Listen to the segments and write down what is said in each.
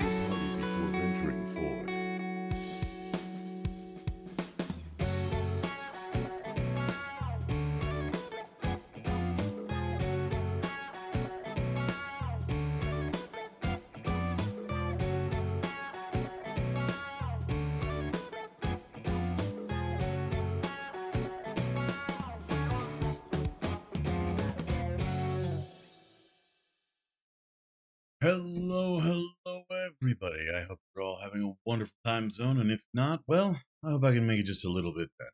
money before venturing forth. Hello, everybody. I hope you're all having a wonderful time zone, and if not, well, I hope I can make it just a little bit better.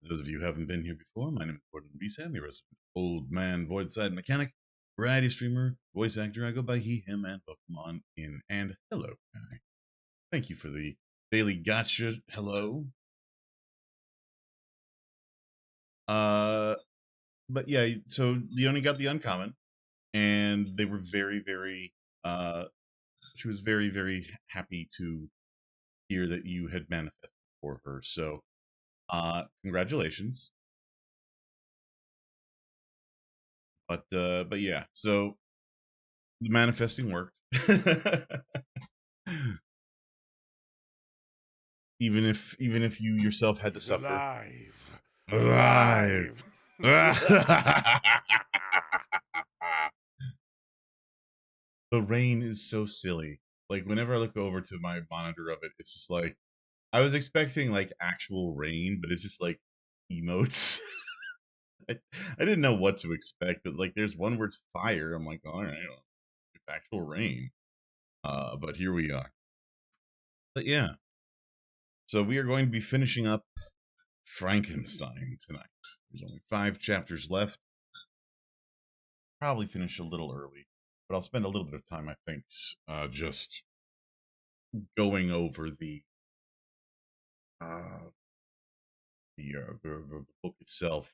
For those of you who haven't been here before, my name is Gordon Reese. I'm your resident old man, void-side mechanic, variety streamer, voice actor. I go by he, him, and Pokemon in. And hello, guy. Thank you for the daily gotcha. Hello. But yeah, so Leonie got the uncommon, and they were very, she was very happy to hear that you had manifested for her. So, congratulations. But yeah, so the manifesting worked. even if you yourself had to suffer. Alive. The rain is so silly. Like whenever I look over to my monitor of it, it's just like I was expecting like actual rain, but it's just like emotes. I didn't know what to expect, but like there's one where it's fire. I'm like, all right, well, it's actual rain. But here we are. But yeah, so we are going to be finishing up Frankenstein tonight. There's only 5 chapters left. Probably finish a little early, but I'll spend a little bit of time, I think, just going over uh, the book itself,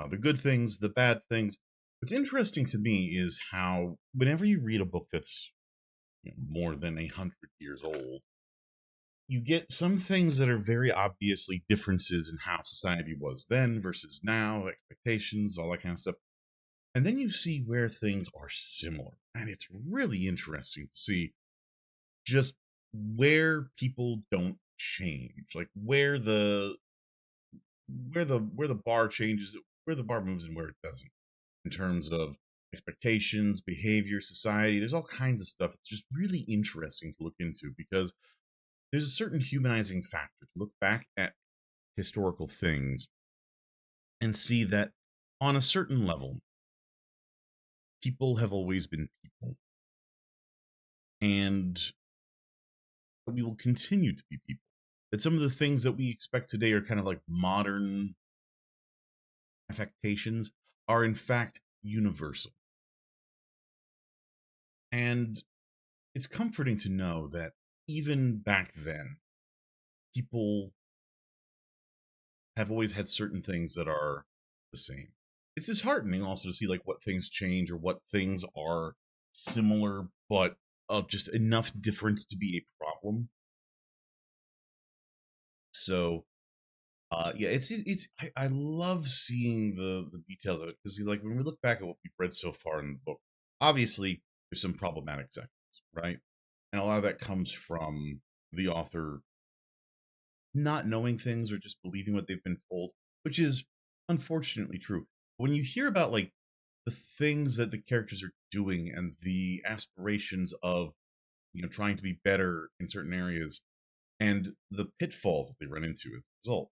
the good things, the bad things. What's interesting to me is how whenever you read a book that's more than 100 years old, you get some things that are very obviously differences in how society was then versus now, expectations, all that kind of stuff. And then you see where things are similar. And it's really interesting to see just where people don't change, like where the bar changes, where the bar moves and where it doesn't, in terms of expectations, behavior, society. There's all kinds of stuff. It's just really interesting to look into because there's a certain humanizing factor to look back at historical things and see that on a certain level, people have always been people. And we will continue to be people. That some of the things that we expect today are kind of like modern affectations are in fact universal. And it's comforting to know that even back then, people have always had certain things that are the same. It's disheartening also to see like what things change or what things are similar, but just enough different to be a problem. So yeah, I love seeing the details of it because like when we look back at what we've read so far in the book, obviously there's some problematic sections, right? And a lot of that comes from the author not knowing things or just believing what they've been told, which is unfortunately true. When you hear about like the things that the characters are doing and the aspirations of trying to be better in certain areas and the pitfalls that they run into as a result,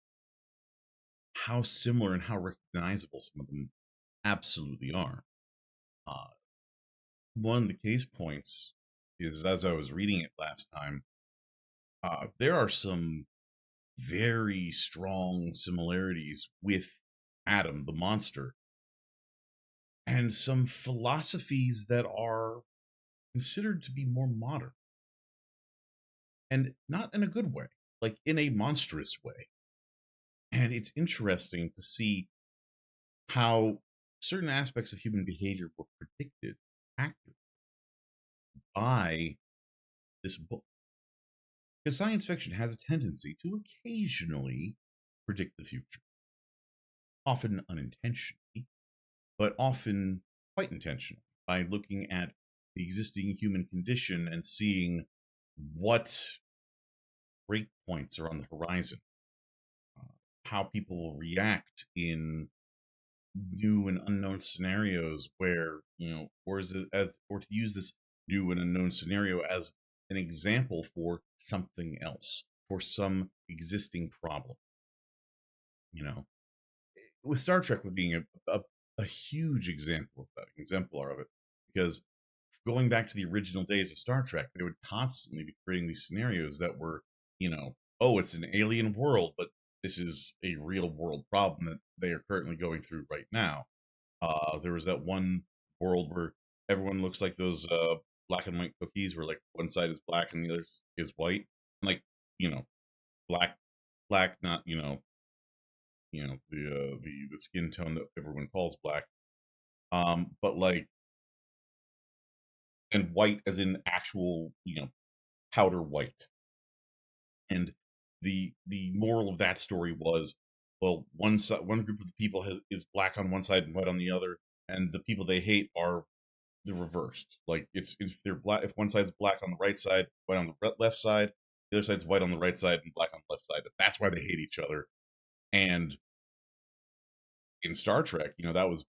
how similar and how recognizable some of them absolutely are. Uh, One of the case points is as I was reading it last time, there are some very strong similarities with Adam, the monster, and some philosophies that are considered to be more modern and not in a good way, like in a monstrous way. And it's interesting to see how certain aspects of human behavior were predicted accurately by this book. Because science fiction has a tendency to occasionally predict the future, often unintentionally, but often quite intentionally by looking at the existing human condition and seeing what break points are on the horizon, how people will react in new and unknown scenarios where, or is it as, or to use this new and unknown scenario as an example for something else, for some existing problem, you know with Star Trek with being a huge example of that, exemplar of it, because going back to the original days of Star Trek, they would constantly be creating these scenarios that were, oh, it's an alien world, but this is a real world problem that they are currently going through right now. There was that one world where everyone looks like those black and white cookies, where like one side is black and the other is white, and like you know, black, black, not the skin tone that everyone calls black, but like and white as in actual powder white. And the moral of that story was, well, one group of the people is black on one side and white on the other, and the people they hate are the reversed. Like it's if they're black, if one side's black on the right side, white on the left side, the other side's white on the right side and black on the left side. That's why they hate each other. And in Star Trek, that was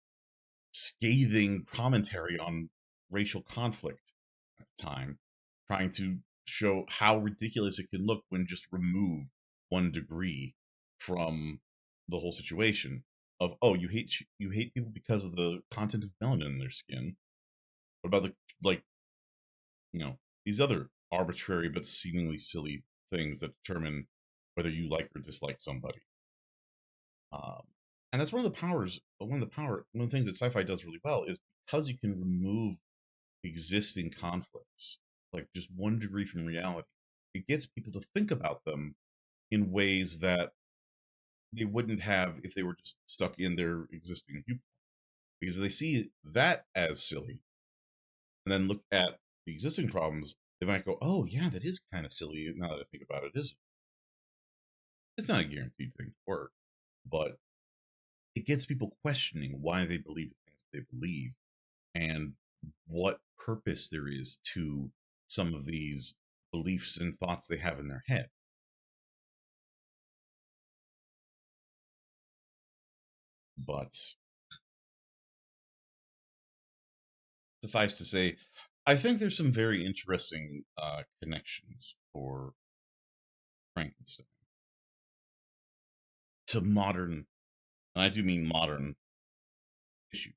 scathing commentary on racial conflict at the time, trying to show how ridiculous it can look when just remove 1 degree from the whole situation of, oh, you hate people because of the content of melanin in their skin. What about the like these other arbitrary but seemingly silly things that determine whether you like or dislike somebody? Um, and that's one of the things that sci-fi does really well is because you can remove existing conflicts, like just 1 degree from reality, it gets people to think about them in ways that they wouldn't have if they were just stuck in their existing viewpoint. Because if they see that as silly and then look at the existing problems, they might go, oh, yeah, that is kind of silly now that I think about it, isn't it? It's not a guaranteed thing to work, but it gets people questioning why they believe the things they believe and what purpose there is to some of these beliefs and thoughts they have in their head. But suffice to say, I think there's some very interesting connections for Frankenstein to modern, and I do mean modern issue.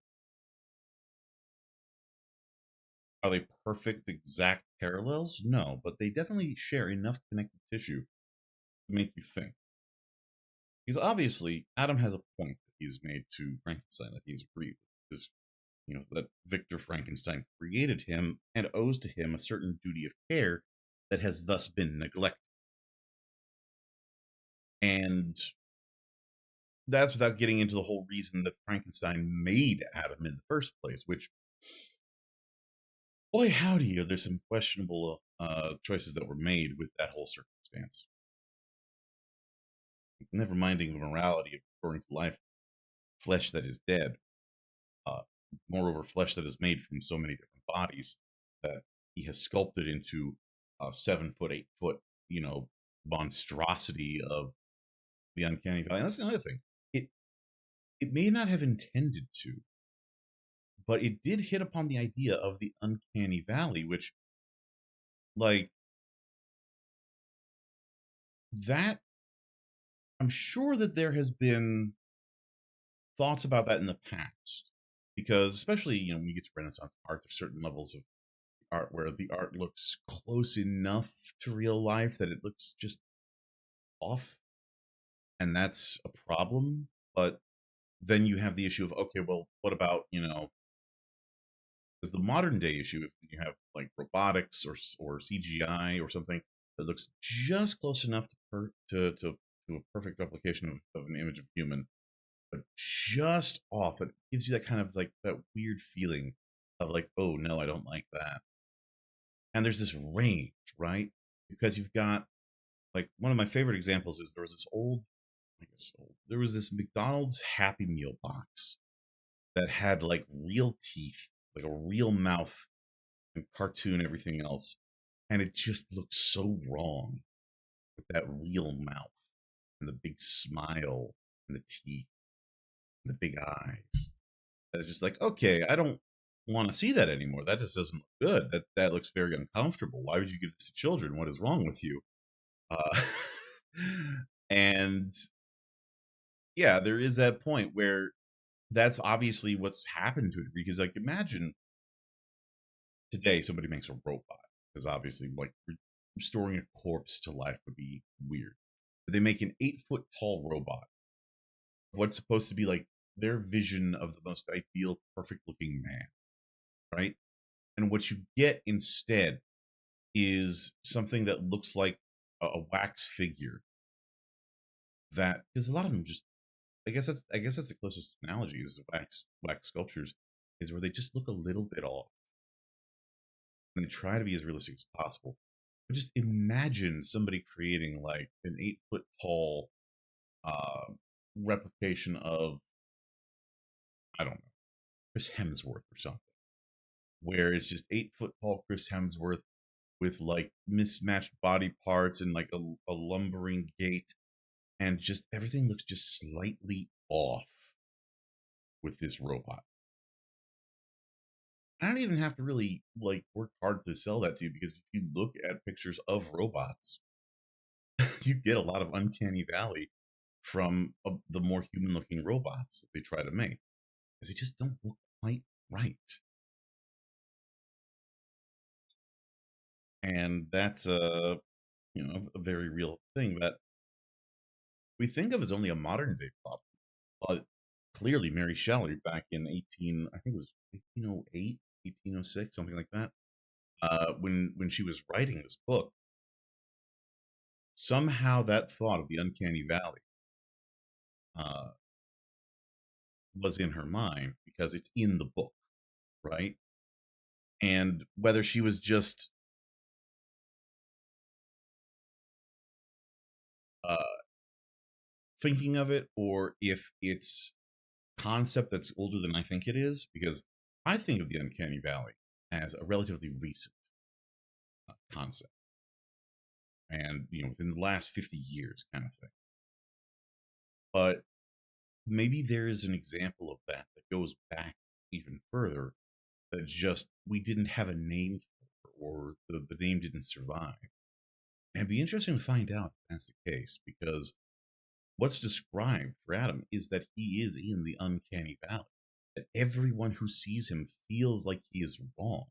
Are they perfect, exact parallels? No, but they definitely share enough connective tissue to make you think. Because obviously, Adam has a point that he's made to Frankenstein that he's agreed with. Is that Victor Frankenstein created him and owes to him a certain duty of care that has thus been neglected. And that's without getting into the whole reason that Frankenstein made Adam in the first place, which, boy, howdy, there's some questionable choices that were made with that whole circumstance. Never minding the morality of restoring to life flesh that is dead. Uh, Moreover, flesh that is made from so many different bodies that he has sculpted into a 7 foot, 8 foot, monstrosity of the uncanny valley. And that's another thing. It may not have intended to, but it did hit upon the idea of the uncanny valley, which, like, that I'm sure that there has been thoughts about that in the past, because especially when you get to Renaissance art, there's certain levels of art where the art looks close enough to real life that it looks just off, and that's a problem. But then you have the issue of, okay, well, what about is the modern day issue if you have like robotics or CGI or something that looks just close enough to a perfect replication of an image of human, but just off. It gives you that kind of like that weird feeling of like, oh no, I don't like that. And there's this range, right? Because you've got like one of my favorite examples is there was this old, I guess old, there was this McDonald's Happy Meal box that had like real teeth, like a real mouth and cartoon everything else. And it just looks so wrong with that real mouth and the big smile and the teeth and the big eyes. It's just like, okay, I don't want to see that anymore. That just doesn't look good. That looks very uncomfortable. Why would you give this to children? What is wrong with you? Uh, and yeah, there is that point where that's obviously what's happened to it. Because like, imagine today somebody makes a robot, because obviously, like, restoring a corpse to life would be weird. But they make an 8 foot tall robot. What's supposed to be like their vision of the most ideal, perfect looking man, right? And what you get instead is something that looks like a wax figure. That, because a lot of them just, I guess that's the closest analogy is the wax sculptures, is where they just look a little bit off and they try to be as realistic as possible. But just imagine somebody creating like an 8 foot tall uh, replication of, I don't know, Chris Hemsworth or something, where it's just 8 foot tall Chris Hemsworth with like mismatched body parts and like a lumbering gait, and just everything looks just slightly off with this robot. I don't even have to really like work hard to sell that to you, because if you look at pictures of robots, you get a lot of uncanny valley from the more human looking robots that they try to make, because they just don't look quite right. And that's a very real thing that we think of as only a modern day problem. But clearly, Mary Shelley back in 18, I think it was 1808, 1806, something like that, when she was writing this book, somehow that thought of the uncanny valley uh, was in her mind because it's in the book, right? And whether she was just uh, thinking of it, or if it's concept that's older than I think it is, because I think of the uncanny valley as a relatively recent concept, and within the last 50 years kind of thing. But maybe there is an example of that that goes back even further, that just we didn't have a name for, or the name didn't survive. And it'd be interesting to find out if that's the case, because what's described for Adam is that he is in the uncanny valley, that everyone who sees him feels like he is wrong.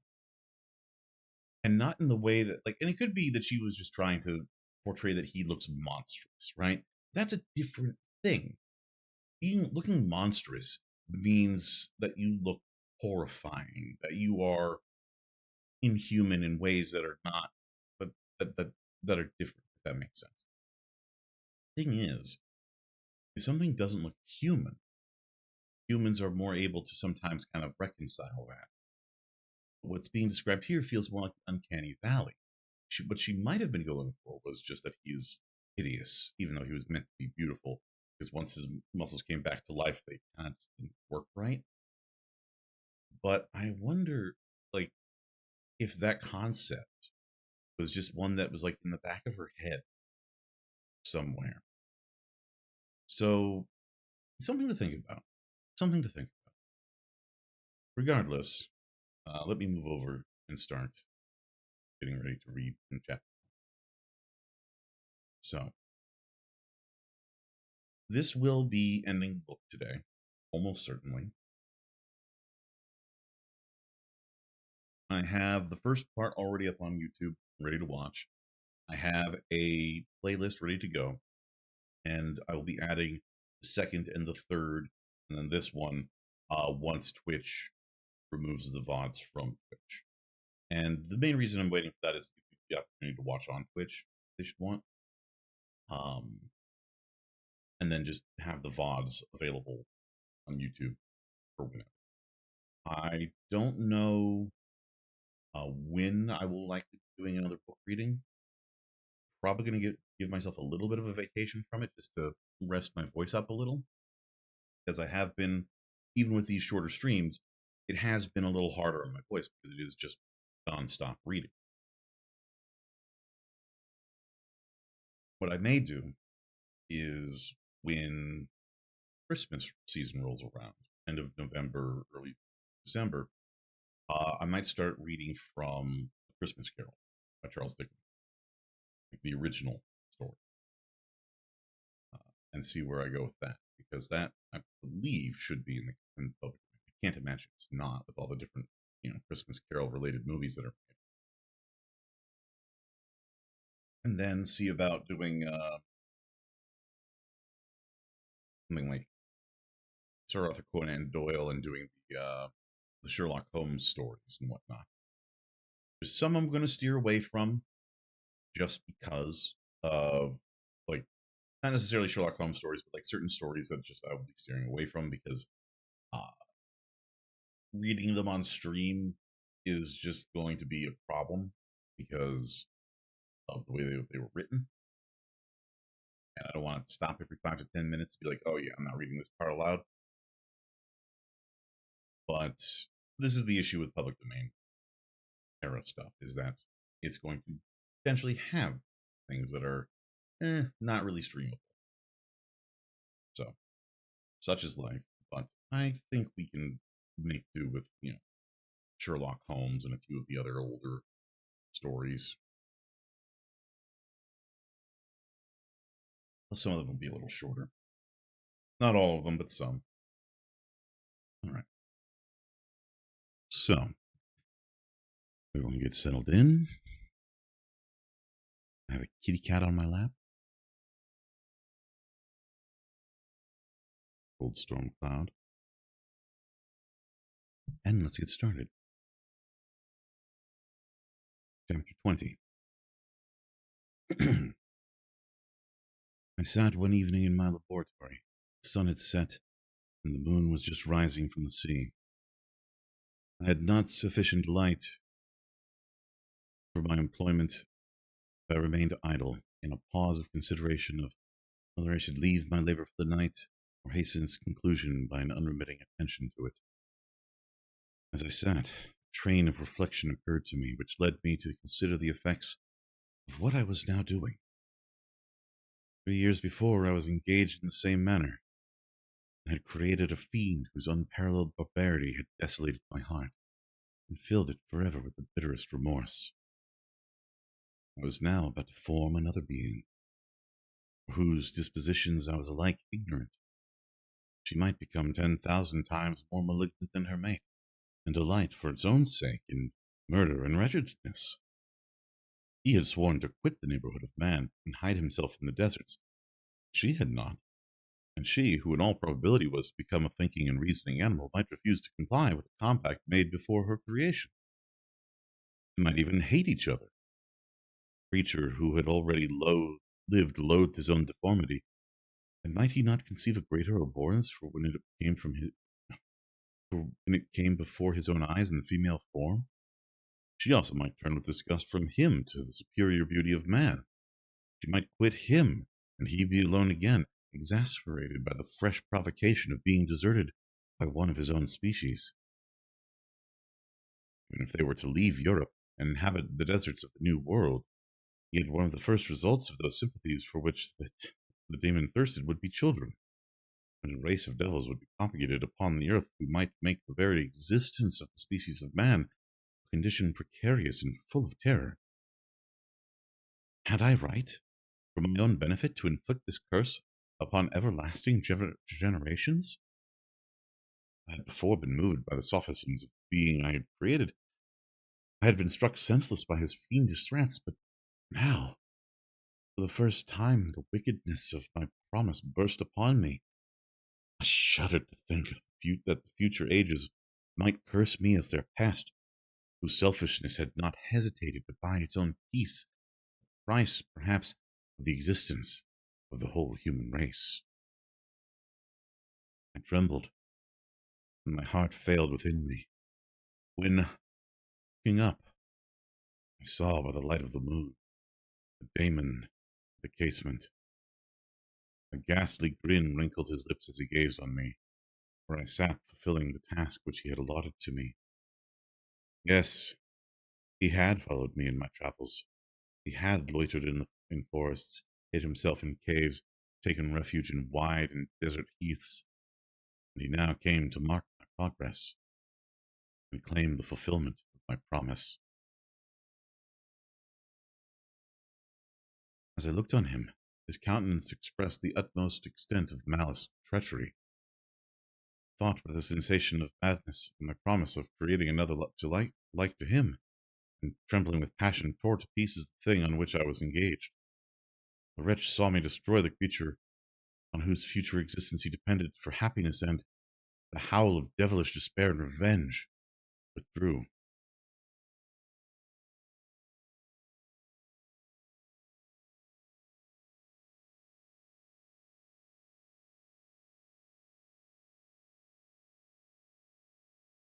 And not in the way that, like, and it could be that she was just trying to portray that he looks monstrous, right? That's a different thing. Being looking monstrous means that you look horrifying, that you are inhuman in ways that are not, but that are different, if that makes sense. Thing is, if something doesn't look human, humans are more able to sometimes kind of reconcile that. What's being described here feels more like an uncanny valley. What she might have been going for was just that he's hideous, even though he was meant to be beautiful. Because once his muscles came back to life, they kind of didn't work right. But I wonder, like, if that concept was just one that was like in the back of her head somewhere. So, something to think about. Something to think about. Regardless, let me move over and start getting ready to read in chapter. So, this will be ending the book today, almost certainly. I have the first part already up on YouTube, ready to watch. I have a playlist ready to go, and I will be adding the second and the third, and then this one once Twitch removes the VODs from Twitch. And the main reason I'm waiting for that is to give you the opportunity to watch on Twitch if they should want. Um, and then just have the VODs available on YouTube for whenever. I don't know when I will likely be doing another book reading. Probably going to give myself a little bit of a vacation from it, just to rest my voice up a little, because I have been, even with these shorter streams, it has been a little harder on my voice because it is just non-stop reading. What I may do is when Christmas season rolls around, end of November, early December, I might start reading from Christmas Carol by Charles Dickens, like the original story, uh, and see where I go with that. Because that, I believe, should be in the public. I can't imagine it's not with all the different, Christmas Carol related movies that are made. And then see about doing something like Sir Arthur Conan Doyle and doing the Sherlock Holmes stories and whatnot. There's some I'm going to steer away from just because of, like, not necessarily Sherlock Holmes stories, but like certain stories that just I will be steering away from because uh, reading them on stream is just going to be a problem because of the way they were written. And I don't want to stop every 5 to 10 minutes to be like, oh yeah, I'm not reading this part aloud. But this is the issue with public domain era stuff is that it's going to potentially have things that are not really streamable. So, such is life. But I think we can make do with, Sherlock Holmes and a few of the other older stories. Some of them will be a little shorter. Not all of them, but some. All right. So, everyone get settled in. I have a kitty cat on my lap. Cold storm cloud. And let's get started. Chapter 20. I sat one evening in my laboratory. The sun had set, and the moon was just rising from the sea. I had not sufficient light for my employment. I remained idle, in a pause of consideration of whether I should leave my labor for the night or hasten its conclusion by an unremitting attention to it. As I sat, a train of reflection occurred to me, which led me to consider the effects of what I was now doing. 3 years before, I was engaged in the same manner, and had created a fiend whose unparalleled barbarity had desolated my heart, and filled it forever with the bitterest remorse. I was now about to form another being, for whose dispositions I was alike ignorant. She might become 10,000 times more malignant than her mate, and delight for its own sake in murder and wretchedness. He had sworn to quit the neighborhood of man and hide himself in the deserts. She had not, and she, who in all probability was to become a thinking and reasoning animal, might refuse to comply with the compact made before her creation. They might even hate each other. The creature who had already loathed his own deformity, and might he not conceive a greater abhorrence for when it came before his own eyes in the female form? She also might turn with disgust from him to the superior beauty of man. She might quit him, and he be alone again, exasperated by the fresh provocation of being deserted by one of his own species. Even if they were to leave Europe and inhabit the deserts of the New World, yet one of the first results of those sympathies for which the demon thirsted would be children, and a race of devils would be propagated upon the earth who might make the very existence of the species of man a condition precarious and full of terror. Had I right, for my own benefit, to inflict this curse upon everlasting generations? I had before been moved by the sophisms of the being I had created. I had been struck senseless by his fiendish threats, but now, for the first time, the wickedness of my promise burst upon me. I shuddered to think that the future ages might curse me as their past, whose selfishness had not hesitated to buy its own peace, the price, perhaps, of the existence of the whole human race. I trembled, and my heart failed within me, when, looking up, I saw by the light of the moon the daemon at the casement. A ghastly grin wrinkled his lips as he gazed on me, where I sat fulfilling the task which he had allotted to me. Yes, He had followed me in my travels. He had loitered in forests, hid himself in caves, taken refuge in wide and desert heaths, and he now came to mark my progress and claim the fulfillment of my promise. As I looked on him, his countenance expressed the utmost extent of malice and treachery. Thought with a sensation of madness and my promise of creating another like to him, and trembling with passion tore to pieces the thing on which I was engaged. The wretch saw me destroy the creature on whose future existence he depended for happiness, and the howl of devilish despair and revenge withdrew.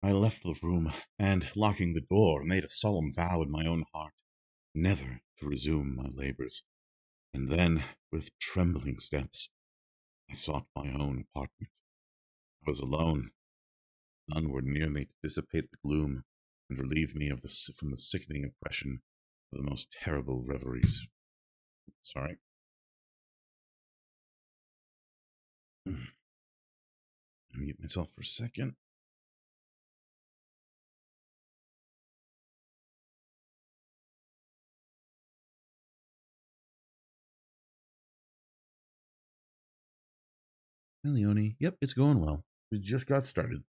I left the room, and, locking the door, made a solemn vow in my own heart never to resume my labors. And then, with trembling steps, I sought my own apartment. I was alone. None were near me to dissipate the gloom and relieve me from the sickening oppression of the most terrible reveries. Sorry. Mute myself for a second. Leone, yep, it's going well. We just got started.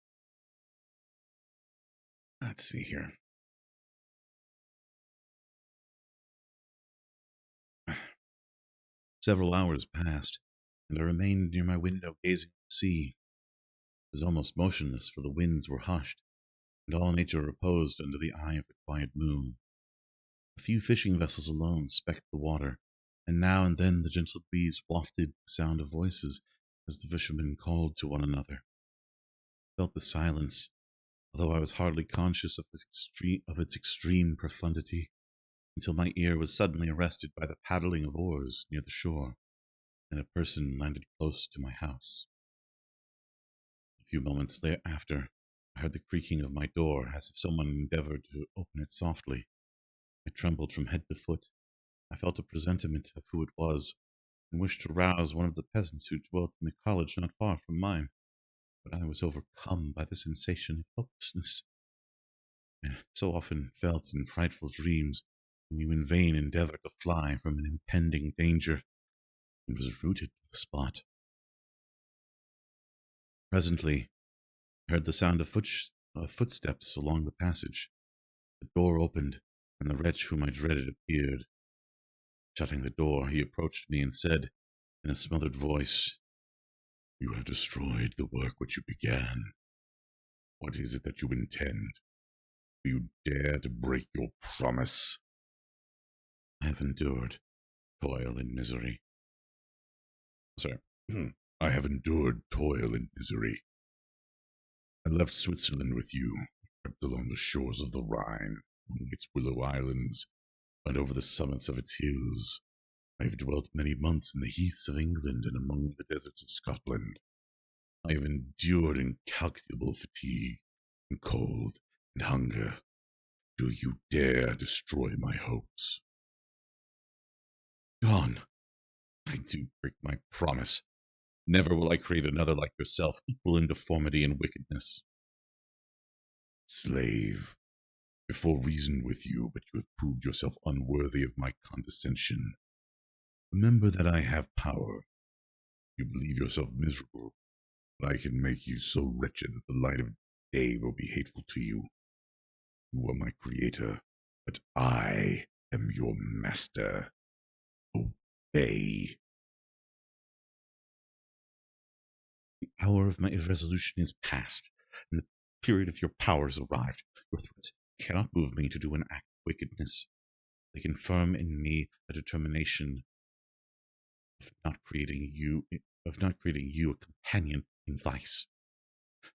Let's see here. Several hours passed, and I remained near my window gazing at the sea. It was almost motionless, for the winds were hushed, and all nature reposed under the eye of the quiet moon. A few fishing vessels alone specked the water, and now and then the gentle breeze wafted the sound of voices as the fishermen called to one another. I felt the silence, although I was hardly conscious of its extreme profundity, until my ear was suddenly arrested by the paddling of oars near the shore, and a person landed close to my house. A few moments thereafter, I heard the creaking of my door, as if someone endeavored to open it softly. I trembled from head to foot. I felt a presentiment of who it was, and wished to rouse one of the peasants who dwelt in the cottage not far from mine. But I was overcome by the sensation of helplessness, and so often felt in frightful dreams, when you in vain endeavor to fly from an impending danger, and was rooted to the spot. Presently, I heard the sound of footsteps along the passage. The door opened, and the wretch whom I dreaded appeared. Shutting the door, he approached me and said, in a smothered voice, "You have destroyed the work which you began. What is it that you intend? Do you dare to break your promise?" "I have endured toil and misery." Sorry. "I have endured toil and misery. I left Switzerland with you, crept along the shores of the Rhine, among its willow islands, and over the summits of its hills. I have dwelt many months in the heaths of England and among the deserts of Scotland. I have endured incalculable fatigue, and cold, and hunger. Do you dare destroy my hopes?" "Gone. I do break my promise. Never will I create another like yourself, equal in deformity and wickedness." "Slave, before reasoned with you, but you have proved yourself unworthy of my condescension. Remember that I have power. You believe yourself miserable, but I can make you so wretched that the light of day will be hateful to you. You are my creator, but I am your master. Obey." "The hour of my irresolution is past, and the period of your power has arrived. Your threats cannot move me to do an act of wickedness. They confirm in me a determination of not creating you a companion in vice.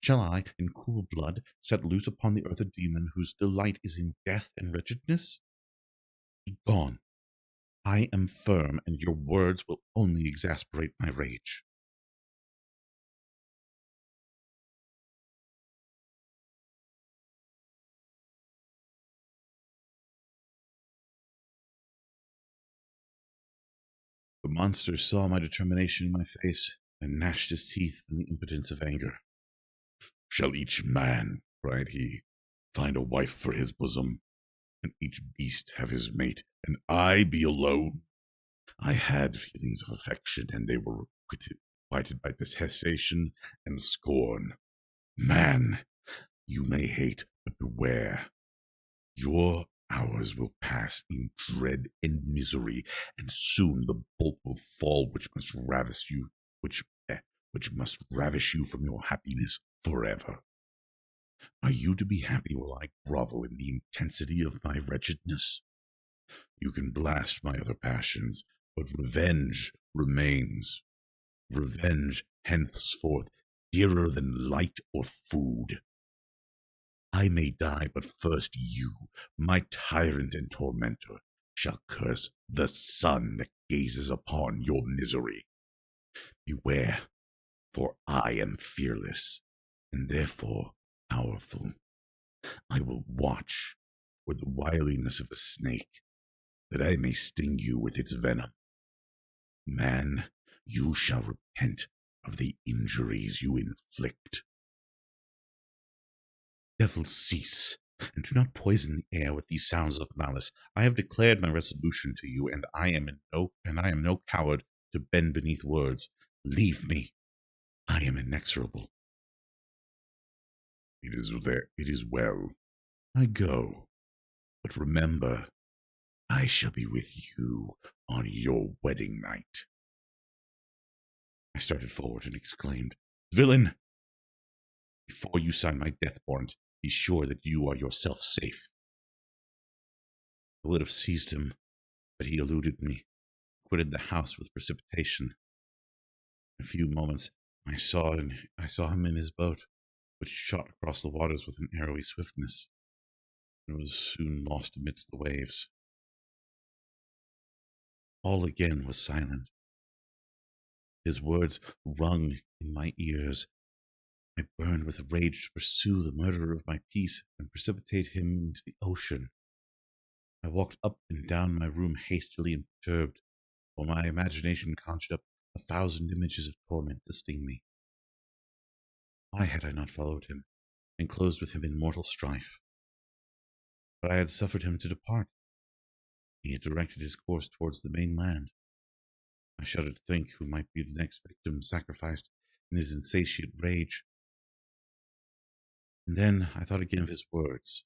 Shall I, in cool blood, set loose upon the earth a demon whose delight is in death and wretchedness? Be gone. I am firm, and your words will only exasperate my rage." The monster saw my determination in my face and gnashed his teeth in the impotence of anger. "Shall each man," cried he, "find a wife for his bosom, and each beast have his mate, and I be alone? I had feelings of affection, and they were quieted by detestation and scorn. Man, you may hate, but beware. Your hours will pass in dread and misery, and soon the bolt will fall which which must ravish you from your happiness forever. Are you to be happy while I grovel in the intensity of my wretchedness? You can blast my other passions, but revenge remains. Revenge henceforth dearer than light or food. I may die, but first you, my tyrant and tormentor, shall curse the sun that gazes upon your misery. Beware, for I am fearless, and therefore powerful. I will watch with the wiliness of a snake, that I may sting you with its venom. Man, you shall repent of the injuries you inflict. Devil, cease, and do not poison the air with these sounds of malice. I have declared my resolution to you, and I am no coward to bend beneath words. Leave me. I am inexorable. It is well. I go. But remember, I shall be with you on your wedding night. I started forward and exclaimed, "Villain! Before you sign my death warrant, be sure that you are yourself safe." I would have seized him, but he eluded me, quitted the house with precipitation. In a few moments, I saw him in his boat, which shot across the waters with an arrowy swiftness, and was soon lost amidst the waves. All again was silent. His words rung in my ears. I burned with rage to pursue the murderer of my peace and precipitate him into the ocean. I walked up and down my room hastily and perturbed, while my imagination conjured up 1,000 images of torment to sting me. Why had I not followed him, and closed with him in mortal strife? But I had suffered him to depart. He had directed his course towards the mainland. I shuddered to think who might be the next victim sacrificed in his insatiate rage. And then I thought again of his words.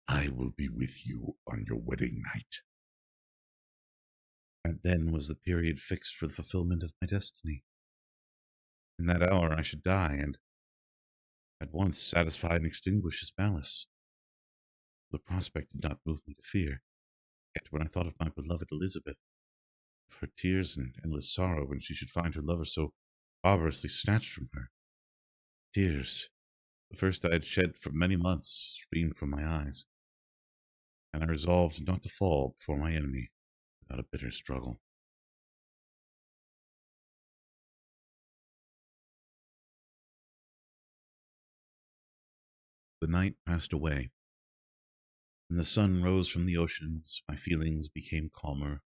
I will be with you on your wedding night. That then was the period fixed for the fulfillment of my destiny. In that hour I should die, and at once satisfy and extinguish his malice. The prospect did not move me to fear, yet when I thought of my beloved Elizabeth, of her tears and endless sorrow when she should find her lover so barbarously snatched from her, tears, the first I had shed for many months, streamed from my eyes, and I resolved not to fall before my enemy without a bitter struggle. The night passed away, and the sun rose from the oceans. My feelings became calmer,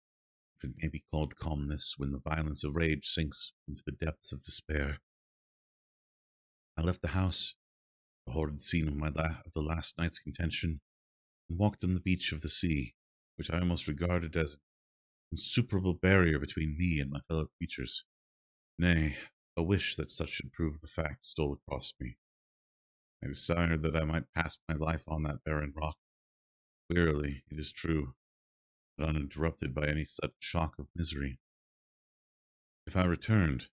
if it may be called calmness when the violence of rage sinks into the depths of despair. I left the house, the horrid scene of of the last night's contention, and walked on the beach of the sea, which I almost regarded as an insuperable barrier between me and my fellow creatures. Nay, a wish that such should prove the fact stole across me. I desired that I might pass my life on that barren rock, wearily, it is true, but uninterrupted by any such shock of misery. If I returned,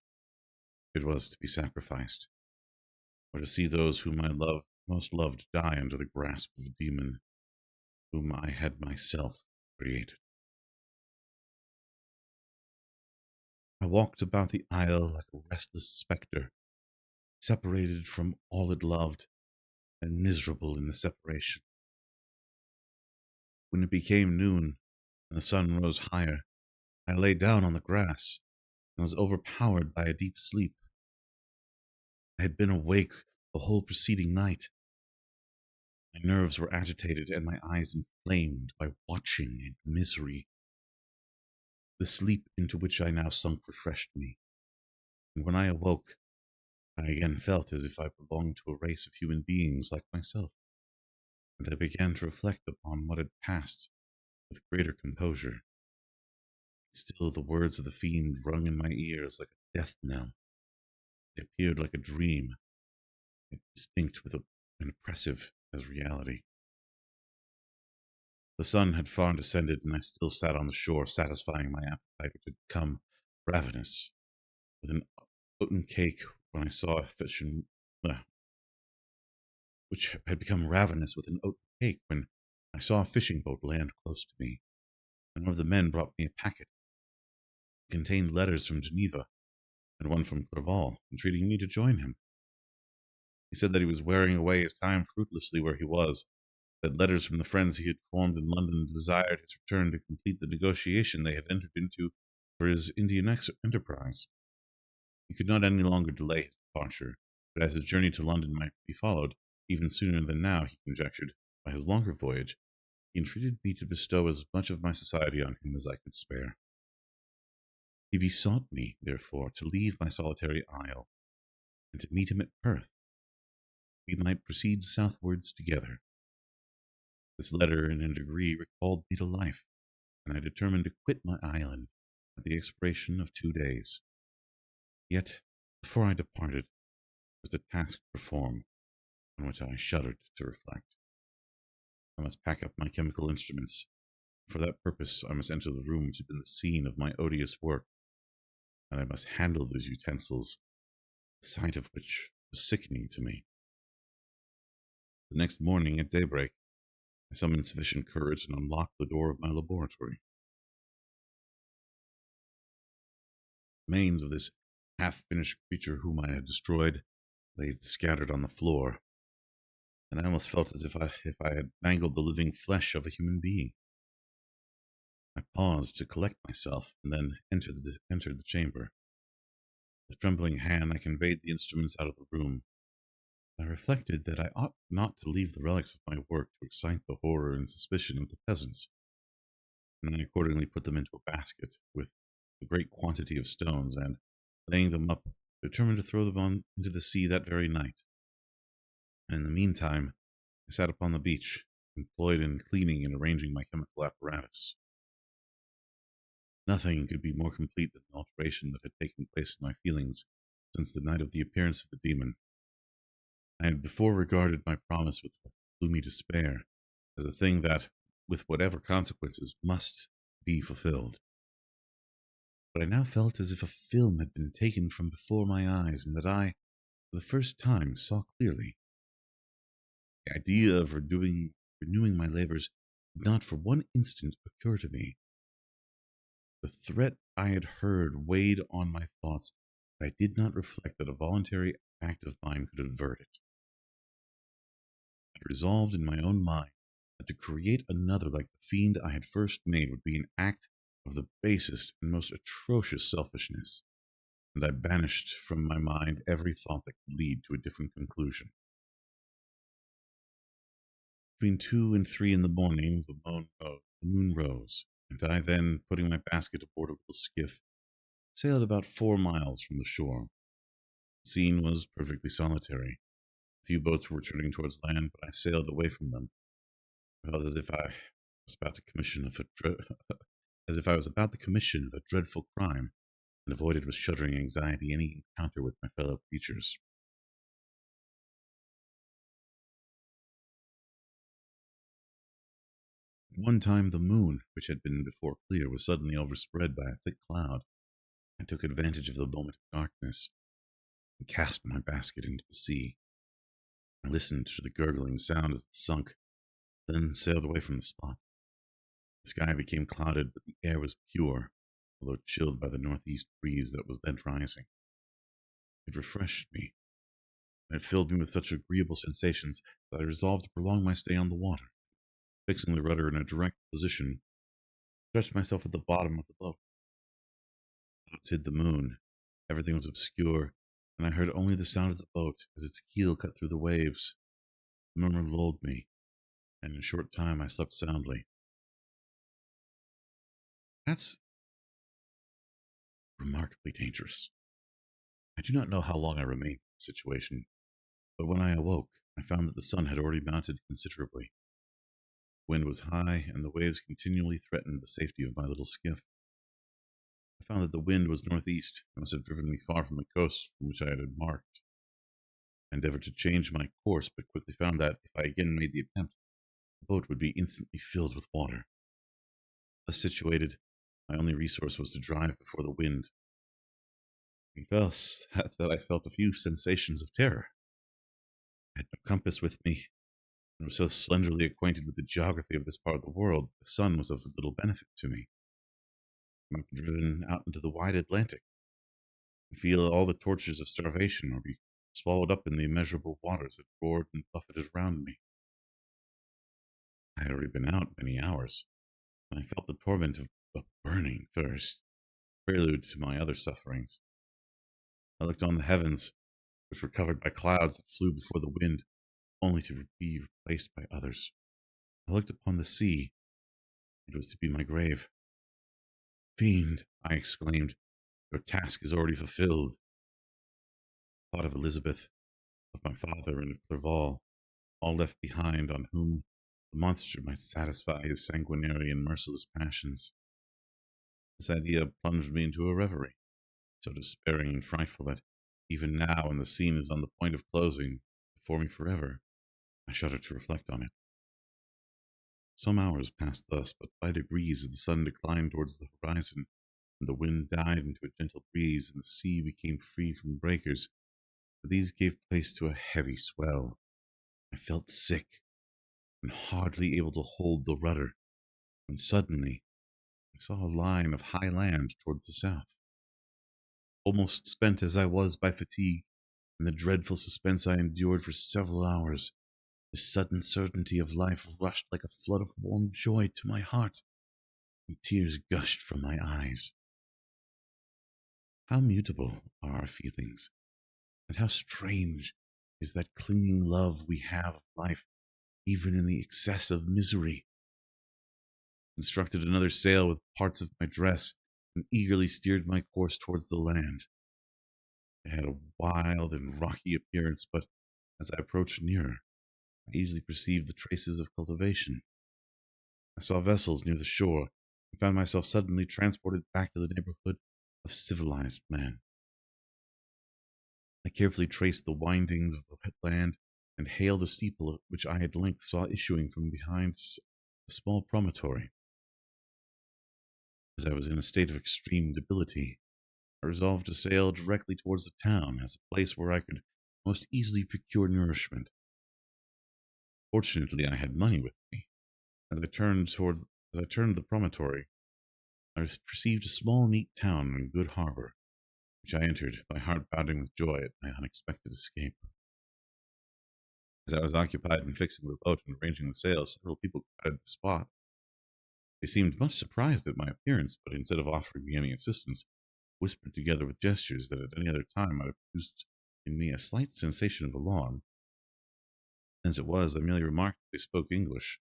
it was to be sacrificed, or to see those whom I most loved die under the grasp of a demon whom I had myself created. I walked about the isle like a restless spectre, separated from all it loved, and miserable in the separation. When it became noon, and the sun rose higher, I lay down on the grass, and was overpowered by a deep sleep. I had been awake the whole preceding night. My nerves were agitated, and my eyes inflamed by watching and misery. The sleep into which I now sunk refreshed me, and when I awoke, I again felt as if I belonged to a race of human beings like myself, and I began to reflect upon what had passed with greater composure. Still, the words of the fiend rung in my ears like a death knell. They appeared like a dream, distinct with and oppressive as reality. The sun had far descended, and I still sat on the shore, satisfying my appetite, which had become ravenous, with an oaten cake when I saw a fishing, which had become ravenous with an oaten cake when I saw a fishing boat land close to me, and one of the men brought me a packet. It contained letters from Geneva and one from Clerval, entreating me to join him. He said that he was wearing away his time fruitlessly where he was, that letters from the friends he had formed in London desired his return to complete the negotiation they had entered into for his Indian enterprise. He could not any longer delay his departure, but as his journey to London might be followed, even sooner than now, he conjectured, by his longer voyage, he entreated me to bestow as much of my society on him as I could spare. He besought me, therefore, to leave my solitary isle, and to meet him at Perth. We might proceed southwards together. This letter, in a degree, recalled me to life, and I determined to quit my island at the expiration of 2 days. Yet, before I departed, there was a task to perform on which I shuddered to reflect. I must pack up my chemical instruments. For that purpose, I must enter the room which had been the scene of my odious work, and I must handle those utensils, the sight of which was sickening to me. The next morning, at daybreak, I summoned sufficient courage and unlocked the door of my laboratory. The remains of this half-finished creature whom I had destroyed lay scattered on the floor, and I almost felt as if I had mangled the living flesh of a human being. I paused to collect myself, and then entered the chamber. With trembling hand, I conveyed the instruments out of the room. I reflected that I ought not to leave the relics of my work to excite the horror and suspicion of the peasants, and I accordingly put them into a basket with a great quantity of stones, and, laying them up, determined to throw them into the sea that very night. And in the meantime, I sat upon the beach, employed in cleaning and arranging my chemical apparatus. Nothing could be more complete than the alteration that had taken place in my feelings since the night of the appearance of the demon. I had before regarded my promise with gloomy despair as a thing that, with whatever consequences, must be fulfilled. But I now felt as if a film had been taken from before my eyes, and that I, for the first time, saw clearly. The idea of renewing my labors did not for one instant occur to me. The threat I had heard weighed on my thoughts, but I did not reflect that a voluntary act of mine could avert it. I resolved in my own mind that to create another like the fiend I had first made would be an act of the basest and most atrocious selfishness, and I banished from my mind every thought that could lead to a different conclusion. Between 2 and 3 in the morning, the moon rose, and I then, putting my basket aboard a little skiff, sailed about 4 miles from the shore. The scene was perfectly solitary. A few boats were returning towards land, but I sailed away from them. I felt as if I was about to commission as if I was about the commission of a dreadful crime, and avoided with shuddering anxiety any encounter with my fellow creatures. At one time the moon, which had been before clear, was suddenly overspread by a thick cloud. I took advantage of the moment of darkness, and cast my basket into the sea. I listened to the gurgling sound as it sunk, then sailed away from the spot. The sky became clouded, but the air was pure, although chilled by the northeast breeze that was then rising. It refreshed me, and it filled me with such agreeable sensations that I resolved to prolong my stay on the water. Fixing the rudder in a direct position, stretched myself at the bottom of the boat. Clouds hid the moon, everything was obscure, and I heard only the sound of the boat as its keel cut through the waves. The murmur lulled me, and in a short time I slept soundly. That's remarkably dangerous. I do not know how long I remained in the situation, but when I awoke, I found that the sun had already mounted considerably. The wind was high, and the waves continually threatened the safety of my little skiff. I found that the wind was northeast and must have driven me far from the coast from which I had embarked. I endeavored to change my course, but quickly found that, if I again made the attempt, the boat would be instantly filled with water. Thus situated, my only resource was to drive before the wind. I confess that I felt a few sensations of terror. I had no compass with me, and was so slenderly acquainted with the geography of this part of the world that the sun was of little benefit to me. I might be driven out into the wide Atlantic, and feel all the tortures of starvation, or be swallowed up in the immeasurable waters that roared and buffeted round me. I had already been out many hours, and I felt the torment of a burning thirst, prelude to my other sufferings. I looked on the heavens, which were covered by clouds that flew before the wind, only to be replaced by others. I looked upon the sea. It was to be my grave. Fiend, I exclaimed, your task is already fulfilled. I thought of Elizabeth, of my father, and of Clerval, all left behind, on whom the monster might satisfy his sanguinary and merciless passions. This idea plunged me into a reverie, so despairing and frightful that, even now, when the scene is on the point of closing before me forever, I shudder to reflect on it. Some hours passed thus, but by degrees, as the sun declined towards the horizon, and the wind died into a gentle breeze, and the sea became free from breakers, these gave place to a heavy swell. I felt sick, and hardly able to hold the rudder, when suddenly I saw a line of high land towards the south. Almost spent as I was by fatigue, and the dreadful suspense I endured for several hours, this sudden certainty of life rushed like a flood of warm joy to my heart, and tears gushed from my eyes. How mutable are our feelings, and how strange is that clinging love we have of life, even in the excess of misery. Constructed another sail with parts of my dress, and eagerly steered my course towards the land. It had a wild and rocky appearance, but as I approached nearer, I easily perceived the traces of cultivation. I saw vessels near the shore, and found myself suddenly transported back to the neighborhood of civilized man. I carefully traced the windings of the headland, and hailed a steeple which I at length saw issuing from behind a small promontory. As I was in a state of extreme debility, I resolved to sail directly towards the town as a place where I could most easily procure nourishment. Fortunately, I had money with me. As I turned the promontory, I perceived a small, neat town and good harbor, which I entered, my heart bounding with joy at my unexpected escape. As I was occupied in fixing the boat and arranging the sails, several people crowded the spot. They seemed much surprised at my appearance, but instead of offering me any assistance, whispered together with gestures that at any other time might have produced in me a slight sensation of alarm. As it was, I merely remarked that they spoke English.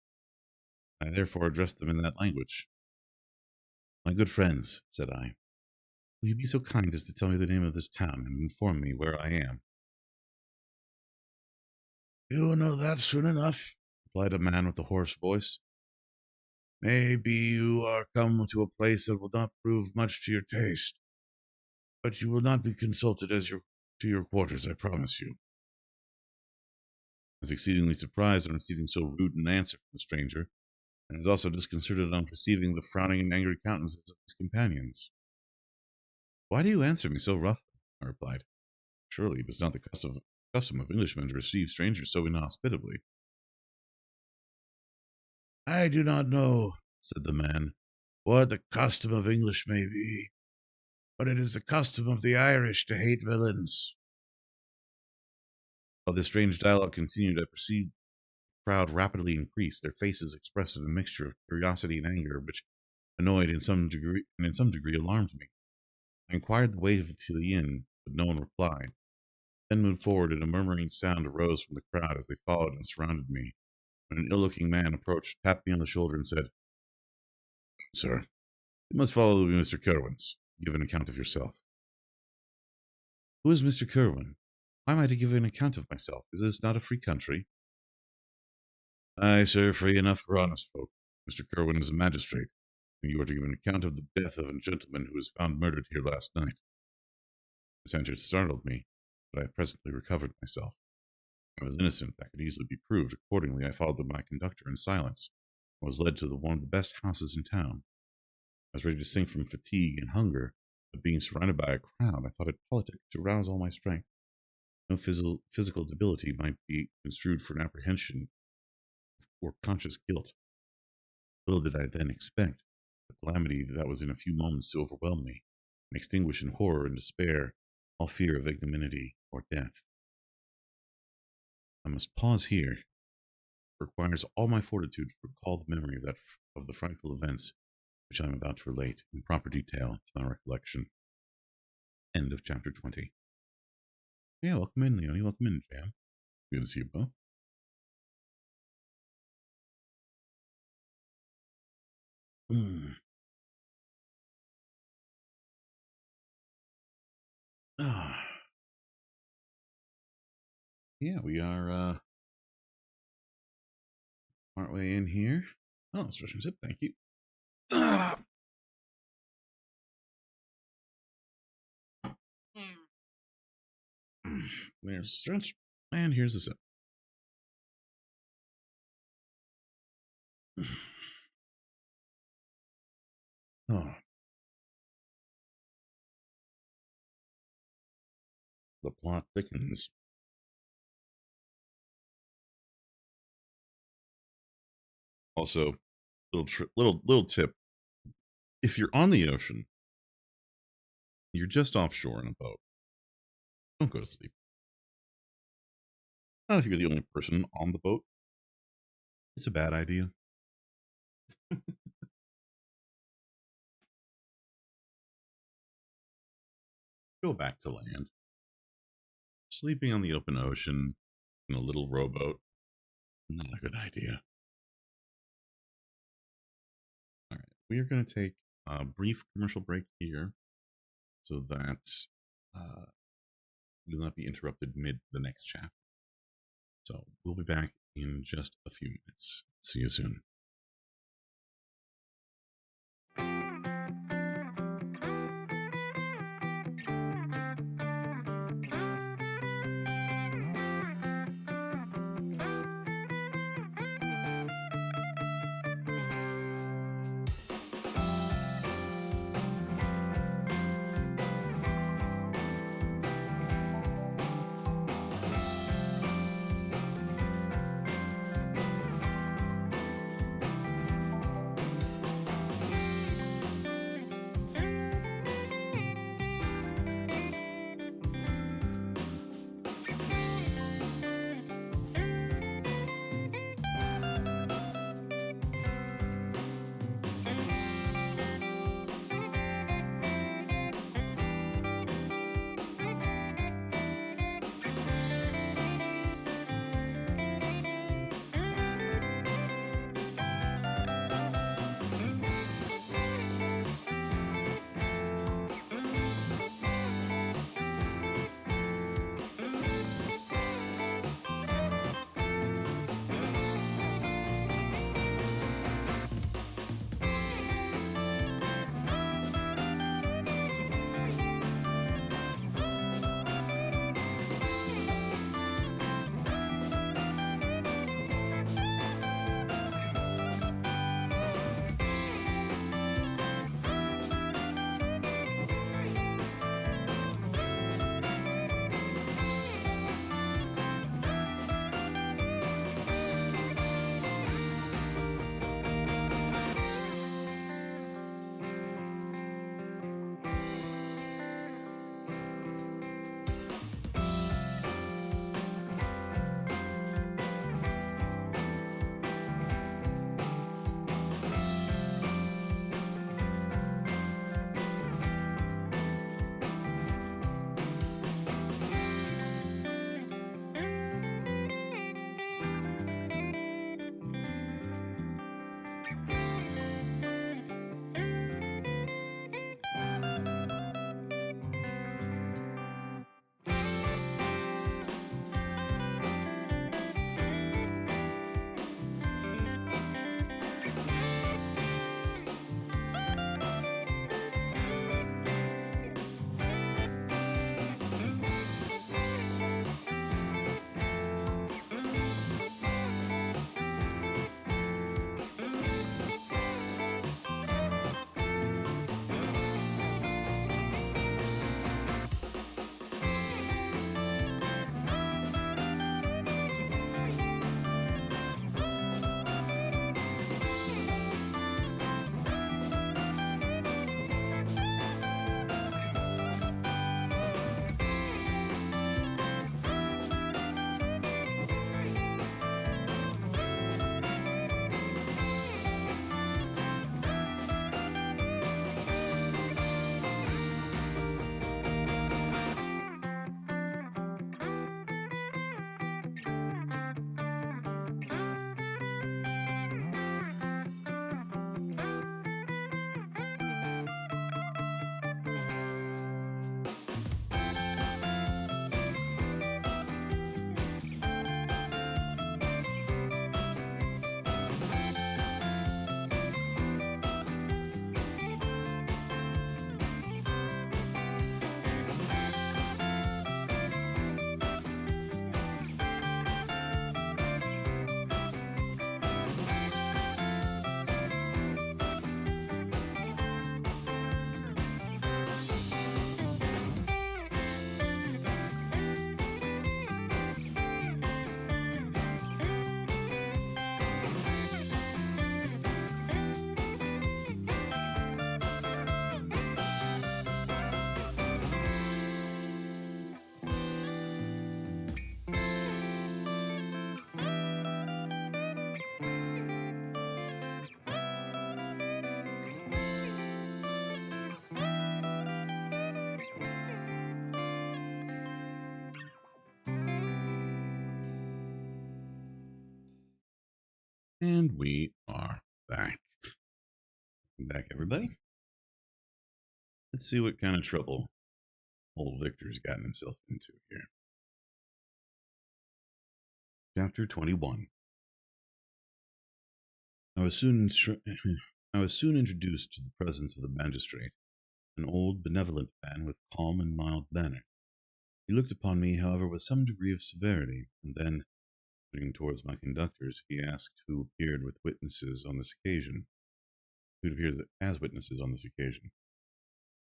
I therefore addressed them in that language. My good friends, said I, will you be so kind as to tell me the name of this town and inform me where I am? You will know that soon enough, replied a man with a hoarse voice. Maybe you are come to a place that will not prove much to your taste, but you will not be consulted to your quarters, I promise you. I was exceedingly surprised on receiving so rude an answer from the stranger, and was also disconcerted on perceiving the frowning and angry countenances of his companions. Why do you answer me so roughly? I replied. Surely it is not the custom of Englishmen to receive strangers so inhospitably. I do not know, said the man, what the custom of English may be, but it is the custom of the Irish to hate villains. While this strange dialogue continued, I perceived the crowd rapidly increase, their faces expressing a mixture of curiosity and anger, which annoyed in some degree alarmed me. I inquired the way to the inn, but no one replied. Then moved forward, and a murmuring sound arose from the crowd as they followed and surrounded me. When an ill-looking man approached, tapped me on the shoulder, and said, Sir, you must follow Mr. Kerwin's. give an account of yourself. Who is Mr. Kerwin? Why am I to give an account of myself? Is this not a free country? Aye, sir, free enough for honest folk. Mr. Kerwin is a magistrate, and you are to give an account of the death of a gentleman who was found murdered here last night. This answer startled me, but I presently recovered myself. I was innocent, that could easily be proved. Accordingly, I followed my conductor in silence. I was led to one of the best houses in town. I was ready to sink from fatigue and hunger, but being surrounded by a crowd, I thought it politic to rouse all my strength. No physical debility might be construed for an apprehension or conscious guilt. Little did I then expect the calamity that was in a few moments to overwhelm me, and extinguish in horror and despair all fear of ignominy or death. I must pause here. It requires all my fortitude to recall the memory of the frightful events which I am about to relate in proper detail to my recollection. End of chapter 20. Yeah, welcome in, Leonie. Welcome in, Jam. Good to see you both. Yeah, we are partway in here. Oh, stretch and zip, thank you. There's the stretch, and here's the zip. Oh. The plot thickens. Also, little tip: if you're on the ocean, you're just offshore in a boat, don't go to sleep. Not if you're the only person on the boat. It's a bad idea. Go back to land. Sleeping on the open ocean in a little rowboat, not a good idea. All right, we are going to take a brief commercial break here so that we will not be interrupted mid the next chapter. So we'll be back in just a few minutes. See you soon. And we are back. Welcome back, everybody. Let's see what kind of trouble old Victor's gotten himself into here. Chapter 21. I was soon introduced to the presence of the magistrate, an old, benevolent man with calm and mild manner. He looked upon me, however, with some degree of severity, and then, turning towards my conductors, he asked who appeared with witnesses on this occasion. Who appeared as witnesses on this occasion?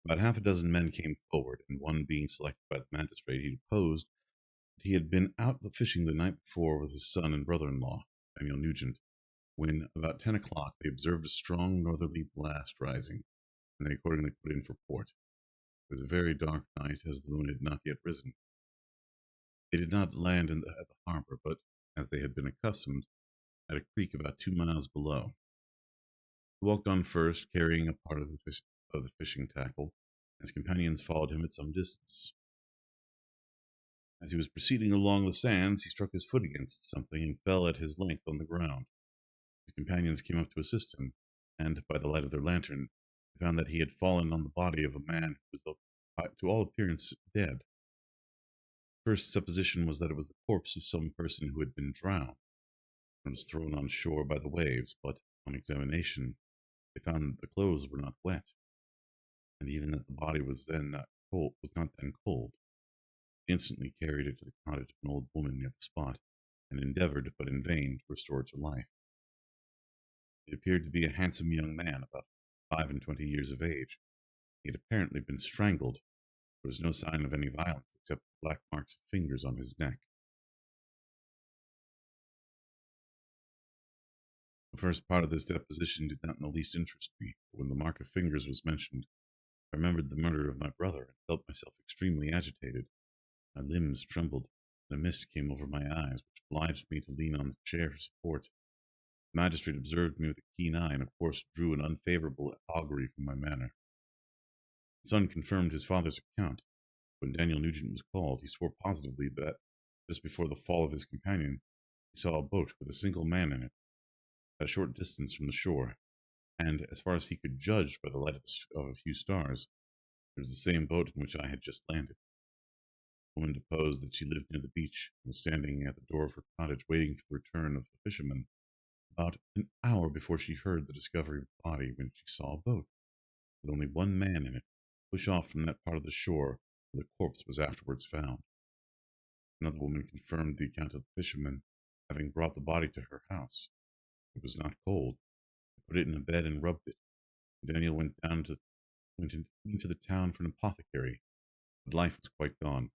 About half a dozen men came forward, and one being selected by the magistrate, he deposed that he had been out fishing the night before with his son and brother-in-law, Daniel Nugent, when, about 10 o'clock, they observed a strong northerly blast rising, and they accordingly put in for port. It was a very dark night, as the moon had not yet risen. They did not land at the harbor, but, as they had been accustomed, at a creek about 2 miles below. He walked on first, carrying a part of the fishing tackle. His companions followed him at some distance. As he was proceeding along the sands, he struck his foot against something and fell at his length on the ground. His companions came up to assist him, and, by the light of their lantern, they found that he had fallen on the body of a man who was, to all appearance, dead. The first supposition was that it was the corpse of some person who had been drowned and was thrown on shore by the waves, but, on examination, they found that the clothes were not wet, and even that the body was not then cold. They instantly carried it to the cottage of an old woman near the spot, and endeavored, but in vain, to restore it to life. It appeared to be a handsome young man, about 25 years of age. He had apparently been strangled. There was no sign of any violence except the black marks of fingers on his neck. The first part of this deposition did not in the least interest me, but when the mark of fingers was mentioned, I remembered the murder of my brother, and felt myself extremely agitated. My limbs trembled, and a mist came over my eyes, which obliged me to lean on the chair for support. The magistrate observed me with a keen eye, and of course drew an unfavorable augury from my manner. The son confirmed his father's account. When Daniel Nugent was called, he swore positively that, just before the fall of his companion, he saw a boat with a single man in it, at a short distance from the shore, and, as far as he could judge by the light of a few stars, it was the same boat in which I had just landed. The woman deposed that she lived near the beach, and was standing at the door of her cottage waiting for the return of the fisherman, about an hour before she heard the discovery of the body, when she saw a boat, with only one man in it, push off from that part of the shore where the corpse was afterwards found. Another woman confirmed the account of the fisherman having brought the body to her house. It was not cold. They put it in a bed and rubbed it. Daniel went into the town for an apothecary, but life was quite gone.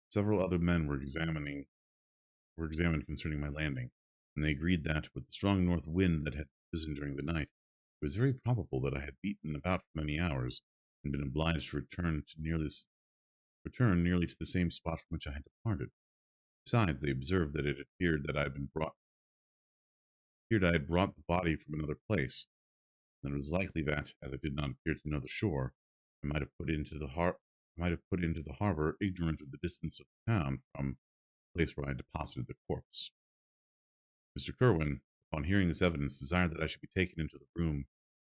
Several other men were examined concerning my landing, and they agreed that, with the strong north wind that had risen during the night, it was very probable that I had beaten about for many hours, and been obliged to return nearly to the same spot from which I had departed. Besides, they observed that it appeared that I had brought the body from another place, and it was likely that, as I did not appear to know the shore, I might have put into the harbor, ignorant of the distance of the town from the place where I had deposited the corpse. Mr. Kerwin, upon hearing this evidence, desired that I should be taken into the room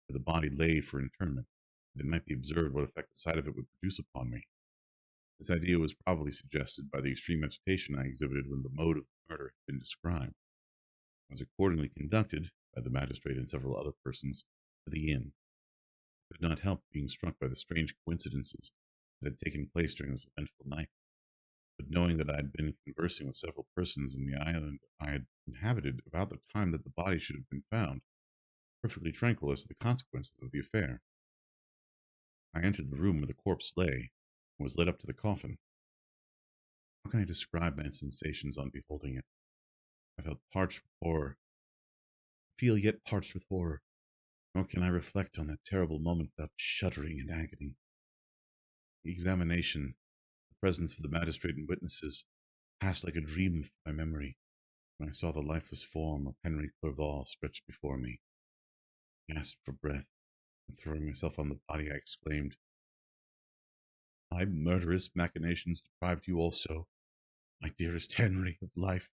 where the body lay for interment, and it might be observed what effect the sight of it would produce upon me. This idea was probably suggested by the extreme agitation I exhibited when the mode of the murder had been described. I was accordingly conducted, by the magistrate and several other persons, to the inn. I could not help being struck by the strange coincidences that had taken place during this eventful night, but knowing that I had been conversing with several persons in the island I had inhabited about the time that the body should have been found, perfectly tranquil as to the consequences of the affair, I entered the room where the corpse lay, and was led up to the coffin. How can I describe my sensations on beholding it? I felt parched with horror, feel yet parched with horror, nor can I reflect on that terrible moment without shuddering and agony. The examination, the presence of the magistrate and witnesses, passed like a dream from my memory, when I saw the lifeless form of Henry Clerval stretched before me. I gasped for breath, and throwing myself on the body, I exclaimed, "My murderous machinations deprived you also, my dearest Henry, of life.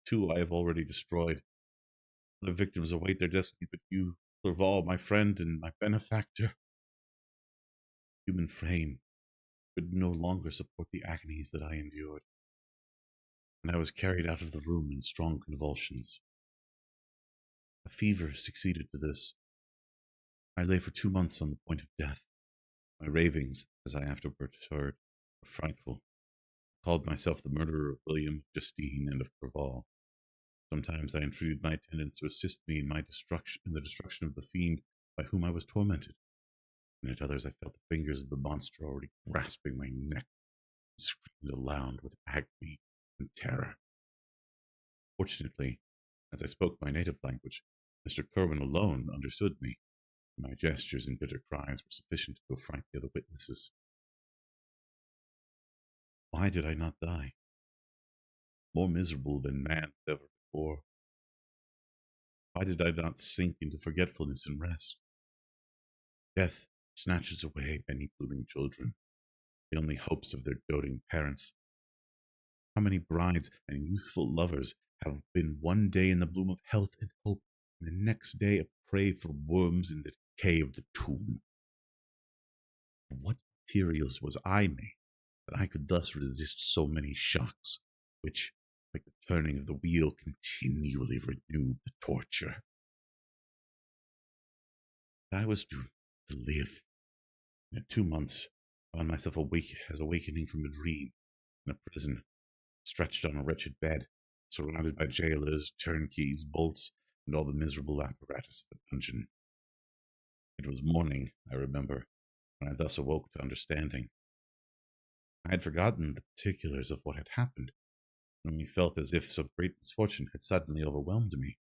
Two I have already destroyed. The victims await their destiny, but you, Clerval, my friend and my benefactor, human frame, could no longer support the agonies that I endured, and I was carried out of the room in strong convulsions. A fever succeeded to this. I lay for 2 months on the point of death. My ravings, as I afterwards heard, were frightful. I called myself the murderer of William, Justine, and of Clerval. Sometimes I entreated my attendants to assist me in the destruction of the fiend by whom I was tormented, and at others I felt the fingers of the monster already grasping my neck, and screamed aloud with agony and terror. Fortunately, as I spoke my native language, Mr. Kerwin alone understood me. My gestures and bitter cries were sufficient to affright the other witnesses. Why did I not die? More miserable than man ever before. Why did I not sink into forgetfulness and rest? Death snatches away many blooming children, the only hopes of their doting parents. How many brides and youthful lovers have been one day in the bloom of health and hope, and the next day a prey for worms in the decay of the tomb? Of what materials was I made that I could thus resist so many shocks, which, like the turning of the wheel, continually renewed the torture? I was doomed to live. In 2 months, I found myself awakening from a dream in a prison, stretched on a wretched bed, surrounded by jailers, turnkeys, bolts, and all the miserable apparatus of a dungeon. It was morning, I remember, when I thus awoke to understanding. I had forgotten the particulars of what had happened, and only felt as if some great misfortune had suddenly overwhelmed me.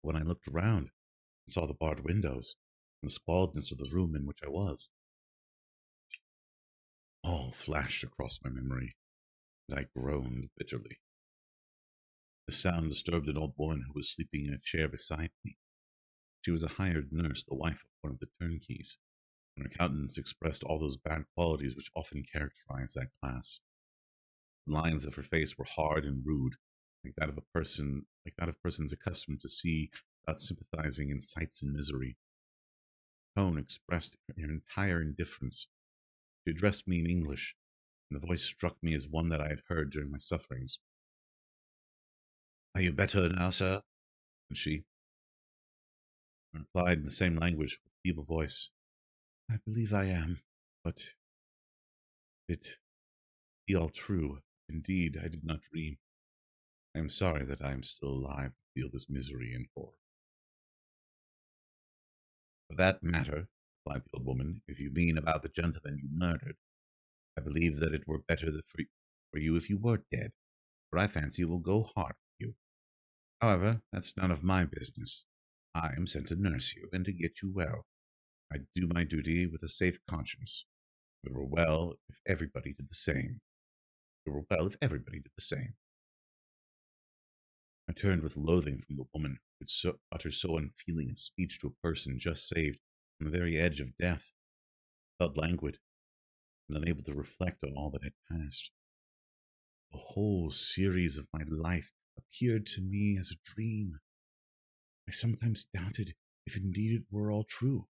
When I looked around and saw the barred windows and the squalidness of the room in which I was, all flashed across my memory, and I groaned bitterly. The sound disturbed an old woman who was sleeping in a chair beside me. She was a hired nurse, the wife of one of the turnkeys, and her countenance expressed all those bad qualities which often characterize that class. The lines of her face were hard and rude, like that of persons accustomed to see without sympathizing in sights and misery. Her tone expressed her entire indifference. She addressed me in English, and the voice struck me as one that I had heard during my sufferings. "Are you better now, sir?" said she. I replied in the same language with a feeble voice. "I believe I am, but it be all true. Indeed, I did not dream. I am sorry that I am still alive to feel this misery and horror." "For that matter," replied the old woman, "if you mean about the gentleman you murdered, I believe that it were better for you if you were dead, for I fancy it will go hard with you. However, that's none of my business. I am sent to nurse you and to get you well. I do my duty with a safe conscience. It were well if everybody did the same. It were well if everybody did the same." I turned with loathing from the woman who could utter so unfeeling a speech to a person just saved from the very edge of death. I felt languid and unable to reflect on all that had passed. The whole series of my life appeared to me as a dream. I sometimes doubted if indeed it were all true,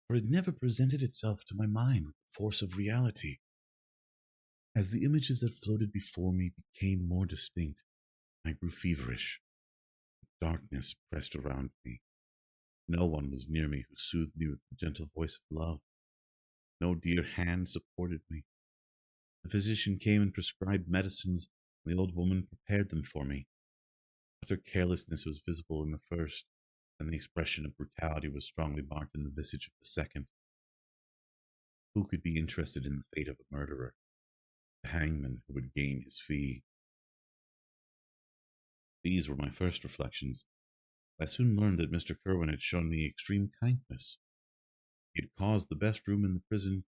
for it never presented itself to my mind with the force of reality. As the images that floated before me became more distinct, I grew feverish. Darkness pressed around me. No one was near me who soothed me with the gentle voice of love. No dear hand supported me. The physician came and prescribed medicines, and the old woman prepared them for me. Utter carelessness was visible in the first, and the expression of brutality was strongly marked in the visage of the second. Who could be interested in the fate of a murderer? The hangman who would gain his fee. These were my first reflections. I soon learned that Mr. Kerwin had shown me extreme kindness. He had caused the best room in the prison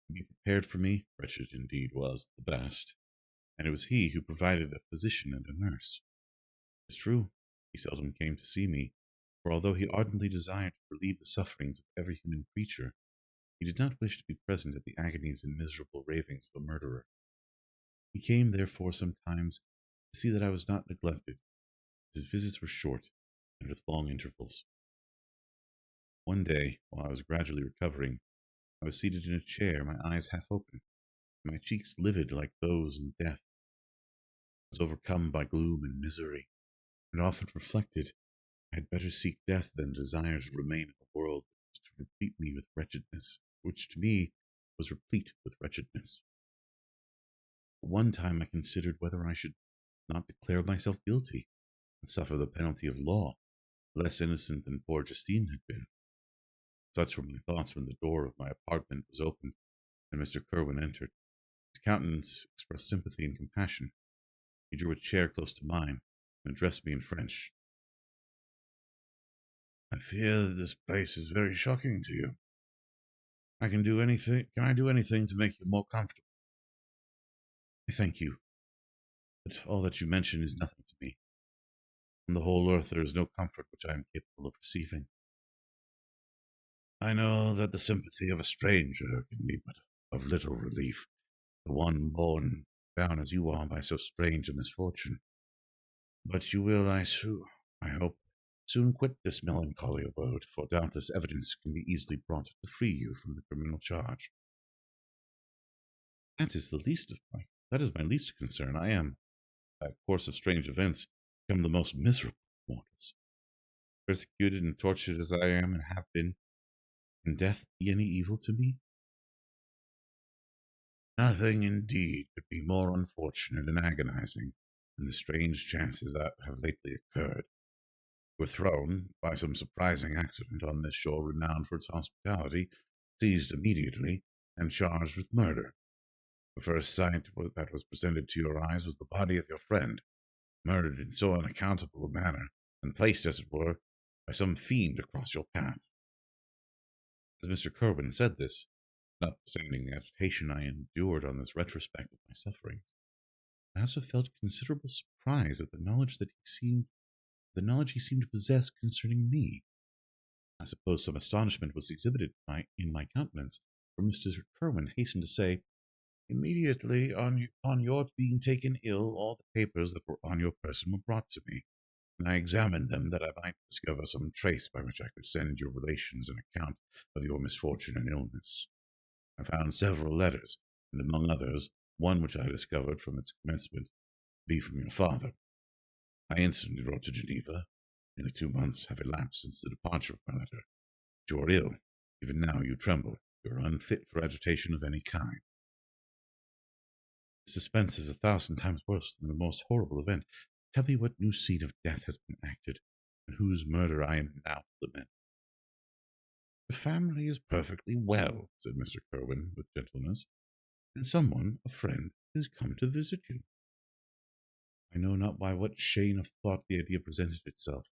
to be prepared for me. Wretched indeed was the best, and it was he who provided a physician and a nurse. It's true, he seldom came to see me, for although he ardently desired to relieve the sufferings of every human creature, he did not wish to be present at the agonies and miserable ravings of a murderer. He came, therefore, sometimes to see that I was not neglected. His visits were short and with long intervals. One day, while I was gradually recovering, I was seated in a chair, my eyes half open, my cheeks livid like those in death. I was overcome by gloom and misery, and often reflected I had better seek death than desire to remain in a world that was to replete me with wretchedness, which to me was replete with wretchedness. At one time I considered whether I should not declare myself guilty and suffer the penalty of law, less innocent than poor Justine had been. Such were my thoughts when the door of my apartment was opened and Mr. Kerwin entered. His countenance expressed sympathy and compassion. He drew a chair close to mine and addressed me in French. I fear that this place is very shocking to you. Can I do anything to make you more comfortable? I thank you, but all that you mention is nothing to me. On the whole earth there is no comfort which I am capable of receiving. I know that the sympathy of a stranger can be but of little relief, the one borne down as you are by so strange a misfortune. But you will, I hope, soon quit this melancholy abode, for doubtless evidence can be easily brought to free you from the criminal charge. That is my least concern. I am, by a course of strange events, become the most miserable of mortals. Persecuted and tortured as I am and have been, can death be any evil to me? Nothing indeed could be more unfortunate and agonizing than the strange chances that have lately occurred. Were thrown, by some surprising accident, on this shore renowned for its hospitality, seized immediately, and charged with murder. The first sight that was presented to your eyes was the body of your friend, murdered in so unaccountable a manner, and placed, as it were, by some fiend across your path. As Mr. Kerwin said this, notwithstanding the agitation I endured on this retrospect of my sufferings, I also felt considerable surprise at the knowledge he seemed to possess concerning me. I suppose some astonishment was exhibited in my countenance, for Mr. Kerwin hastened to say, "Immediately on your being taken ill, all the papers that were on your person were brought to me, and I examined them that I might discover some trace by which I could send your relations an account of your misfortune and illness. I found several letters, and among others, one which I discovered from its commencement to be from your father. I instantly wrote to Geneva. Nearly 2 months have elapsed since the departure of my letter. But you are ill. Even now you tremble. You are unfit for agitation of any kind. Suspense is 1,000 times worse than the most horrible event. Tell me what new scene of death has been acted, and whose murder I am now to lament." "The family is perfectly well," said Mr. Kerwin with gentleness, "and someone, a friend, is come to visit you." I know not by what chain of thought the idea presented itself,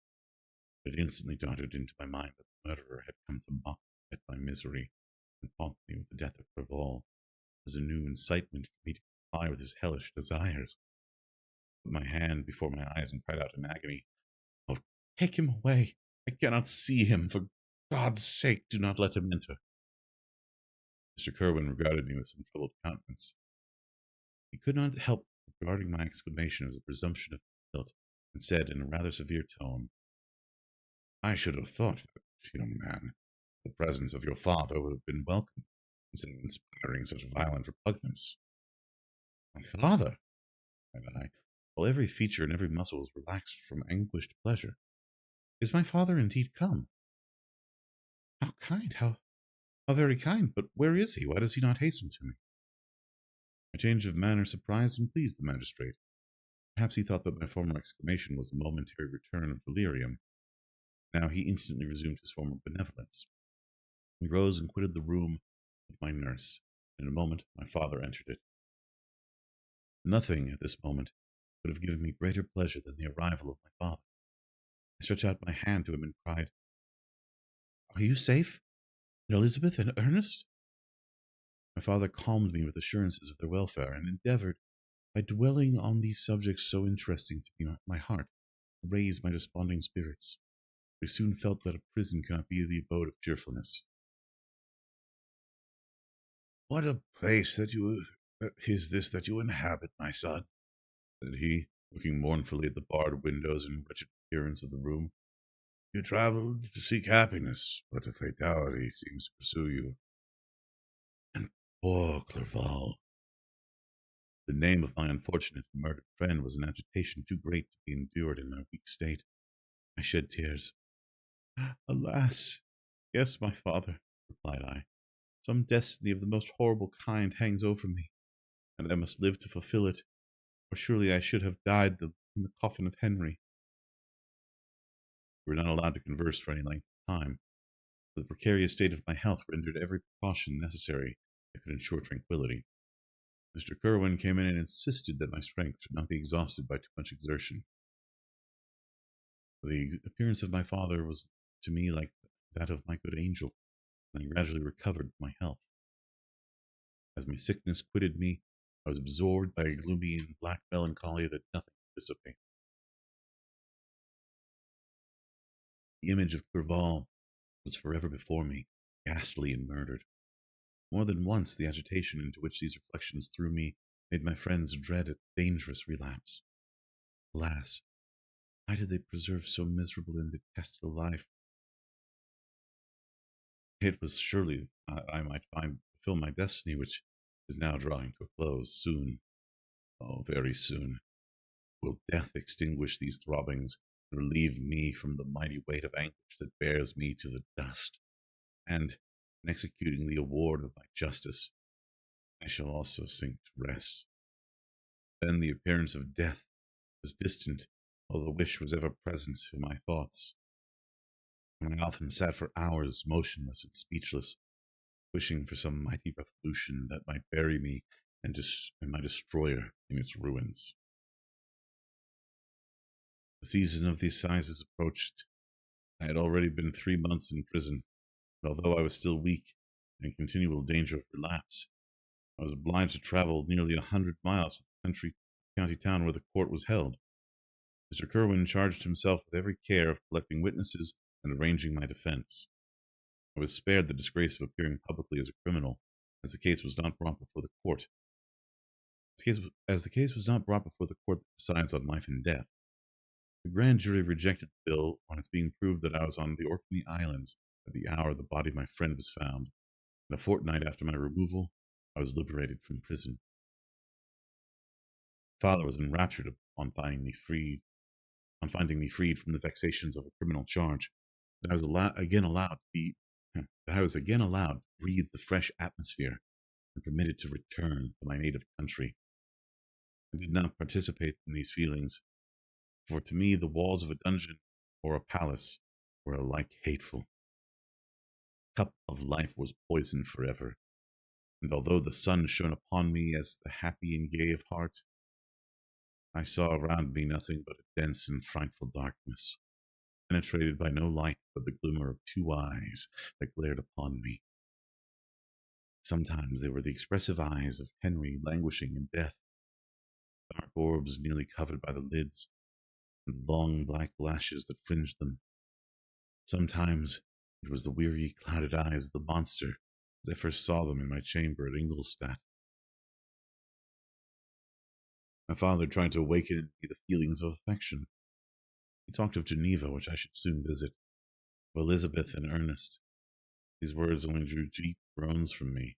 but it instantly darted into my mind that the murderer had come to mock at my misery and taunt me with the death of Clerval as a new incitement for me to comply with his hellish desires. I put my hand before my eyes and cried out in agony, "Oh, take him away! I cannot see him! For God's sake, do not let him enter!" Mr. Kerwin regarded me with some troubled countenance. He could not help regarding my exclamation as a presumption of guilt, and said in a rather severe tone, "I should have thought that, young man, the presence of your father would have been welcome, instead of inspiring such violent repugnance." "My father!" cried I, while every feature and every muscle was relaxed from anguished pleasure. "Is my father indeed come? How kind, how very kind! But where is he? Why does he not hasten to me?" My change of manner surprised and pleased the magistrate. Perhaps he thought that my former exclamation was a momentary return of delirium. Now he instantly resumed his former benevolence. He rose and quitted the room with my nurse. In a moment my father entered it. Nothing at this moment could have given me greater pleasure than the arrival of my father. I stretched out my hand to him and cried, "Are you safe? And Elizabeth and Ernest?" My father calmed me with assurances of their welfare, and endeavored, by dwelling on these subjects so interesting to me, my heart, to raise my desponding spirits. I soon felt that a prison cannot be the abode of cheerfulness. "What a place is this that you inhabit, my son?" said he. looking mournfully at the barred windows and wretched appearance of the room. You traveled to seek happiness, but a fatality seems to pursue you. And poor Clerval. The name of my unfortunate and murdered friend was an agitation too great to be endured in my weak state. I shed tears. Alas! Yes, my father, replied I. Some destiny of the most horrible kind hangs over me, and I must live to fulfill it, or surely I should have died in the coffin of Henry. We were not allowed to converse for any length of time, for the precarious state of my health rendered every precaution necessary that could ensure tranquillity. Mr. Kerwin came in and insisted that my strength should not be exhausted by too much exertion. The appearance of my father was to me like that of my good angel, and I gradually recovered my health. As my sickness quitted me, I was absorbed by a gloomy and black melancholy that nothing could dissipate. The image of Clerval was forever before me, ghastly and murdered. More than once the agitation into which these reflections threw me made my friends dread a dangerous relapse. Alas, why did they preserve so miserable and detestable a life? It was surely I might fulfill my destiny, which is now drawing to a close soon. Oh, very soon. Will death extinguish these throbbings and relieve me from the mighty weight of anguish that bears me to the dust? And, in executing the award of my justice, I shall also sink to rest. Then the appearance of death was distant, although the wish was ever present in my thoughts. And I often sat for hours motionless and speechless, wishing for some mighty revolution that might bury me and my destroyer in its ruins. The season of the assizes approached. I had already been 3 months in prison, and although I was still weak and in continual danger of relapse, I was obliged to travel nearly 100 miles to the county town where the court was held. Mr. Kerwin charged himself with every care of collecting witnesses and arranging my defense. I was spared the disgrace of appearing publicly as a criminal, as the case was not brought before the court. As the case was not brought before the court that decides on life and death. The grand jury rejected the bill on its being proved that I was on the Orkney Islands at the hour the body of my friend was found, and a fortnight after my removal, I was liberated from prison. Father was enraptured on finding me freed from the vexations of a criminal charge, that I was again allowed to be that I was again allowed to breathe the fresh atmosphere and permitted to return to my native country. I did not participate in these feelings, for to me the walls of a dungeon or a palace were alike hateful. The cup of life was poisoned forever, and although the sun shone upon me as the happy and gay of heart, I saw around me nothing but a dense and frightful darkness, penetrated by no light but the glimmer of two eyes that glared upon me. Sometimes they were the expressive eyes of Henry languishing in death, dark orbs nearly covered by the lids, and long black lashes that fringed them. Sometimes it was the weary, clouded eyes of the monster, as I first saw them in my chamber at Ingolstadt. My father tried to awaken in me the feelings of affection. He talked of Geneva, which I should soon visit, of Elizabeth and Ernest. These words only drew deep groans from me.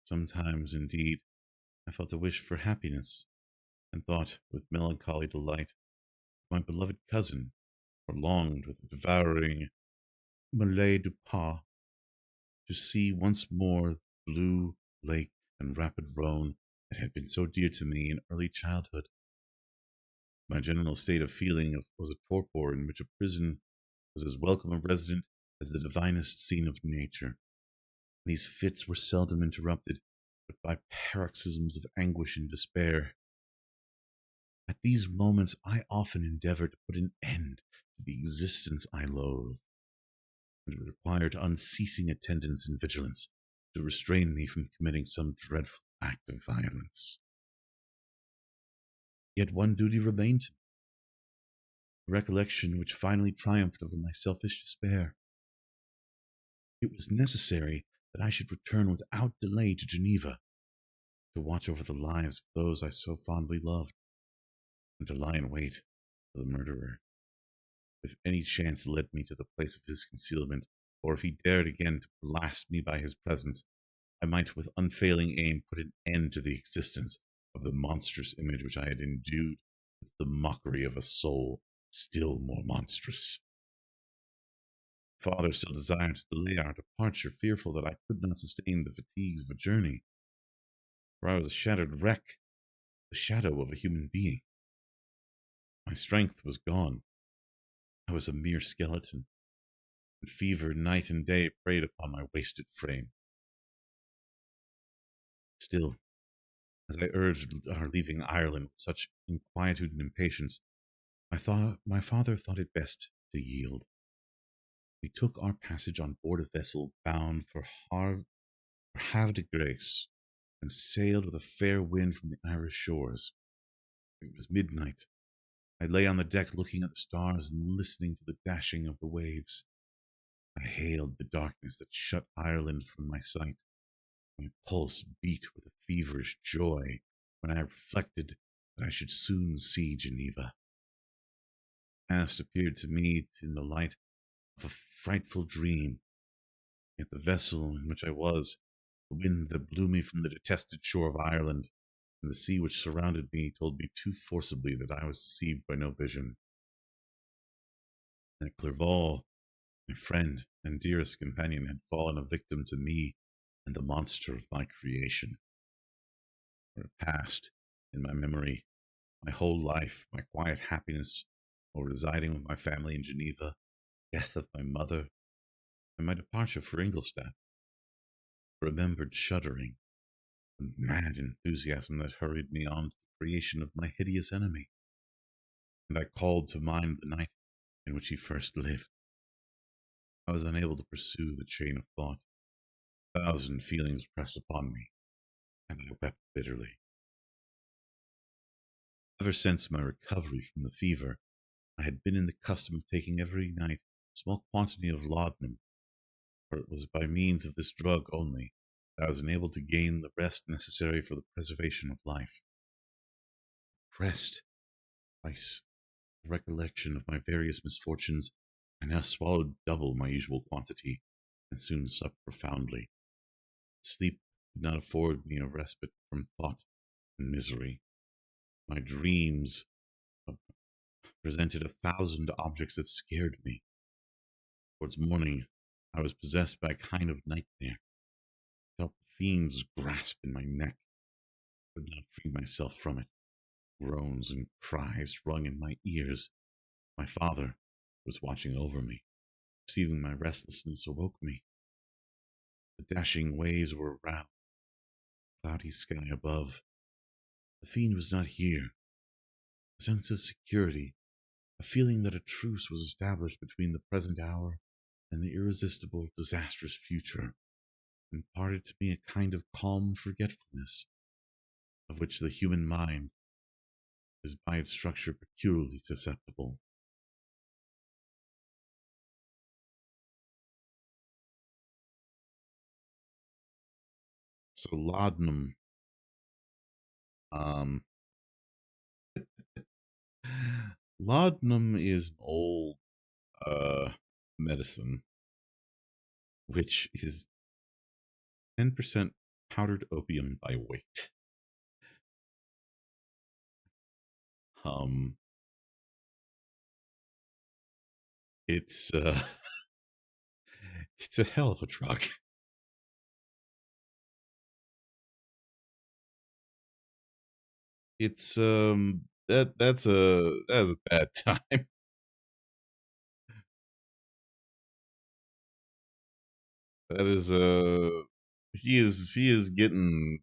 Sometimes, indeed, I felt a wish for happiness, and thought with melancholy delight of my beloved cousin, or longed with a devouring malais du pas to see once more the blue lake and rapid Rhone that had been so dear to me in early childhood. My general state of feeling was a torpor in which a prison was as welcome a resident as the divinest scene of nature. These fits were seldom interrupted, but by paroxysms of anguish and despair. At these moments I often endeavored to put an end to the existence I loathed, and it required unceasing attendance and vigilance to restrain me from committing some dreadful act of violence. Yet one duty remained to me, a recollection which finally triumphed over my selfish despair. It was necessary that I should return without delay to Geneva, to watch over the lives of those I so fondly loved. and to lie in wait for the murderer. If any chance led me to the place of his concealment, or if he dared again to blast me by his presence, I might with unfailing aim put an end to the existence of the monstrous image which I had endued with the mockery of a soul still more monstrous. Father still desired to delay our departure, fearful that I could not sustain the fatigues of a journey, for I was a shattered wreck, the shadow of a human being. My strength was gone. I was a mere skeleton, and fever night and day preyed upon my wasted frame. Still, as I urged our leaving Ireland with such inquietude and impatience, my father thought it best to yield. We took our passage on board a vessel bound for Havre de Grace, and sailed with a fair wind from the Irish shores. It was midnight. I lay on the deck looking at the stars and listening to the dashing of the waves. I hailed the darkness that shut Ireland from my sight. My pulse beat with a feverish joy when I reflected that I should soon see Geneva. The past appeared to me in the light of a frightful dream, yet the vessel in which I was, the wind that blew me from the detested shore of Ireland, and the sea which surrounded me told me too forcibly that I was deceived by no vision. That Clerval, my friend and dearest companion, had fallen a victim to me and the monster of my creation. For it passed in my memory my whole life, my quiet happiness while residing with my family in Geneva, death of my mother, and my departure for Ingolstadt, remembered shuddering the mad enthusiasm that hurried me on to the creation of my hideous enemy, and I called to mind the night in which he first lived. I was unable to pursue the chain of thought. 1,000 feelings pressed upon me, and I wept bitterly. Ever since my recovery from the fever, I had been in the custom of taking every night a small quantity of laudanum, for it was by means of this drug only that I was enabled to gain the rest necessary for the preservation of life. Pressed by the recollection of my various misfortunes, I now swallowed double my usual quantity, and soon slept profoundly. Sleep did not afford me a respite from thought and misery. My dreams presented 1,000 objects that scared me. Towards morning, I was possessed by a kind of nightmare. I felt the fiend's grasp in my neck. I could not free myself from it. Groans and cries rung in my ears. My father was watching over me. Perceiving my restlessness awoke me. The dashing waves were around, cloudy sky above. The fiend was not here. A sense of security, a feeling that a truce was established between the present hour and the irresistible, disastrous future, imparted to me a kind of calm forgetfulness, of which the human mind is by its structure peculiarly susceptible. So laudanum, um, laudanum is an old uh, medicine, which is 10% powdered opium by weight. Um, it's it's a hell of a drug. It's that's a bad time. That is he is getting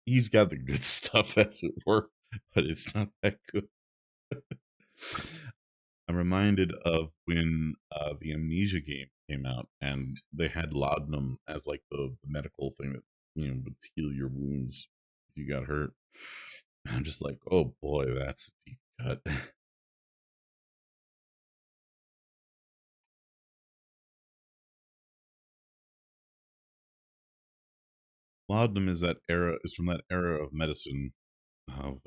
he's got the good stuff as it were, but it's not that good. I'm reminded of when the Amnesia game came out, and they had laudanum as like the medical thing that would heal your wounds if you got hurt. And I'm just like, oh boy, that's a deep cut. Laudanum is from that era of medicine of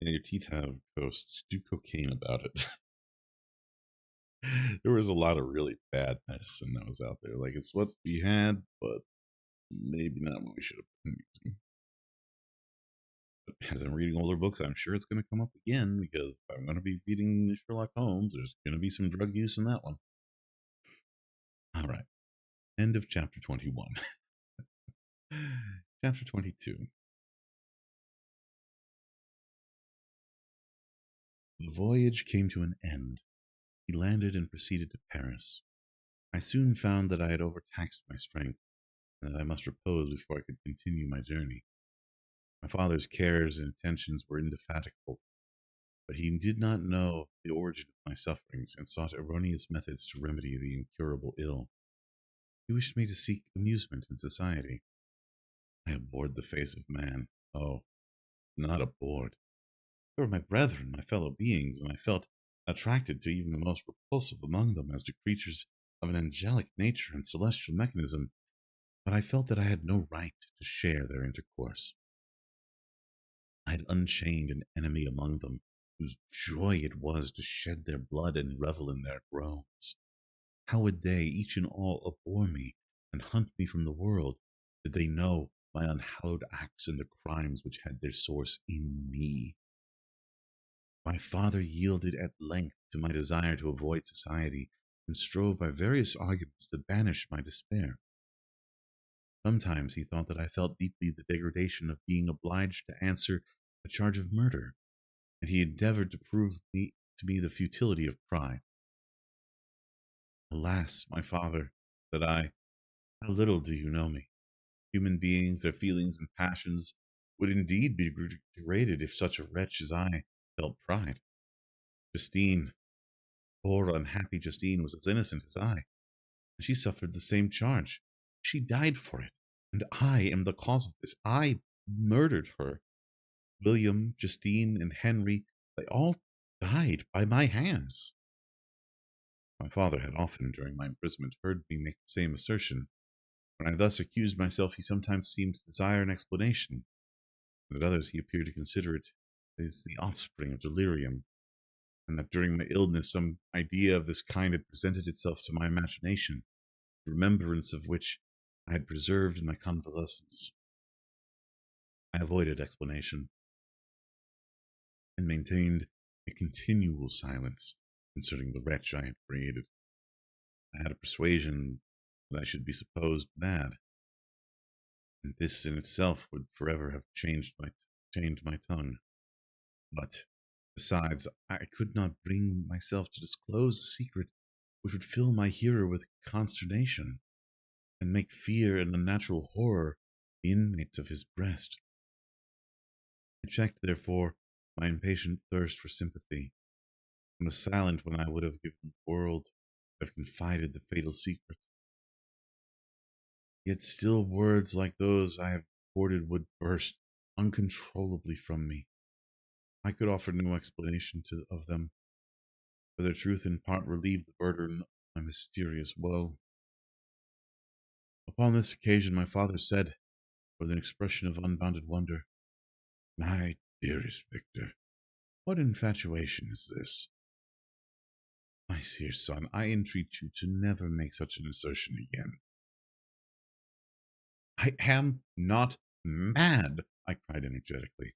Yeah, your teeth have ghosts. Do cocaine about it. There was a lot of really bad medicine that was out there. Like it's what we had, but maybe not what we should have been using. But as I'm reading older books, I'm sure it's going to come up again because if I'm going to be reading Sherlock Holmes, there's going to be some drug use in that one. All right. End of chapter 21. Chapter 22. The voyage came to an end. We landed and proceeded to Paris. I soon found that I had overtaxed my strength, and that I must repose before I could continue my journey. My father's cares and attentions were indefatigable, but he did not know the origin of my sufferings and sought erroneous methods to remedy the incurable ill. He wished me to seek amusement in society. I abhorred the face of man. Oh, not abhorred. They were my brethren, my fellow beings, and I felt attracted to even the most repulsive among them as to creatures of an angelic nature and celestial mechanism, but I felt that I had no right to share their intercourse. I had unchained an enemy among them, whose joy it was to shed their blood and revel in their groans. How would they, each and all, abhor me and hunt me from the world, did they know my unhallowed acts and the crimes which had their source in me? My father yielded at length to my desire to avoid society, and strove by various arguments to banish my despair. Sometimes he thought that I felt deeply the degradation of being obliged to answer a charge of murder, and he endeavored to prove me to me the futility of crime. Alas, my father, said I, how little do you know me. Human beings, their feelings and passions would indeed be degraded if such a wretch as I felt pride. Justine, poor unhappy Justine, was as innocent as I, and she suffered the same charge. She died for it, and I am the cause of this. I murdered her. William, Justine, and Henry, they all died by my hands. My father had often, during my imprisonment, heard me make the same assertion. When I thus accused myself, he sometimes seemed to desire an explanation, and at others he appeared to consider it as the offspring of delirium, and that during my illness some idea of this kind had presented itself to my imagination, the remembrance of which I had preserved in my convalescence. I avoided explanation, and maintained a continual silence concerning the wretch I had created. I had a persuasion that I should be supposed mad, and this in itself would forever have chained my tongue. But, besides, I could not bring myself to disclose a secret which would fill my hearer with consternation, and make fear and unnatural horror the inmates of his breast. I checked, therefore, my impatient thirst for sympathy, and was silent when I would have given the world to have confided the fatal secret. Yet still words like those I have recorded would burst uncontrollably from me. I could offer no explanation of them, for their truth in part relieved the burden of my mysterious woe. Upon this occasion my father said, with an expression of unbounded wonder, "My dearest Victor, what infatuation is this? My dear son, I entreat you to never make such an assertion again." "I am not mad," I cried energetically.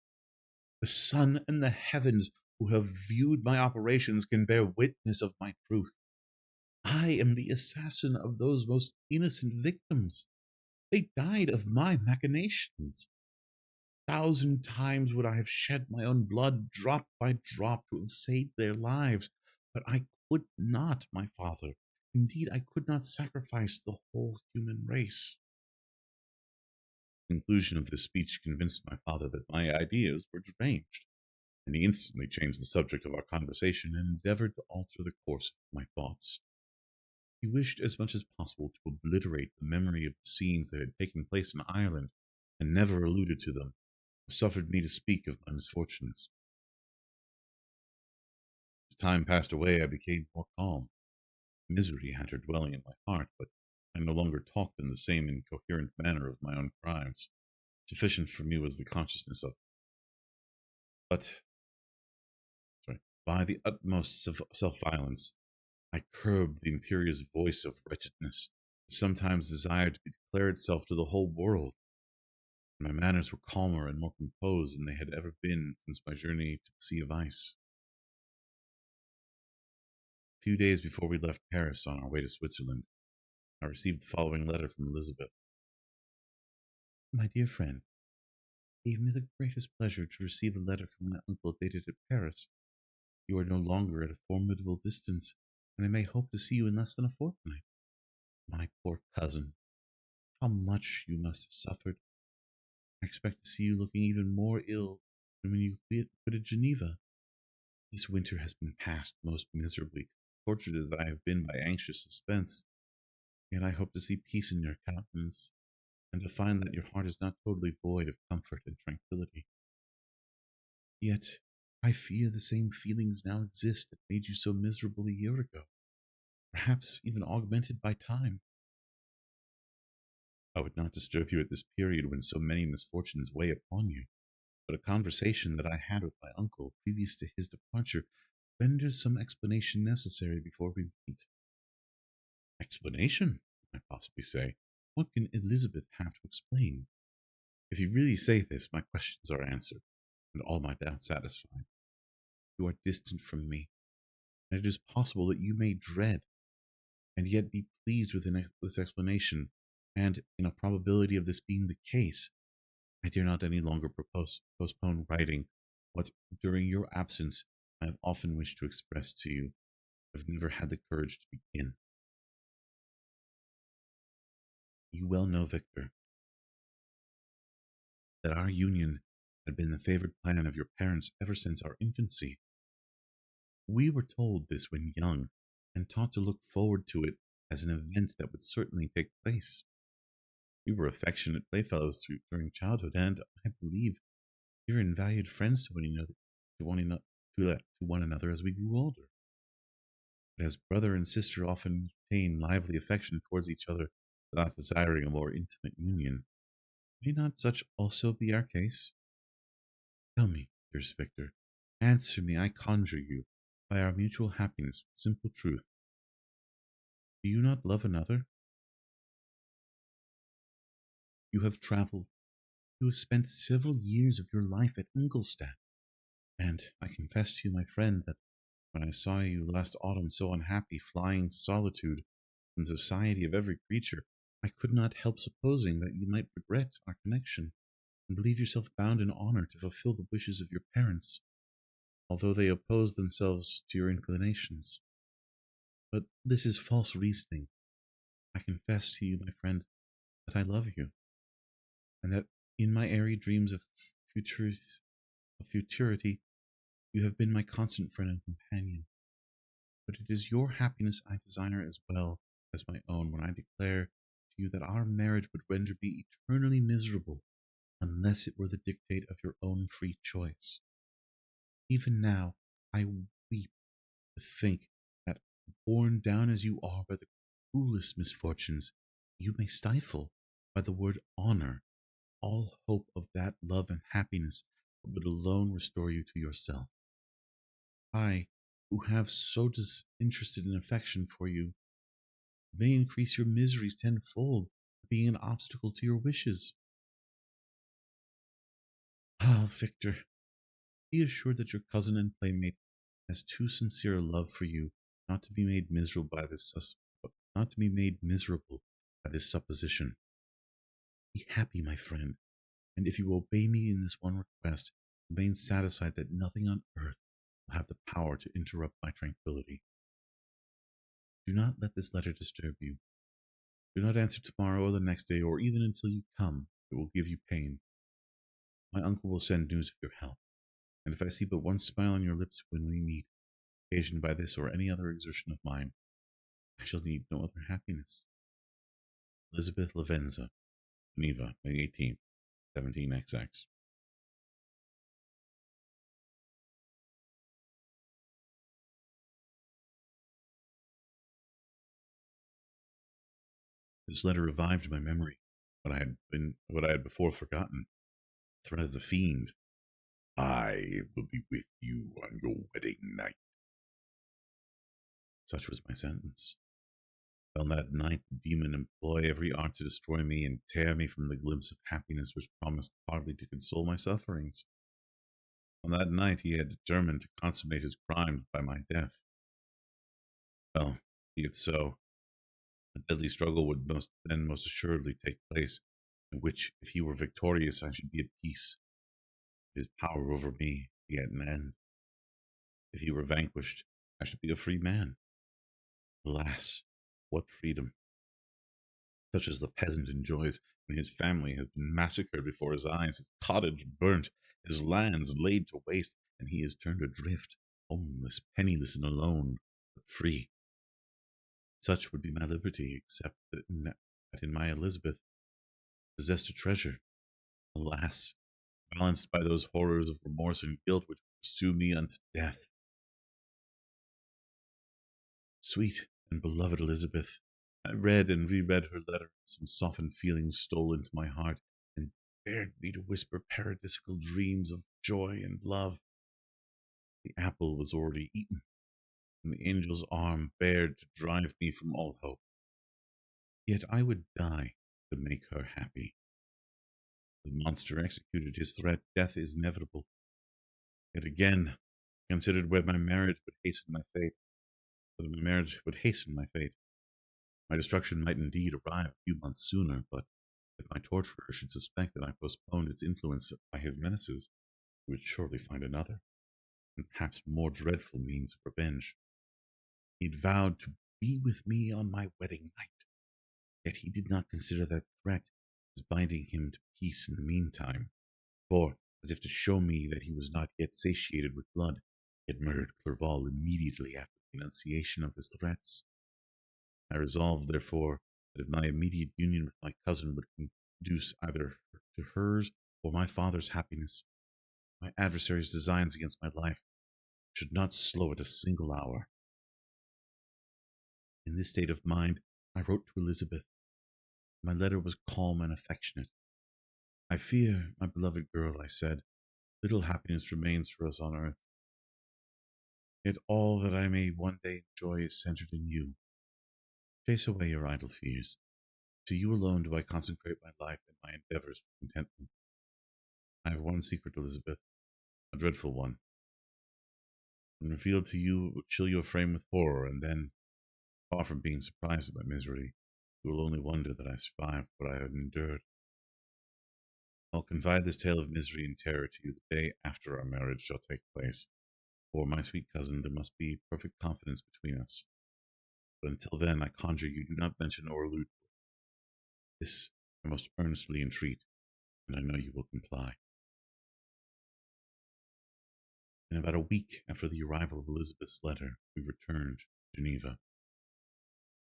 "The sun and the heavens who have viewed my operations can bear witness of my truth. I am the assassin of those most innocent victims. They died of my machinations. 1,000 times would I have shed my own blood drop by drop to have saved their lives, but I could not, my father. Indeed, I could not sacrifice the whole human race." The conclusion of this speech convinced my father that my ideas were deranged, and he instantly changed the subject of our conversation and endeavored to alter the course of my thoughts. He wished as much as possible to obliterate the memory of the scenes that had taken place in Ireland, and never alluded to them, or suffered me to speak of my misfortunes. As time passed away, I became more calm. Misery had her dwelling in my heart, but I no longer talked in the same incoherent manner of my own crimes. Sufficient for me was the consciousness of them. But By the utmost self violence, I curbed the imperious voice of wretchedness, which sometimes desired to declare itself to the whole world. My manners were calmer and more composed than they had ever been since my journey to the Sea of Ice. A few days before we left Paris on our way to Switzerland, I received the following letter from Elizabeth. My dear friend, it gave me the greatest pleasure to receive a letter from my uncle dated at Paris. You are no longer at a formidable distance, and I may hope to see you in less than a fortnight. My poor cousin, how much you must have suffered. I expect to see you looking even more ill than when you quitted Geneva. This winter has been passed most miserably, tortured as I have been by anxious suspense. Yet I hope to see peace in your countenance, and to find that your heart is not totally void of comfort and tranquillity. Yet I fear the same feelings now exist that made you so miserable a year ago, perhaps even augmented by time. I would not disturb you at this period when so many misfortunes weigh upon you, but a conversation that I had with my uncle previous to his departure renders some explanation necessary before we meet. Explanation, I possibly say. What can Elizabeth have to explain? If you really say this, my questions are answered, and all my doubts satisfied. You are distant from me, and it is possible that you may dread, and yet be pleased with this explanation, and in a probability of this being the case, I dare not any longer postpone writing what, during your absence, I have often wished to express to you, but have never had the courage to begin. You well know, Victor, that our union had been the favored plan of your parents ever since our infancy. We were told this when young, and taught to look forward to it as an event that would certainly take place. We were affectionate playfellows during childhood, and I believe we were invalued friends to one another as we grew older. But as brother and sister often retain lively affection towards each other without desiring a more intimate union, may not such also be our case? Tell me, dearest Victor, answer me, I conjure you, by our mutual happiness with simple truth. Do you not love another? You have travelled. You have spent several years of your life at Ingolstadt, and I confess to you, my friend, that when I saw you last autumn so unhappy, flying to solitude from the society of every creature, I could not help supposing that you might regret our connection, and believe yourself bound in honour to fulfil the wishes of your parents, although they oppose themselves to your inclinations. But this is false reasoning. I confess to you, my friend, that I love you, and that in my airy dreams of futurity, you have been my constant friend and companion. But it is your happiness I desire as well as my own when I declare to you that our marriage would render me eternally miserable unless it were the dictate of your own free choice. Even now, I weep to think that, borne down as you are by the cruelest misfortunes, you may stifle, by the word honor, all hope of that love and happiness that would alone restore you to yourself. I, who have so disinterested an affection for you, may increase your miseries tenfold, being an obstacle to your wishes. Ah, Victor, be assured that your cousin and playmate has too sincere a love for you not to be made miserable by this not to be made miserable by this supposition. Be happy, my friend, and if you obey me in this one request, remain satisfied that nothing on earth will have the power to interrupt my tranquillity. Do not let this letter disturb you. Do not answer tomorrow or the next day, or even until you come. It will give you pain. My uncle will send news of your health, and if I see but one smile on your lips when we meet, occasioned by this or any other exertion of mine, I shall need no other happiness. Elizabeth Lavenza, Geneva, May 18th, 17XX. This letter revived my memory, what I had before forgotten. Threat of the fiend. I will be with you on your wedding night. Such was my sentence. On that night, the demon employ every art to destroy me and tear me from the glimpse of happiness which promised hardly to console my sufferings. On that night, he had determined to consummate his crime by my death. Well, be it so. A deadly struggle would most assuredly take place, in which, if he were victorious, I should be at peace. His power over me be at an end. If he were vanquished, I should be a free man. Alas, what freedom! Such as the peasant enjoys when his family has been massacred before his eyes, his cottage burnt, his lands laid to waste, and he is turned adrift, homeless, penniless, and alone, but free. Such would be my liberty, except that in my Elizabeth possessed a treasure, alas, balanced by those horrors of remorse and guilt which pursue me unto death. Sweet and beloved Elizabeth, I read and reread her letter, and some softened feelings stole into my heart and dared me to whisper paradisical dreams of joy and love. The apple was already eaten, and the angel's arm bared to drive me from all hope. Yet I would die to make her happy. The monster executed his threat. Death is inevitable. Yet again, I considered whether my marriage would hasten my fate. Whether my marriage would hasten my fate. My destruction might indeed arrive a few months sooner, but if my torturer should suspect that I postponed its influence by his menaces, he would surely find another, and perhaps more dreadful means of revenge. He had vowed to be with me on my wedding night, yet he did not consider that threat as binding him to peace in the meantime, for, as if to show me that he was not yet satiated with blood, he had murdered Clerval immediately after the enunciation of his threats. I resolved, therefore, that if my immediate union with my cousin would conduce either to hers or my father's happiness, my adversary's designs against my life should not slow it a single hour. In this state of mind, I wrote to Elizabeth. My letter was calm and affectionate. I fear, my beloved girl, I said, little happiness remains for us on earth. Yet all that I may one day enjoy is centered in you. Chase away your idle fears. To you alone do I consecrate my life and my endeavors for contentment. I have one secret, Elizabeth, a dreadful one. When revealed to you, it will chill your frame with horror, and then, far from being surprised at my misery, you will only wonder that I survived what I had endured. I'll confide this tale of misery and terror to you the day after our marriage shall take place. For, my sweet cousin, there must be perfect confidence between us. But until then, I conjure you, do not mention or allude to it. This I most earnestly entreat, and I know you will comply. In about a week after the arrival of Elizabeth's letter, we returned to Geneva.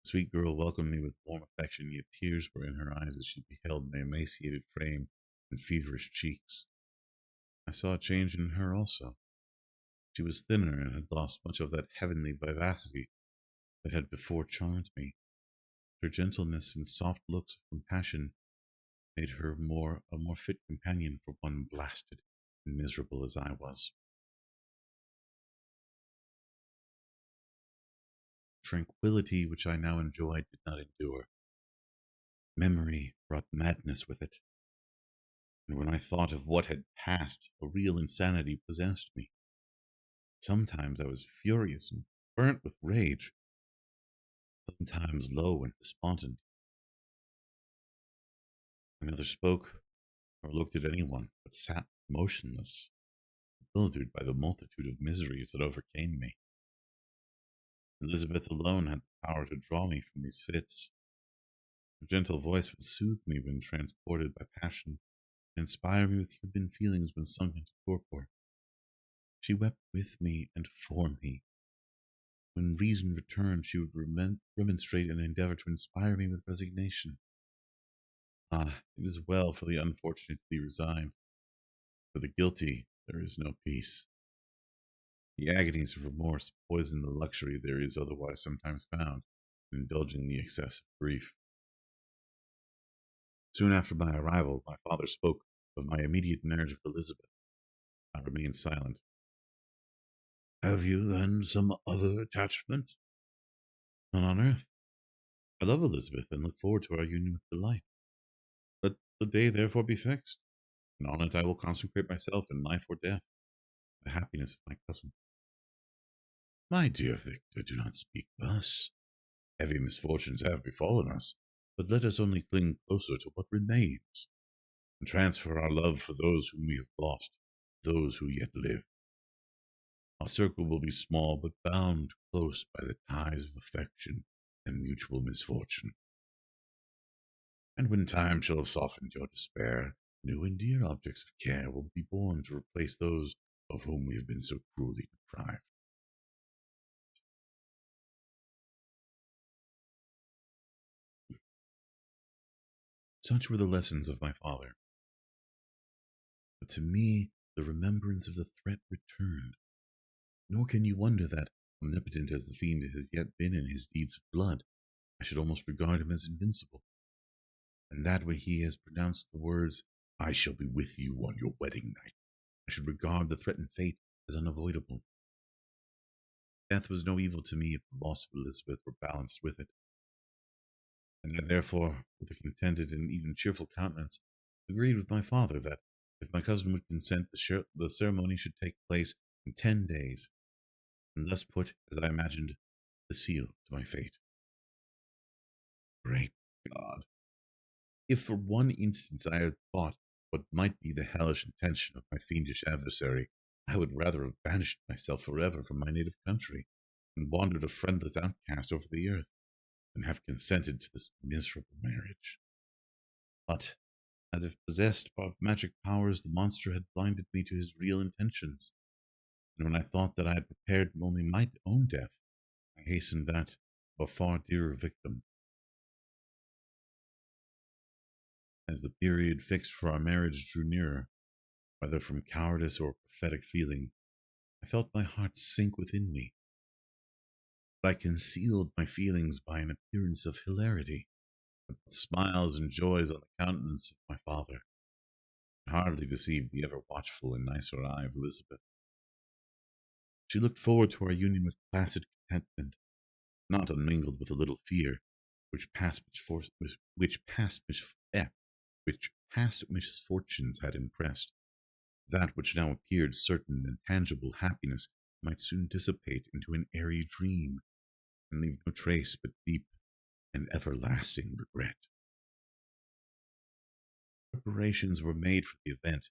The sweet girl welcomed me with warm affection, yet tears were in her eyes as she beheld my emaciated frame and feverish cheeks. I saw a change in her also. She was thinner and had lost much of that heavenly vivacity that had before charmed me. Her gentleness and soft looks of compassion made her a more fit companion for one blasted and miserable as I was. Tranquillity which I now enjoyed did not endure. Memory brought madness with it, and when I thought of what had passed, a real insanity possessed me. Sometimes I was furious and burnt with rage, sometimes low and despondent. I neither spoke nor looked at anyone, but sat motionless, bewildered by the multitude of miseries that overcame me. Elizabeth alone had the power to draw me from these fits. Her gentle voice would soothe me when transported by passion, and inspire me with human feelings when sunk into torpor. She wept with me and for me. When reason returned, she would remonstrate and endeavor to inspire me with resignation. Ah, it is well for the unfortunate to be resigned. For the guilty, there is no peace. The agonies of remorse poison the luxury there is otherwise sometimes found in indulging the excess of grief. Soon after my arrival, my father spoke of my immediate marriage with Elizabeth. I remained silent. Have you then some other attachment? None on earth. I love Elizabeth and look forward to our union with delight. Let the day therefore be fixed, and on it I will consecrate myself in life or death, the happiness of my cousin. My dear Victor, do not speak thus. Heavy misfortunes have befallen us, but let us only cling closer to what remains, and transfer our love for those whom we have lost, those who yet live. Our circle will be small, but bound close by the ties of affection and mutual misfortune. And when time shall have softened your despair, new and dear objects of care will be born to replace those of whom we have been so cruelly deprived. Such were the lessons of my father. But to me, the remembrance of the threat returned. Nor can you wonder that, omnipotent as the fiend has yet been in his deeds of blood, I should almost regard him as invincible. And that when he has pronounced the words, I shall be with you on your wedding night, I should regard the threatened fate as unavoidable. Death was no evil to me if the loss of Elizabeth were balanced with it, and I therefore, with a contented and even cheerful countenance, agreed with my father that, if my cousin would consent, the ceremony should take place in 10 days, and thus put, as I imagined, the seal to my fate. Great God! If for one instant I had thought what might be the hellish intention of my fiendish adversary, I would rather have banished myself forever from my native country, and wandered a friendless outcast over the earth, than have consented to this miserable marriage. But, as if possessed of magic powers, the monster had blinded me to his real intentions, and when I thought that I had prepared only my own death, I hastened that of a far dearer victim. As the period fixed for our marriage drew nearer, whether from cowardice or prophetic feeling, I felt my heart sink within me. But I concealed my feelings by an appearance of hilarity, and put smiles and joys on the countenance of my father, and hardly deceived the ever watchful and nicer eye of Elizabeth. She looked forward to our union with placid contentment, not unmingled with a little fear, which past misfortunes had impressed. That which now appeared certain and tangible happiness might soon dissipate into an airy dream, and leave no trace but deep and everlasting regret. Preparations were made for the event,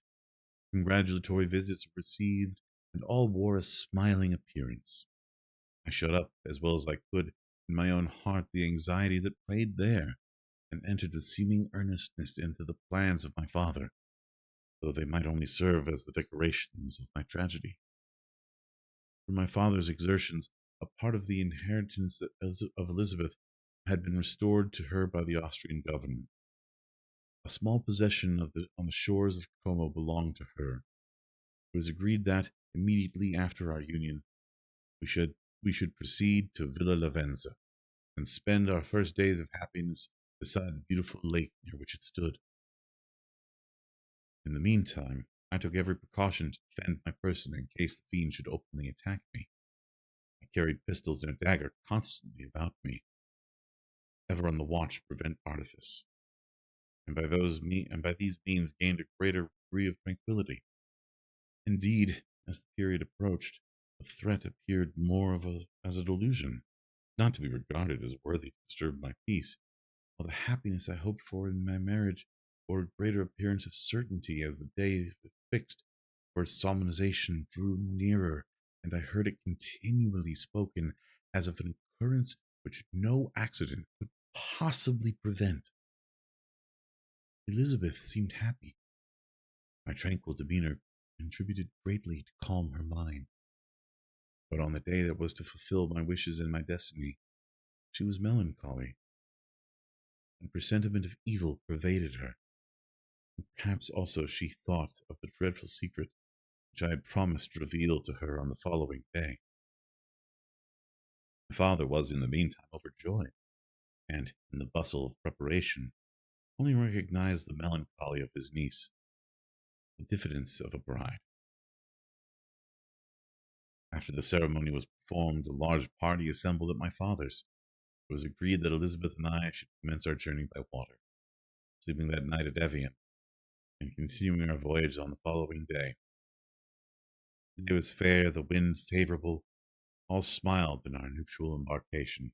congratulatory visits were received, and all wore a smiling appearance. I shut up, as well as I could, in my own heart the anxiety that preyed there, and entered with seeming earnestness into the plans of my father, though they might only serve as the decorations of my tragedy. For my father's exertions, a part of the inheritance of Elizabeth had been restored to her by the Austrian government. A small possession on the shores of Como belonged to her. It was agreed that, immediately after our union, we should we should proceed to Villa Lavenza, and spend our first days of happiness beside the beautiful lake near which it stood. In the meantime, I took every precaution to defend my person in case the fiend should openly attack me. I carried pistols and a dagger constantly about me, ever on the watch to prevent artifice, and by these means gained a greater degree of tranquillity. Indeed, as the period approached, the threat appeared more as a delusion, not to be regarded as worthy to disturb my peace, while the happiness I hoped for in my marriage bore a greater appearance of certainty as the day fixed for its solemnization drew nearer, and I heard it continually spoken as of an occurrence which no accident could possibly prevent. Elizabeth seemed happy. My tranquil demeanor contributed greatly to calm her mind. But on the day that was to fulfill my wishes and my destiny, she was melancholy, and presentiment of evil pervaded her. And perhaps also she thought of the dreadful secret which I had promised to reveal to her on the following day. My father was in the meantime overjoyed, and, in the bustle of preparation, only recognized the melancholy of his niece, the diffidence of a bride. After the ceremony was performed, a large party assembled at my father's. It was agreed that Elizabeth and I should commence our journey by water, sleeping that night at Evian, and continuing our voyage on the following day. The day was fair, the wind favorable, all smiled in our nuptial embarkation.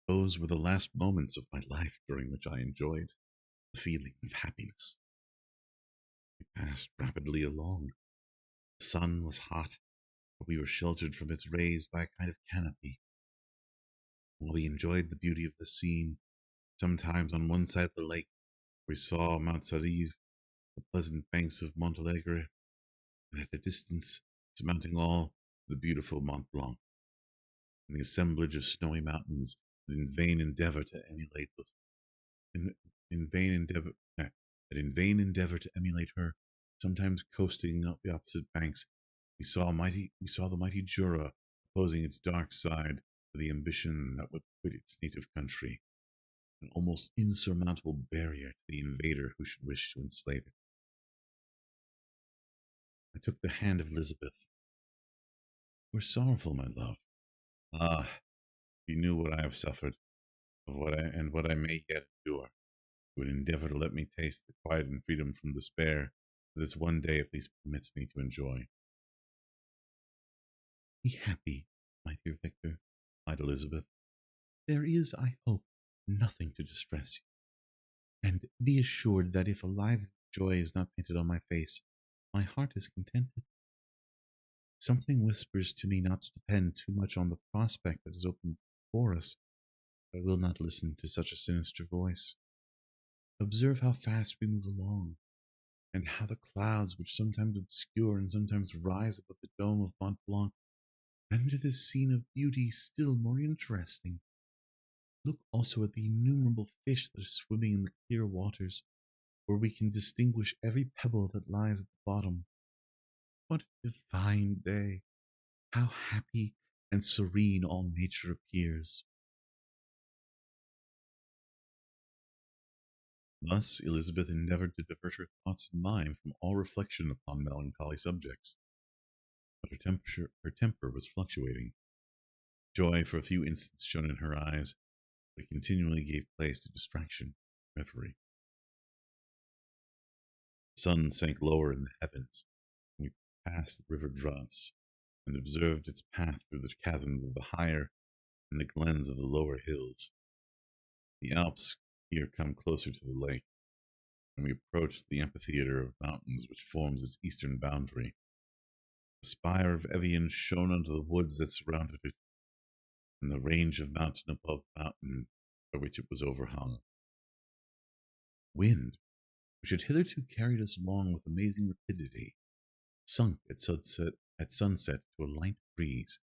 Those were the last moments of my life during which I enjoyed the feeling of happiness. We passed rapidly along. The sun was hot, but we were sheltered from its rays by a kind of canopy. While we enjoyed the beauty of the scene, sometimes on one side of the lake we saw Mount Sarive, the pleasant banks of Montalegre, and at a distance, surmounting all, the beautiful Mont Blanc, and the assemblage of snowy mountains that in vain endeavor to emulate those in vain endeavor that in vain endeavor to emulate her, sometimes coasting up the opposite banks, we saw the mighty Jura opposing its dark side to the ambition that would quit its native country, an almost insurmountable barrier to the invader who should wish to enslave it. I took the hand of Elizabeth. "You are sorrowful, my love. Ah, if you knew what I have suffered, of what I may yet endure, you would endeavor to let me taste the quiet and freedom from despair that this one day at least permits me to enjoy." "Be happy, my dear Victor," replied Elizabeth. "There is, I hope, nothing to distress you. And be assured that if a lively joy is not painted on my face, my heart is contented. Something whispers to me not to depend too much on the prospect that is open before us, but I will not listen to such a sinister voice. Observe how fast we move along, and how the clouds, which sometimes obscure and sometimes rise above the dome of Mont Blanc, render this scene of beauty still more interesting. Look also at the innumerable fish that are swimming in the clear waters, where we can distinguish every pebble that lies at the bottom. What a divine day! How happy and serene all nature appears!" Thus Elizabeth endeavored to divert her thoughts and mine from all reflection upon melancholy subjects. But her temper was fluctuating. Joy for a few instants shone in her eyes, but it continually gave place to distraction and reverie. The sun sank lower in the heavens, and we passed the river Drance, and observed its path through the chasms of the higher and the glens of the lower hills. The Alps here come closer to the lake, and we approached the amphitheater of mountains which forms its eastern boundary. The spire of Evian shone onto the woods that surrounded it, and the range of mountain above mountain by which it was overhung. Wind, which had hitherto carried us along with amazing rapidity, sunk at sunset to a light breeze.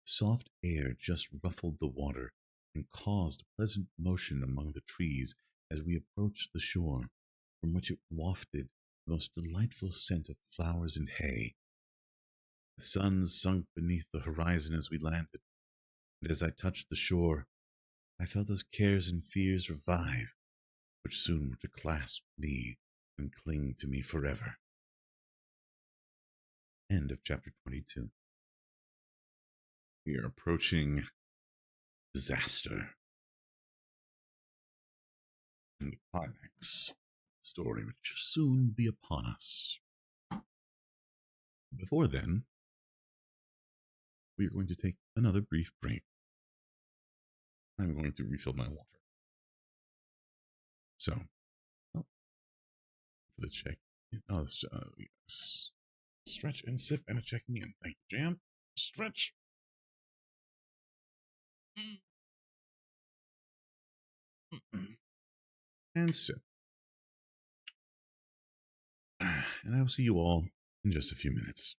The soft air just ruffled the water and caused a pleasant motion among the trees as we approached the shore, from which it wafted the most delightful scent of flowers and hay. The sun sunk beneath the horizon as we landed, and as I touched the shore, I felt those cares and fears revive, which soon were to clasp me and cling to me forever. End of chapter 22. We are approaching disaster and the climax of the story, which will soon be upon us. Before then, we are going to take another brief break. I'm going to refill my water. So, for the check. Oh, yes. Stretch and sip and a checking in. Thank you, Jam. Stretch. And sip. And I will see you all in just a few minutes.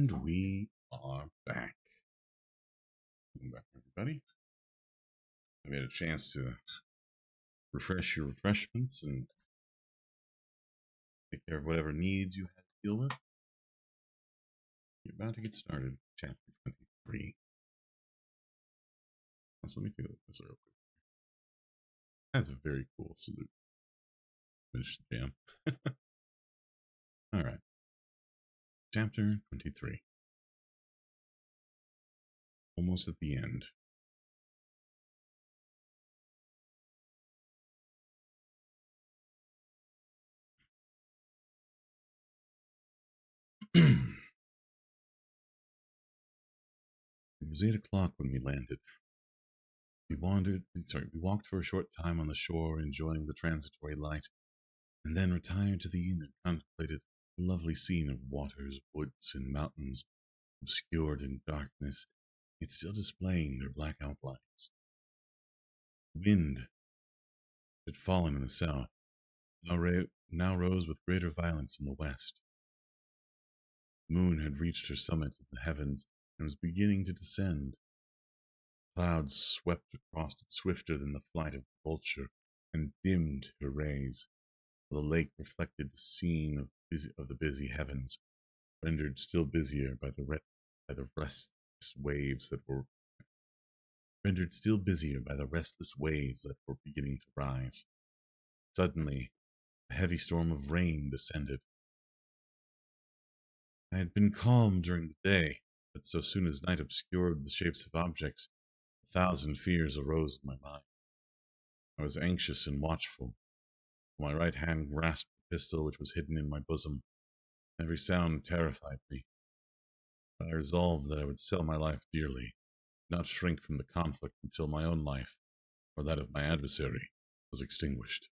And we are back. Welcome back, everybody. I had a chance to refresh your refreshments and take care of whatever needs you had to deal with. You're about to get started. Chapter 23. So let me take a look at this real quick. That's a very cool salute. Finish the jam. All right. Chapter 23. Almost at the end. It was 8 o'clock when we landed. We walked for a short time on the shore, enjoying the transitory light, and then retired to the inn and contemplated the lovely scene of waters, woods, and mountains, obscured in darkness, yet still displaying their black outlines. Wind had fallen in the south, now rose with greater violence in the west. The moon had reached her summit in the heavens and was beginning to descend. Clouds swept across it swifter than the flight of the vulture and dimmed her rays, while the lake reflected the scene of the busy heavens, rendered still busier by the restless waves that were beginning to rise. Suddenly, a heavy storm of rain descended. I had been calm during the day, but so soon as night obscured the shapes of objects, 1,000 fears arose in my mind. I was anxious and watchful. My right hand grasped the pistol which was hidden in my bosom. Every sound terrified me. But I resolved that I would sell my life dearly, not shrink from the conflict until my own life, or that of my adversary, was extinguished.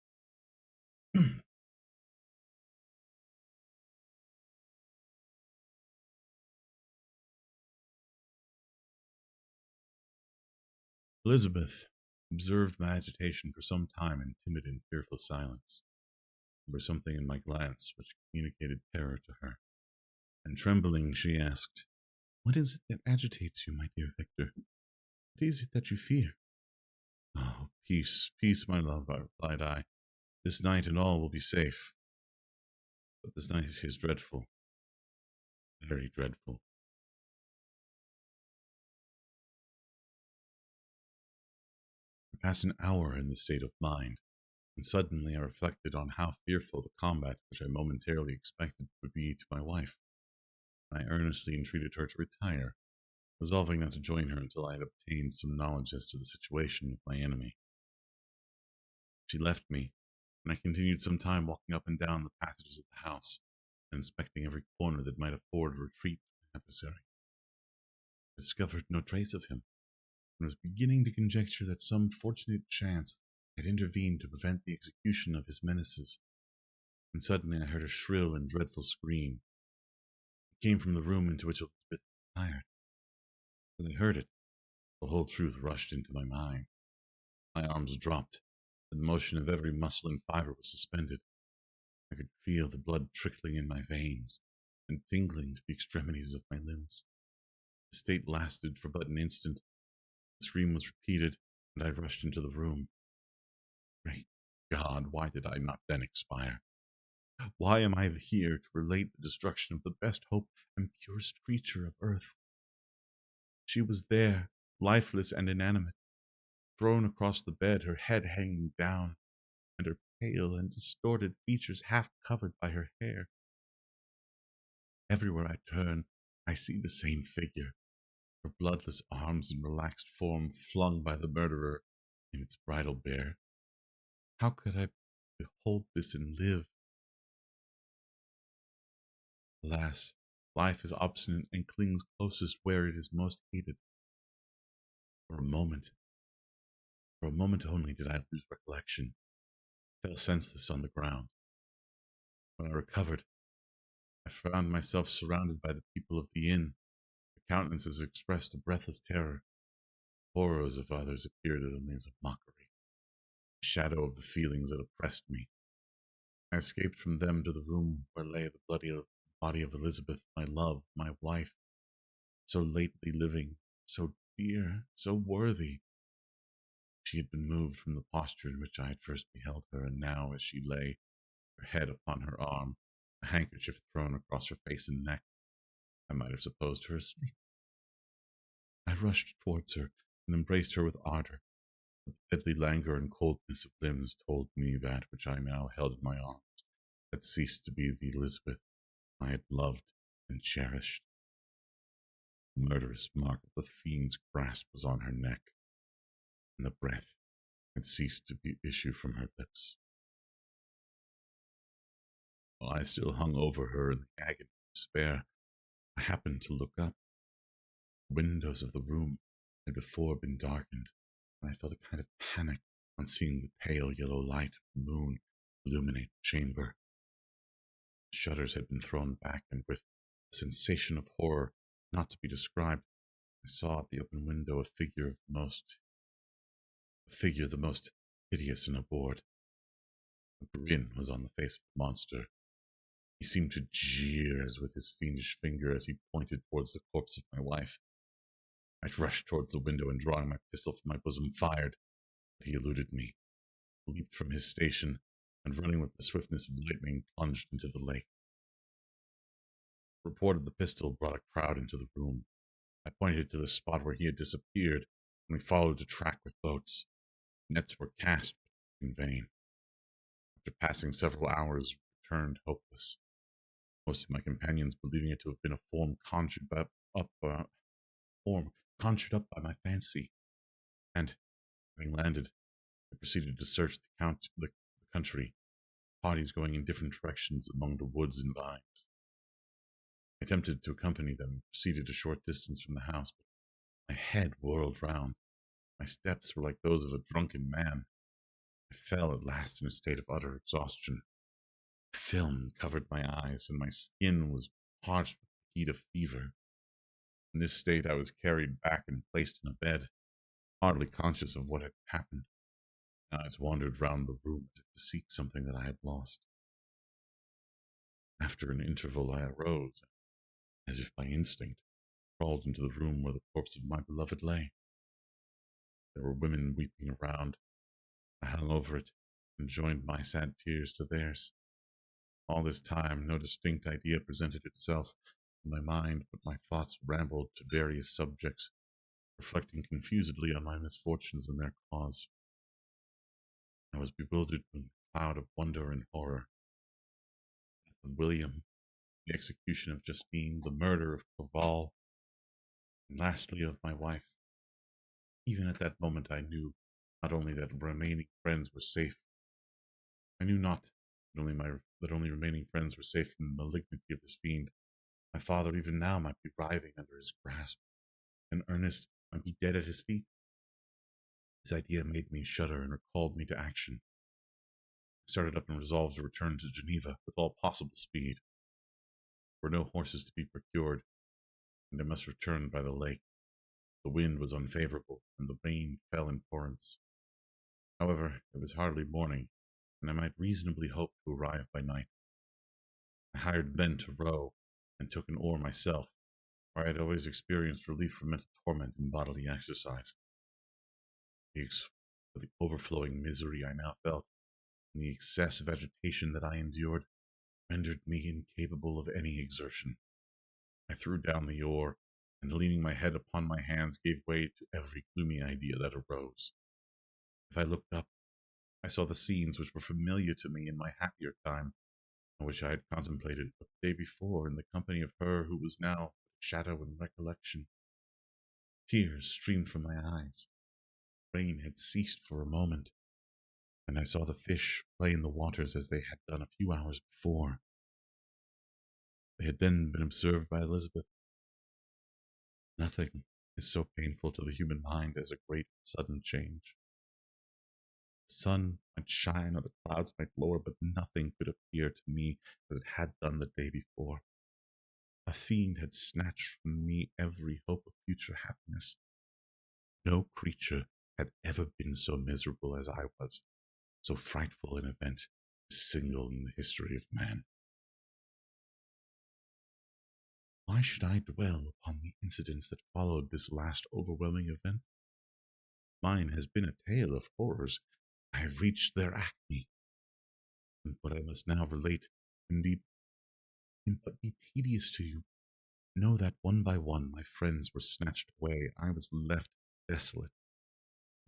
Elizabeth observed my agitation for some time in timid and fearful silence. There was something in my glance which communicated terror to her, and trembling she asked, "What is it that agitates you, my dear Victor? What is it that you fear?" "Oh, peace, peace, my love," replied I. "This night and all will be safe. But this night is dreadful, very dreadful." I passed an hour in this state of mind, and suddenly I reflected on how fearful the combat which I momentarily expected would be to my wife. I earnestly entreated her to retire, resolving not to join her until I had obtained some knowledge as to the situation of my enemy. She left me, and I continued some time walking up and down the passages of the house, and inspecting every corner that might afford a retreat to my adversary. I discovered no trace of him, and was beginning to conjecture that some fortunate chance had intervened to prevent the execution of his menaces, when suddenly I heard a shrill and dreadful scream. It came from the room into which Elizabeth retired. As I heard it, the whole truth rushed into my mind. My arms dropped, and the motion of every muscle and fibre was suspended. I could feel the blood trickling in my veins, and tingling to the extremities of my limbs. The state lasted for but an instant. The scream was repeated, and I rushed into the room. Great God, why did I not then expire? Why am I here to relate the destruction of the best hope and purest creature of earth? She was there, lifeless and inanimate, thrown across the bed, her head hanging down, and her pale and distorted features half covered by her hair. Everywhere I turn, I see the same figure, her bloodless arms and relaxed form flung by the murderer in its bridal bier. How could I behold this and live? Alas, life is obstinate and clings closest where it is most hated. For a moment only did I lose recollection. I fell senseless on the ground. When I recovered, I found myself surrounded by the people of the inn. Their countenances expressed a breathless terror. Horrors of others appeared only as a mockery, a shadow of the feelings that oppressed me. I escaped from them to the room where lay the bloody body of Elizabeth, my love, my wife, so lately living, so dear, so worthy. She had been moved from the posture in which I had first beheld her, and now, as she lay, her head upon her arm, a handkerchief thrown across her face and neck, I might have supposed her asleep. I rushed towards her and embraced her with ardor. The deadly languor and coldness of limbs told me that which I now held in my arms had ceased to be the Elizabeth I had loved and cherished. The murderous mark of the fiend's grasp was on her neck, and the breath had ceased to issue from her lips. While I still hung over her in the agony of despair, I happened to look up. The windows of the room had before been darkened, and I felt a kind of panic on seeing the pale yellow light of the moon illuminate the chamber. The shutters had been thrown back, and with a sensation of horror not to be described, I saw at the open window a figure the most hideous and abhorred. A grin was on the face of the monster. He seemed to jeer as with his fiendish finger as he pointed towards the corpse of my wife. I rushed towards the window and, drawing my pistol from my bosom, fired, but he eluded me, leaped from his station, and running with the swiftness of lightning, plunged into the lake. The report of the pistol brought a crowd into the room. I pointed to the spot where he had disappeared, and we followed the track with boats. Nets were cast, but in vain. After passing several hours, we returned hopeless. Most of my companions believing it to have been a form conjured up by my fancy, and, having landed, I proceeded to search the country, parties going in different directions among the woods and vines. I attempted to accompany them and proceeded a short distance from the house, but my head whirled round. My steps were like those of a drunken man. I fell at last in a state of utter exhaustion. Film covered my eyes, and my skin was parched with the heat of fever. In this state I was carried back and placed in a bed, hardly conscious of what had happened. My eyes wandered round the room as if to seek something that I had lost. After an interval I arose, and, as if by instinct, crawled into the room where the corpse of my beloved lay. There were women weeping around. I hung over it, and joined my sad tears to theirs. All this time no distinct idea presented itself in my mind, but my thoughts rambled to various subjects, reflecting confusedly on my misfortunes and their cause. I was bewildered with a cloud of wonder and horror. The death of William, the execution of Justine, the murder of Clerval, and lastly of my wife. Even at that moment I knew not only that remaining friends were safe, I knew not that only remaining friends were safe from the malignity of this fiend. My father even now might be writhing under his grasp, and Ernest might be dead at his feet. This idea made me shudder and recalled me to action. I started up and resolved to return to Geneva with all possible speed. There were no horses to be procured, and I must return by the lake. The wind was unfavorable, and the rain fell in torrents. However, it was hardly morning, and I might reasonably hope to arrive by night. I hired men to row, and took an oar myself, for I had always experienced relief from mental torment in bodily exercise. The overflowing misery I now felt, and the excess of agitation that I endured, rendered me incapable of any exertion. I threw down the oar, and leaning my head upon my hands, gave way to every gloomy idea that arose. If I looked up, I saw the scenes which were familiar to me in my happier time, and which I had contemplated but the day before in the company of her who was now a shadow in recollection. Tears streamed from my eyes. Rain had ceased for a moment, and I saw the fish play in the waters as they had done a few hours before. They had then been observed by Elizabeth. Nothing is so painful to the human mind as a great sudden change. The sun might shine or the clouds might lower, but nothing could appear to me as it had done the day before. A fiend had snatched from me every hope of future happiness. No creature had ever been so miserable as I was. So frightful an event is single in the history of man. Why should I dwell upon the incidents that followed this last overwhelming event? Mine has been a tale of horrors. I have reached their acme, and what I must now relate can but be tedious to you. Know that one by one my friends were snatched away. I was left desolate.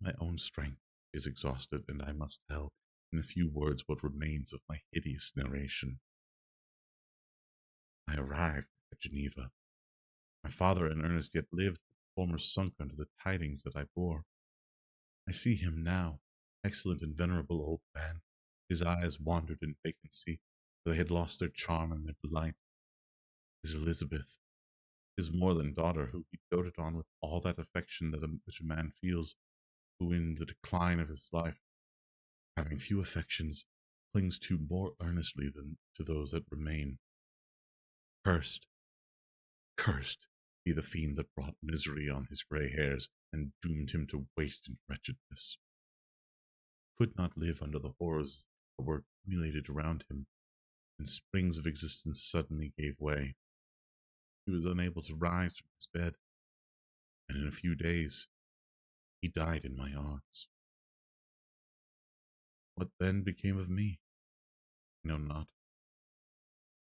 My own strength is exhausted, and I must tell in a few words what remains of my hideous narration. I arrived at Geneva. My father and Ernest yet lived, but the former sunk under the tidings that I bore. I see him now, excellent and venerable old man. His eyes wandered in vacancy, for they had lost their charm and their delight. His Elizabeth, his moorland daughter, who he doted on with all that affection which a man feels, who in the decline of his life, having few affections, clings to more earnestly than to those that remain. Cursed, cursed be the fiend that brought misery on his grey hairs and doomed him to waste and wretchedness. Could not live under the horrors that were accumulated around him, and springs of existence suddenly gave way. He was unable to rise from his bed, and in a few days he died in my arms. What then became of me? I know not.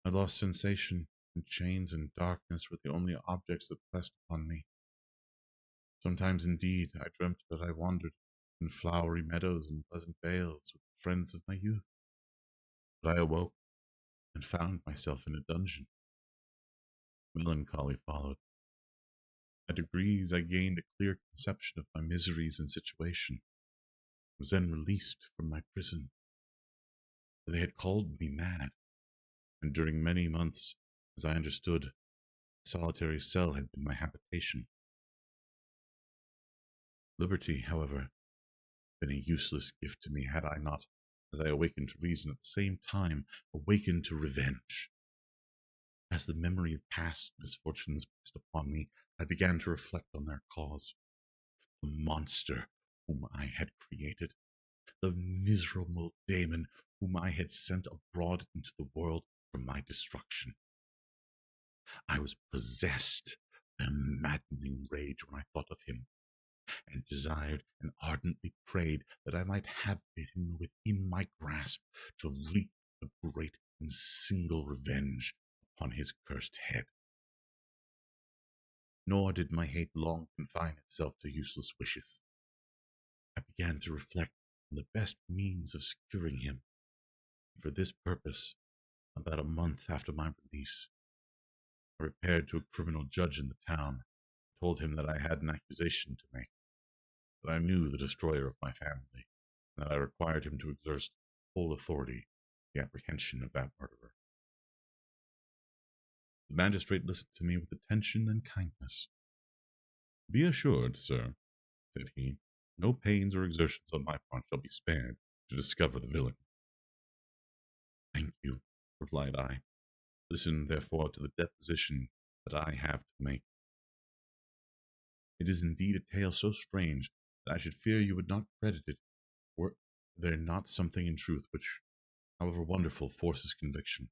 I lost sensation, and chains and darkness were the only objects that pressed upon me. Sometimes, indeed, I dreamt that I wandered in flowery meadows and pleasant vales with the friends of my youth. But I awoke and found myself in a dungeon. Melancholy followed. By degrees I gained a clear conception of my miseries and situation. I was then released from my prison. They had called me mad, and during many months, as I understood, a solitary cell had been my habitation. Liberty, however, been a useless gift to me had I not, as I awakened to reason at the same time, awakened to revenge. As the memory of past misfortunes pressed upon me, I began to reflect on their cause. The monster whom I had created, the miserable daemon whom I had sent abroad into the world for my destruction. I was possessed by a maddening rage when I thought of him, and desired and ardently prayed that I might have him within my grasp to wreak a great and single revenge upon his cursed head. Nor did my hate long confine itself to useless wishes. I began to reflect on the best means of securing him. For this purpose, about a month after my release, I repaired to a criminal judge in the town, and told him that I had an accusation to make, that I knew the destroyer of my family, and that I required him to exert full authority in the apprehension of that murderer. The magistrate listened to me with attention and kindness. "Be assured, sir," said he, "no pains or exertions on my part shall be spared to discover the villain." "Thank you," replied I. "Listen, therefore, to the deposition that I have to make. It is indeed a tale so strange that I should fear you would not credit it were there not something in truth which, however wonderful, forces conviction.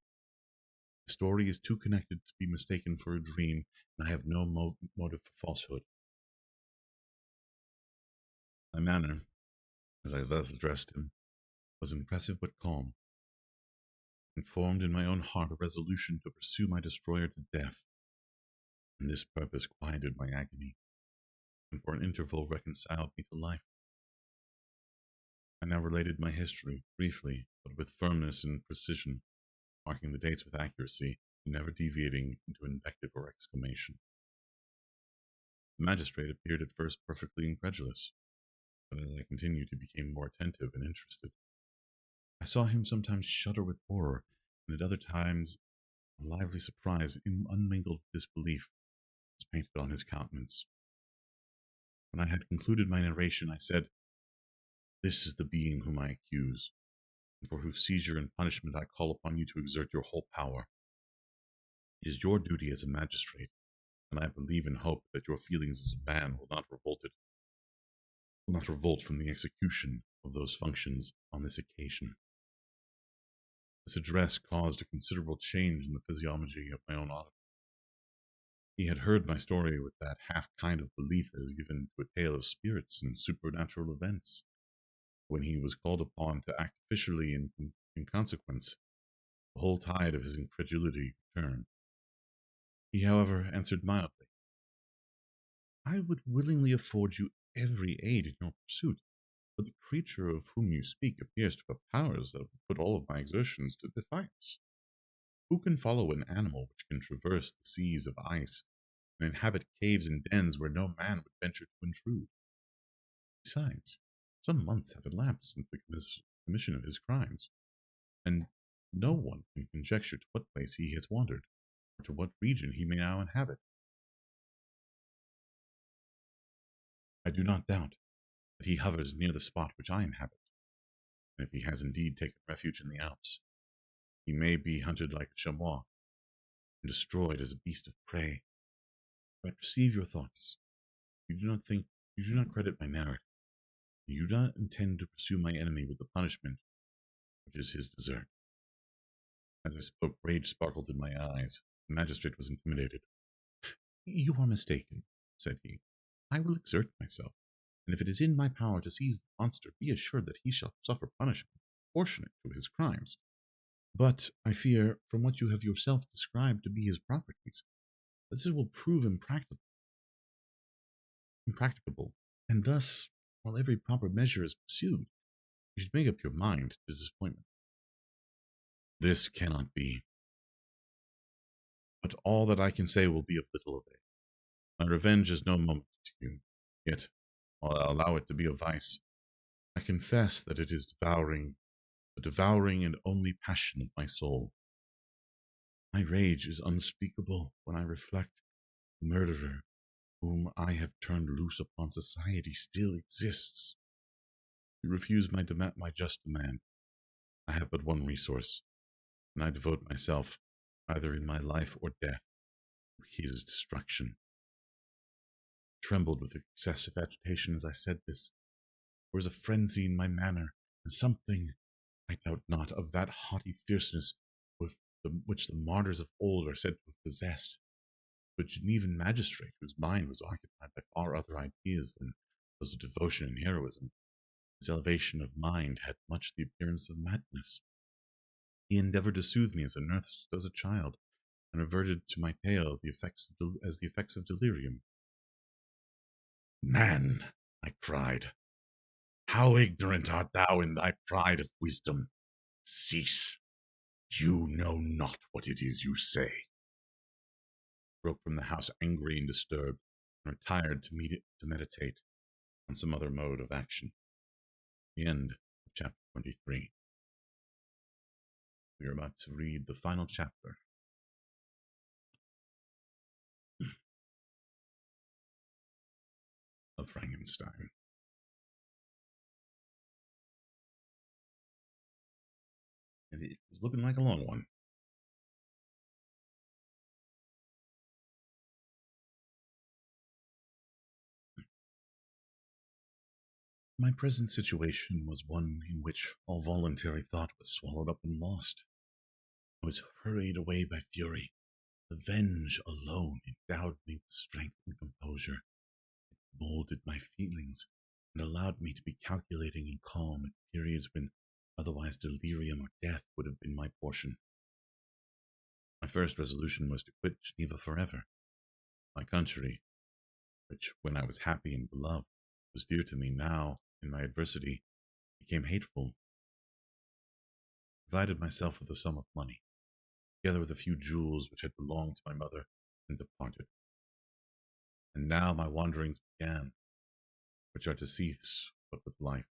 The story is too connected to be mistaken for a dream, and I have no motive for falsehood." My manner, as I thus addressed him, was impressive but calm, and formed in my own heart a resolution to pursue my destroyer to death, and this purpose quieted my agony, and for an interval reconciled me to life. I now related my history, briefly, but with firmness and precision, marking the dates with accuracy, and never deviating into invective or exclamation. The magistrate appeared at first perfectly incredulous, but as I continued he became more attentive and interested. I saw him sometimes shudder with horror, and at other times a lively surprise, unmingled disbelief, was painted on his countenance. When I had concluded my narration, I said, "This is the being whom I accuse, and for whose seizure and punishment I call upon you to exert your whole power. It is your duty as a magistrate, and I believe and hope that your feelings as a man will not revolt from the execution of those functions on this occasion." This address caused a considerable change in the physiognomy of my own auditor. He had heard my story with that half kind of belief that is given to a tale of spirits and supernatural events. When he was called upon to act officially in consequence, the whole tide of his incredulity returned. He, however, answered mildly, I would willingly afford you every aid in your pursuit, but the creature of whom you speak appears to have powers that would put all of my exertions to defiance. Who can follow an animal which can traverse the seas of ice and inhabit caves and dens where no man would venture to intrude? Besides, some months have elapsed since the commission of his crimes, and no one can conjecture to what place he has wandered, or to what region he may now inhabit. I do not doubt that he hovers near the spot which I inhabit, and if he has indeed taken refuge in the Alps, he may be hunted like a chamois, and destroyed as a beast of prey. I perceive your thoughts. You do not credit my narrative. You do not intend to pursue my enemy with the punishment which is his desert. As I spoke, rage sparkled in my eyes. The magistrate was intimidated. You are mistaken, said he. I will exert myself, and if it is in my power to seize the monster, be assured that he shall suffer punishment proportionate to his crimes. But I fear, from what you have yourself described to be his properties, that this will prove impracticable, and thus, while every proper measure is pursued, you should make up your mind to disappointment. This cannot be, but all that I can say will be of little avail. My revenge is no moment to you, yet, while I allow it to be a vice, I confess that it is the devouring and only passion of my soul. My rage is unspeakable when I reflect the murderer whom I have turned loose upon society still exists. You refuse my just demand. I have but one resource, and I devote myself, either in my life or death, to his destruction. I trembled with excessive agitation as I said this. There was a frenzy in my manner, and something, I doubt not, of that haughty fierceness which the martyrs of old are said to have possessed. But Genevan magistrate, whose mind was occupied by far other ideas than those of devotion and heroism, his elevation of mind had much the appearance of madness. He endeavored to soothe me as a nurse does a child, and reverted to my tale as the effects of delirium. Man, I cried, how ignorant art thou in thy pride of wisdom! Cease. You know not what it is you say. I broke from the house angry and disturbed, and retired to meditate on some other mode of action. The end of chapter 23. We are about to read the final chapter of Frankenstein. And it is looking like a long one. My present situation was one in which all voluntary thought was swallowed up and lost. I was hurried away by fury. Revenge alone endowed me with strength and composure. It molded my feelings and allowed me to be calculating and calm at periods when otherwise delirium or death would have been my portion. My first resolution was to quit Geneva forever. My country, which, when I was happy and beloved, was dear to me, now, in my adversity, became hateful. I provided myself with a sum of money, together with a few jewels which had belonged to my mother, and departed. And now my wanderings began, which are to cease but with life.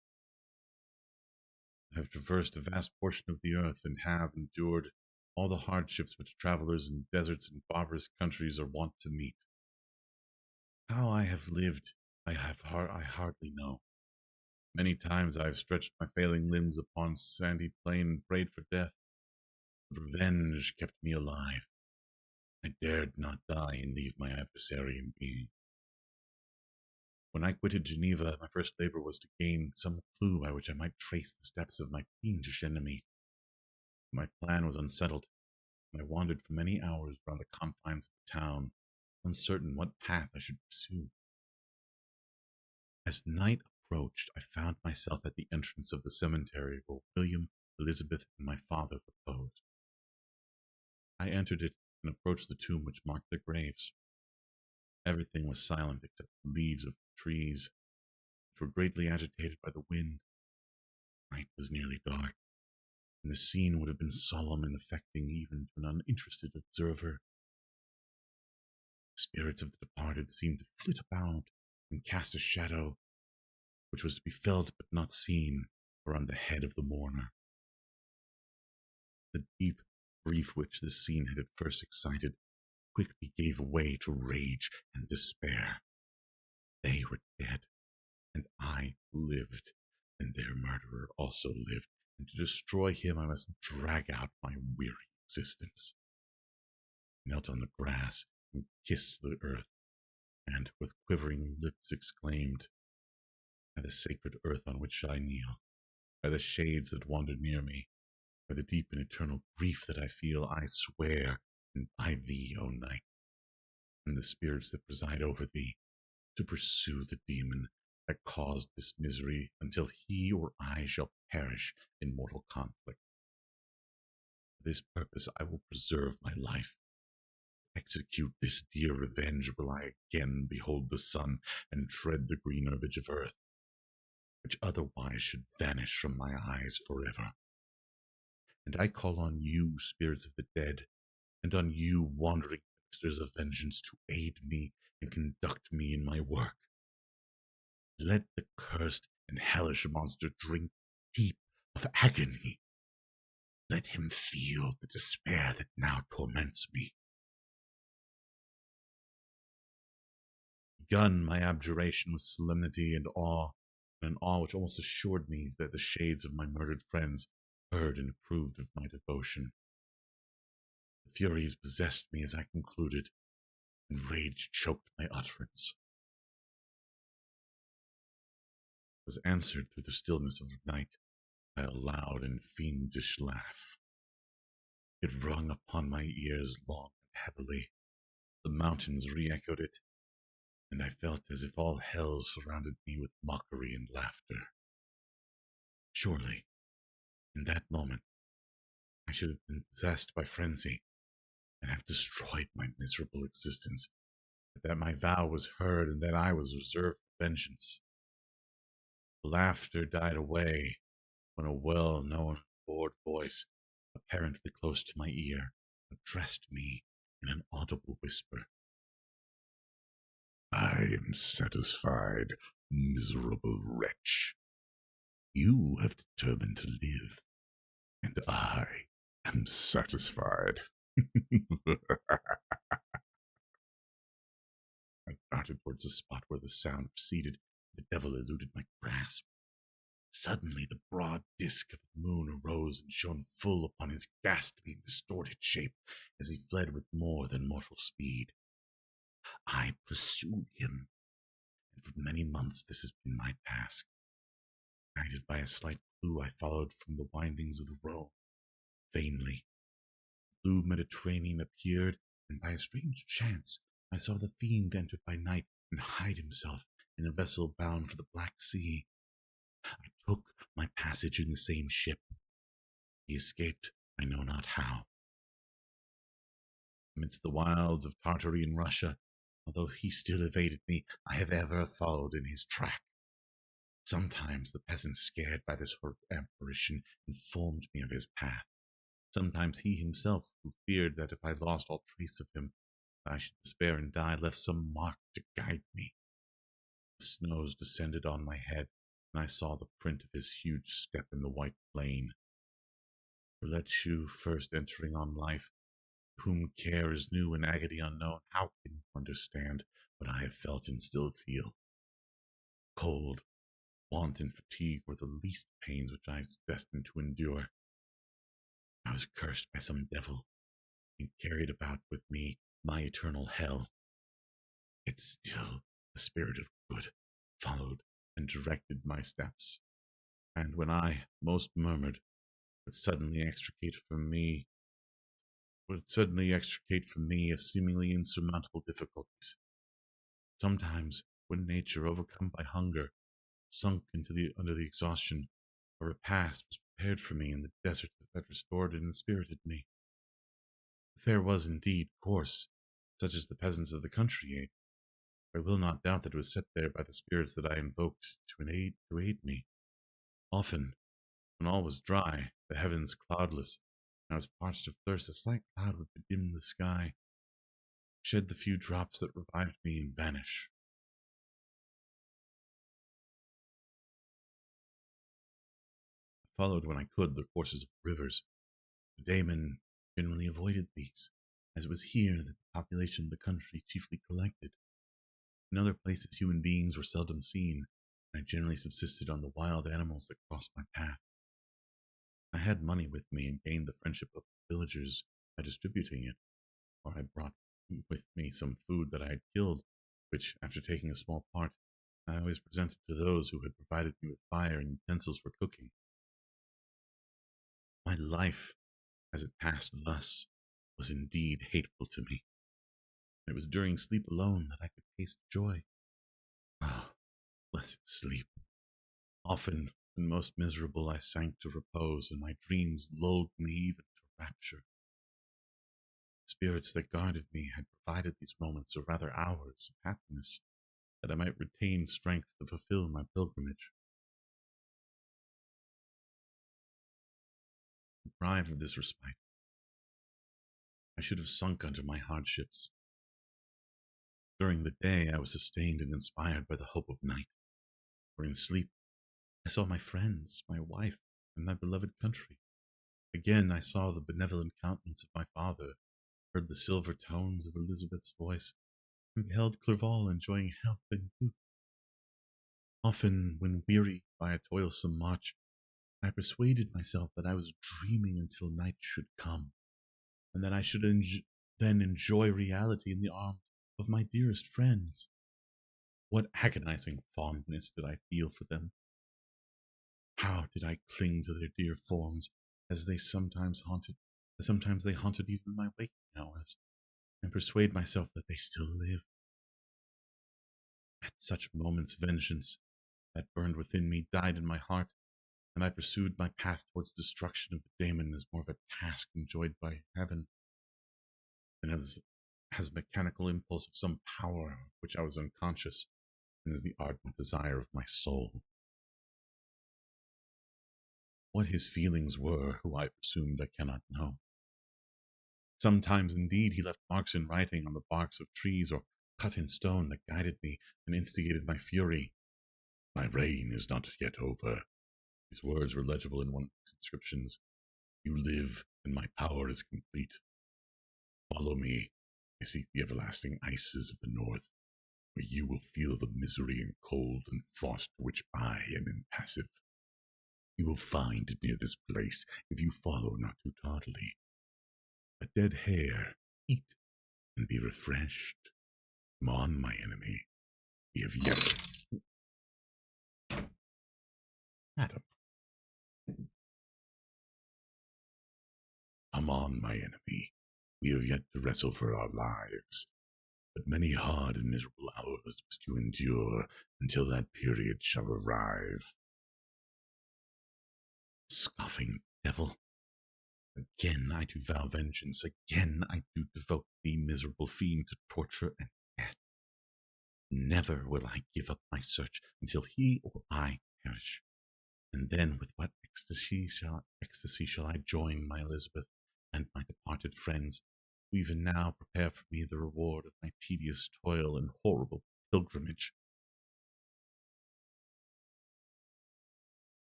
I have traversed a vast portion of the earth, and have endured all the hardships which travelers in deserts and barbarous countries are wont to meet. How I have lived, I hardly know. Many times I have stretched my failing limbs upon sandy plain and prayed for death, but revenge kept me alive. I dared not die and leave my adversary in being. When I quitted Geneva, my first labor was to gain some clue by which I might trace the steps of my fiendish enemy. My plan was unsettled, and I wandered for many hours round the confines of the town, uncertain what path I should pursue. As night approached, I found myself at the entrance of the cemetery where William, Elizabeth, and my father reposed. I entered it and approached the tomb which marked their graves. Everything was silent except the leaves of the trees, which were greatly agitated by the wind. Night was nearly dark, and the scene would have been solemn and affecting even to an uninterested observer. The spirits of the departed seemed to flit about and cast a shadow, which was to be felt but not seen, around the head of the mourner. The deep grief which this scene had at first excited quickly gave way to rage and despair. They were dead, and I lived, and their murderer also lived, and to destroy him I must drag out my weary existence. I knelt on the grass and kissed the earth, and with quivering lips exclaimed, by the sacred earth on which I kneel, by the shades that wander near me, by the deep and eternal grief that I feel, I swear, and by thee, O night, and the spirits that preside over thee, to pursue the demon that caused this misery until he or I shall perish in mortal conflict. For this purpose I will preserve my life. To execute this dear revenge will I again behold the sun and tread the green herbage of earth, which otherwise should vanish from my eyes forever. And I call on you, spirits of the dead, and on you, wandering ministers of vengeance, to aid me and conduct me in my work. Let the cursed and hellish monster drink deep of agony. Let him feel the despair that now torments me. Begun my abjuration with solemnity and an awe which almost assured me that the shades of my murdered friends heard and approved of my devotion. The furies possessed me as I concluded, and rage choked my utterance. It was answered through the stillness of the night by a loud and fiendish laugh. It rung upon my ears long and heavily. The mountains re-echoed it, and I felt as if all hell surrounded me with mockery and laughter. Surely, in that moment, I should have been possessed by frenzy and have destroyed my miserable existence, but that my vow was heard and that I was reserved for vengeance. The laughter died away when a well-known bored voice, apparently close to my ear, addressed me in an audible whisper. I am satisfied, miserable wretch. You have determined to live, and I am satisfied. I darted towards the spot where the sound proceeded. The devil eluded my grasp. Suddenly the broad disk of the moon arose and shone full upon his ghastly and distorted shape as he fled with more than mortal speed. I pursued him, and for many months this has been my task. Guided by a slight clue, I followed from the windings of the Rhone. Vainly. The blue Mediterranean appeared, and by a strange chance I saw the fiend enter by night and hide himself in a vessel bound for the Black Sea. I took my passage in the same ship. He escaped, I know not how. Amidst the wilds of Tartary and Russia, although he still evaded me, I have ever followed in his track. Sometimes the peasants, scared by this horrid apparition, informed me of his path. Sometimes he himself, who feared that if I lost all trace of him, I should despair and die, left some mark to guide me. The snows descended on my head, and I saw the print of his huge step in the white plain. Virtue first entering on life, to whom care is new and agony unknown, how can you understand what I have felt and still feel? Cold, want, and fatigue were the least pains which I was destined to endure. I was cursed by some devil, and carried about with me my eternal hell. Yet still the spirit of good followed and directed my steps, and when I most murmured, would suddenly extricate from me would suddenly extricate from me a seemingly insurmountable difficulties. Sometimes, when nature, overcome by hunger, sunk into the under the exhaustion, a repast was prepared for me in the desert that restored and inspirited me. The fare was indeed coarse, such as the peasants of the country ate. I will not doubt that it was set there by the spirits that I invoked to aid me. Often, when all was dry, the heavens cloudless, and I was parched of thirst, a slight cloud would bedim the sky, shed the few drops that revived me, and vanish. I followed when I could the courses of rivers. The Daemon generally avoided these, as it was here that the population of the country chiefly collected. In other places human beings were seldom seen, and I generally subsisted on the wild animals that crossed my path. I had money with me and gained the friendship of the villagers by distributing it, or I brought with me some food that I had killed, which, after taking a small part, I always presented to those who had provided me with fire and utensils for cooking. My life, as it passed thus, was indeed hateful to me. It was during sleep alone that I could taste joy. Ah, blessed sleep! Often, when most miserable, I sank to repose, and my dreams lulled me even to rapture. Spirits that guarded me had provided these moments, or rather hours, of happiness, that I might retain strength to fulfill my pilgrimage. Deprived of this respite, I should have sunk under my hardships. During the day, I was sustained and inspired by the hope of night, for in sleep I saw my friends, my wife, and my beloved country. Again I saw the benevolent countenance of my father, heard the silver tones of Elizabeth's voice, and beheld Clerval enjoying health and youth. Often, when weary by a toilsome march, I persuaded myself that I was dreaming until night should come, and that I should then enjoy reality in the arms of my dearest friends. What agonizing fondness did I feel for them! How did I cling to their dear forms, as they sometimes haunted, as sometimes they haunted even my waking hours, and persuade myself that they still live. At such moments, vengeance that burned within me died in my heart, and I pursued my path towards destruction of the Daemon as more of a task enjoyed by heaven than as a mechanical impulse of some power of which I was unconscious, and as the ardent desire of my soul. What his feelings were, who I presumed, I cannot know. Sometimes, indeed, he left marks in writing on the barks of trees, or cut in stone, that guided me and instigated my fury. My reign is not yet over. These words were legible in one of his inscriptions. You live, and my power is complete. Follow me. I seek the everlasting ices of the north, where you will feel the misery and cold and frost to which I am impassive. You will find near this place, if you follow not too tardily, a dead hare. Eat and be refreshed. Come on, my enemy. We have yet. Adam. Come on, my enemy. We have yet to wrestle for our lives, but many hard and miserable hours must you endure until that period shall arrive. Scoffing devil, again I do vow vengeance, again I do devote thee, miserable fiend, to torture and death. Never will I give up my search until he or I perish. And then with what ecstasy shall I join my Elizabeth and my departed friends, who even now prepare for me the reward of my tedious toil and horrible pilgrimage.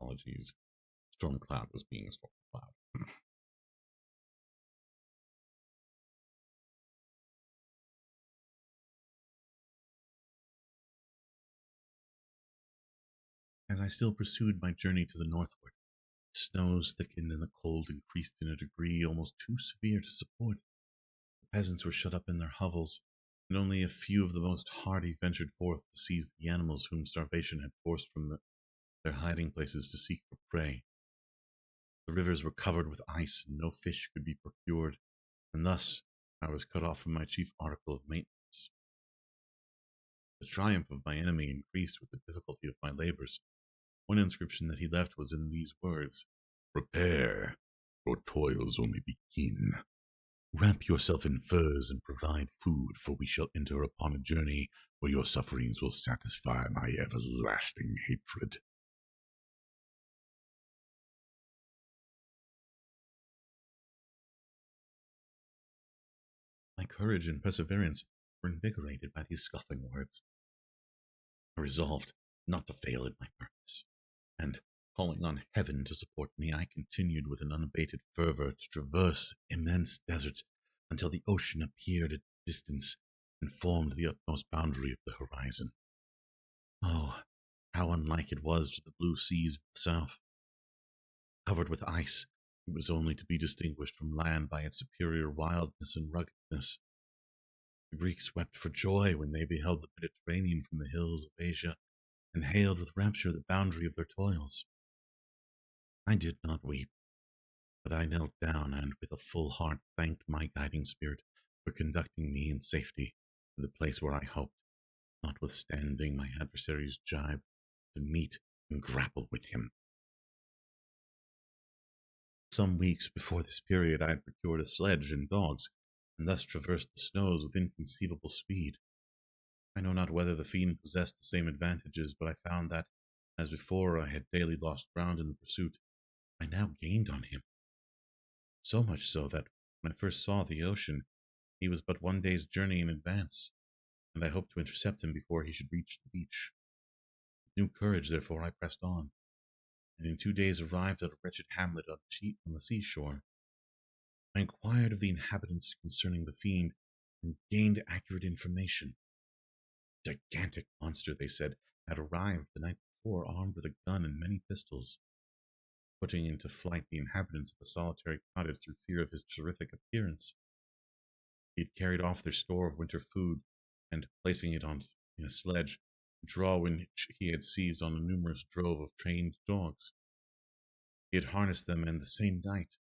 Apologies. Stormcloud was being a Stormcloud. As I still pursued my journey to the northward, the snows thickened and the cold increased in a degree almost too severe to support. The peasants were shut up in their hovels, and only a few of the most hardy ventured forth to seize the animals whom starvation had forced from their hiding places to seek for prey. The rivers were covered with ice, and no fish could be procured, and thus I was cut off from my chief article of maintenance. The triumph of my enemy increased with the difficulty of my labors. One inscription that he left was in these words: "Prepare, your toils only begin. Wrap yourself in furs and provide food, for we shall enter upon a journey where your sufferings will satisfy my everlasting hatred." My courage and perseverance were invigorated by these scoffing words. I resolved not to fail in my purpose, and, calling on heaven to support me, I continued with an unabated fervor to traverse immense deserts until the ocean appeared at distance and formed the utmost boundary of the horizon. Oh, how unlike it was to the blue seas of the south! Covered with ice, it was only to be distinguished from land by its superior wildness and ruggedness. The Greeks wept for joy when they beheld the Mediterranean from the hills of Asia, and hailed with rapture the boundary of their toils. I did not weep, but I knelt down and with a full heart thanked my guiding spirit for conducting me in safety to the place where I hoped, notwithstanding my adversary's jibe, to meet and grapple with him. Some weeks before this period I had procured a sledge and dogs, and thus traversed the snows with inconceivable speed. I know not whether the fiend possessed the same advantages, but I found that, as before I had daily lost ground in the pursuit, I now gained on him. So much so that, when I first saw the ocean, he was but one day's journey in advance, and I hoped to intercept him before he should reach the beach. With new courage, therefore, I pressed on, and in 2 days arrived at a wretched hamlet on the seashore. I inquired of the inhabitants concerning the fiend, and gained accurate information. A gigantic monster, they said, had arrived the night before, armed with a gun and many pistols, putting into flight the inhabitants of the solitary cottage through fear of his terrific appearance. He had carried off their store of winter food, and, placing it on in a sledge, draw which he had seized on a numerous drove of trained dogs. He had harnessed them, and the same night,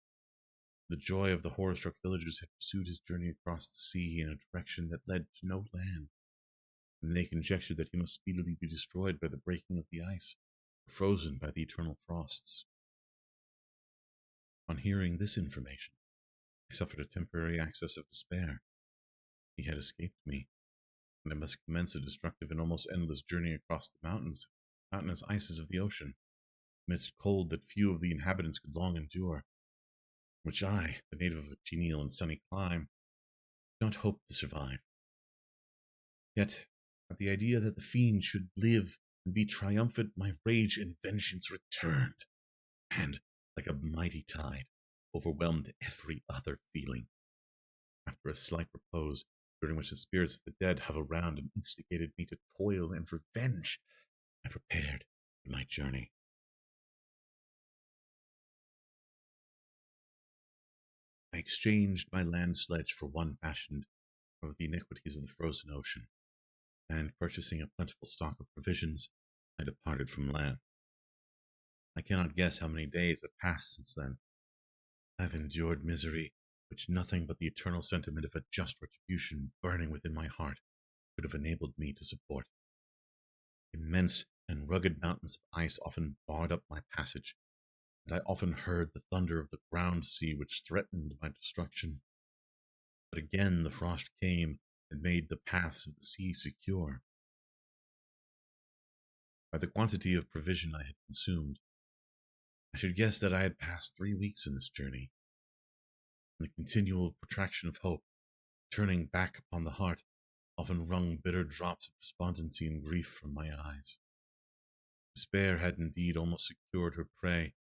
the joy of the horror-struck villagers, had pursued his journey across the sea in a direction that led to no land, and they conjectured that he must speedily be destroyed by the breaking of the ice, or frozen by the eternal frosts. On hearing this information, I suffered a temporary access of despair. He had escaped me, and I must commence a destructive and almost endless journey across the mountainous ices of the ocean, amidst cold that few of the inhabitants could long endure, which I, the native of a genial and sunny clime, did not hope to survive. Yet, at the idea that the fiend should live and be triumphant, my rage and vengeance returned, and, like a mighty tide, overwhelmed every other feeling. After a slight repose, during which the spirits of the dead hung around and instigated me to toil and revenge, I prepared for my journey. I exchanged my land sledge for one fashioned for the iniquities of the frozen ocean, and purchasing a plentiful stock of provisions, I departed from land. I cannot guess how many days have passed since then. I have endured misery which nothing but the eternal sentiment of a just retribution burning within my heart could have enabled me to support. Immense and rugged mountains of ice often barred up my passage, and I often heard the thunder of the ground sea which threatened my destruction. But again the frost came and made the paths of the sea secure. By the quantity of provision I had consumed, I should guess that I had passed 3 weeks in this journey. And the continual protraction of hope, turning back upon the heart, often wrung bitter drops of despondency and grief from my eyes. Despair had indeed almost secured her prey,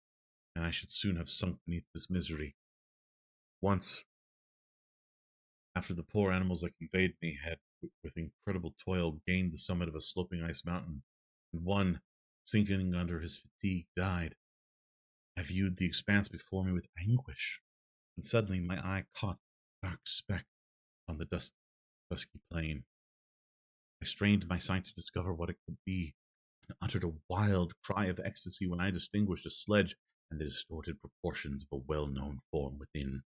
and I should soon have sunk beneath this misery. Once, after the poor animals that conveyed me had, with incredible toil, gained the summit of a sloping ice mountain, and one, sinking under his fatigue, died, I viewed the expanse before me with anguish, and suddenly my eye caught a dark speck on the dusky plain. I strained my sight to discover what it could be, and uttered a wild cry of ecstasy when I distinguished a sledge and the distorted proportions of a well-known form within.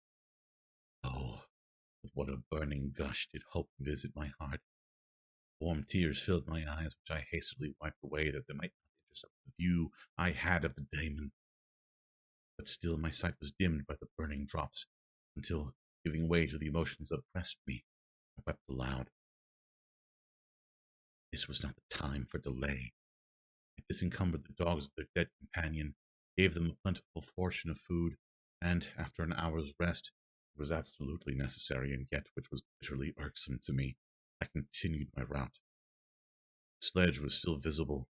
Oh, With what a burning gush did hope visit my heart. Warm tears filled my eyes, which I hastily wiped away that they might not intercept the view I had of the daemon. But still my sight was dimmed by the burning drops, until, giving way to the emotions that oppressed me, I wept aloud. This was not the time for delay. I disencumbered the dogs of their dead companion, gave them a plentiful portion of food, and, after an hour's rest, it was absolutely necessary, and yet which was bitterly irksome to me, I continued my route. The sledge was still visible,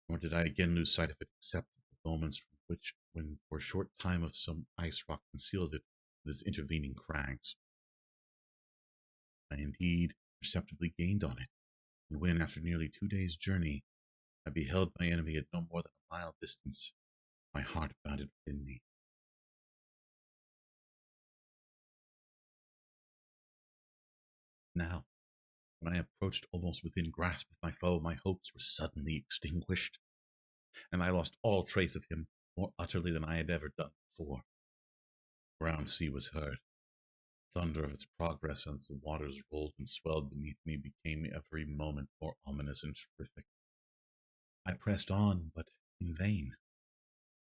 nor did I again lose sight of it except at the moments from which, when for a short time of some ice rock concealed it with its intervening crags. I indeed perceptibly gained on it, and when, after nearly 2 days' journey, I beheld my enemy at no more than a mile distance, my heart bounded within me. Now, when I approached almost within grasp of my foe, my hopes were suddenly extinguished, and I lost all trace of him more utterly than I had ever done before. The ground sea was heard. The thunder of its progress as the waters rolled and swelled beneath me became every moment more ominous and terrific. I pressed on, but in vain.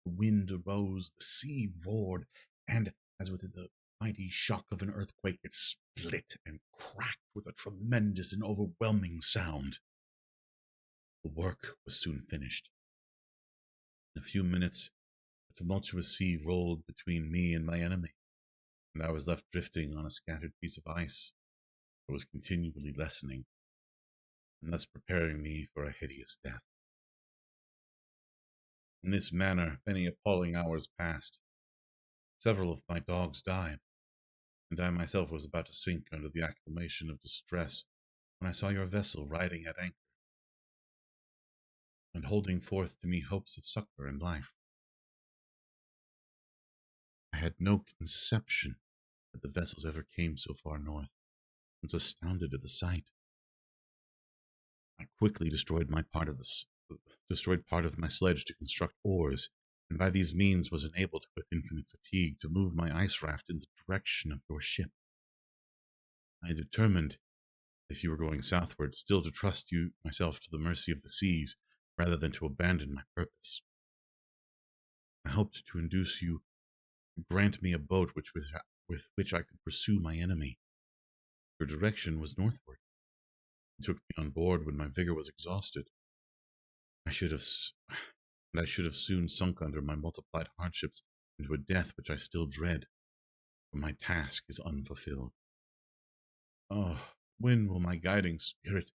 The wind arose, the sea roared, and, as with the mighty shock of an earthquake, it split and cracked with a tremendous and overwhelming sound. The work was soon finished. In a few minutes, the tumultuous sea rolled between me and my enemy, and I was left drifting on a scattered piece of ice that was continually lessening, and thus preparing me for a hideous death. In this manner, many appalling hours passed. Several of my dogs died, and I myself was about to sink under the acclamation of distress when I saw your vessel riding at anchor and holding forth to me hopes of succor and life. I had no conception that the vessels ever came so far north, and was astounded at the sight. I quickly destroyed part of my sledge to construct oars, and by these means was enabled, with infinite fatigue, to move my ice raft in the direction of your ship. I determined, if you were going southward, still to trust you myself to the mercy of the seas, rather than to abandon my purpose. I hoped to induce you to grant me a boat with which I could pursue my enemy. Your direction was northward. You took me on board when my vigor was exhausted. I should have, and I should have soon sunk under my multiplied hardships into a death which I still dread, for my task is unfulfilled. Oh, when will my guiding spirit,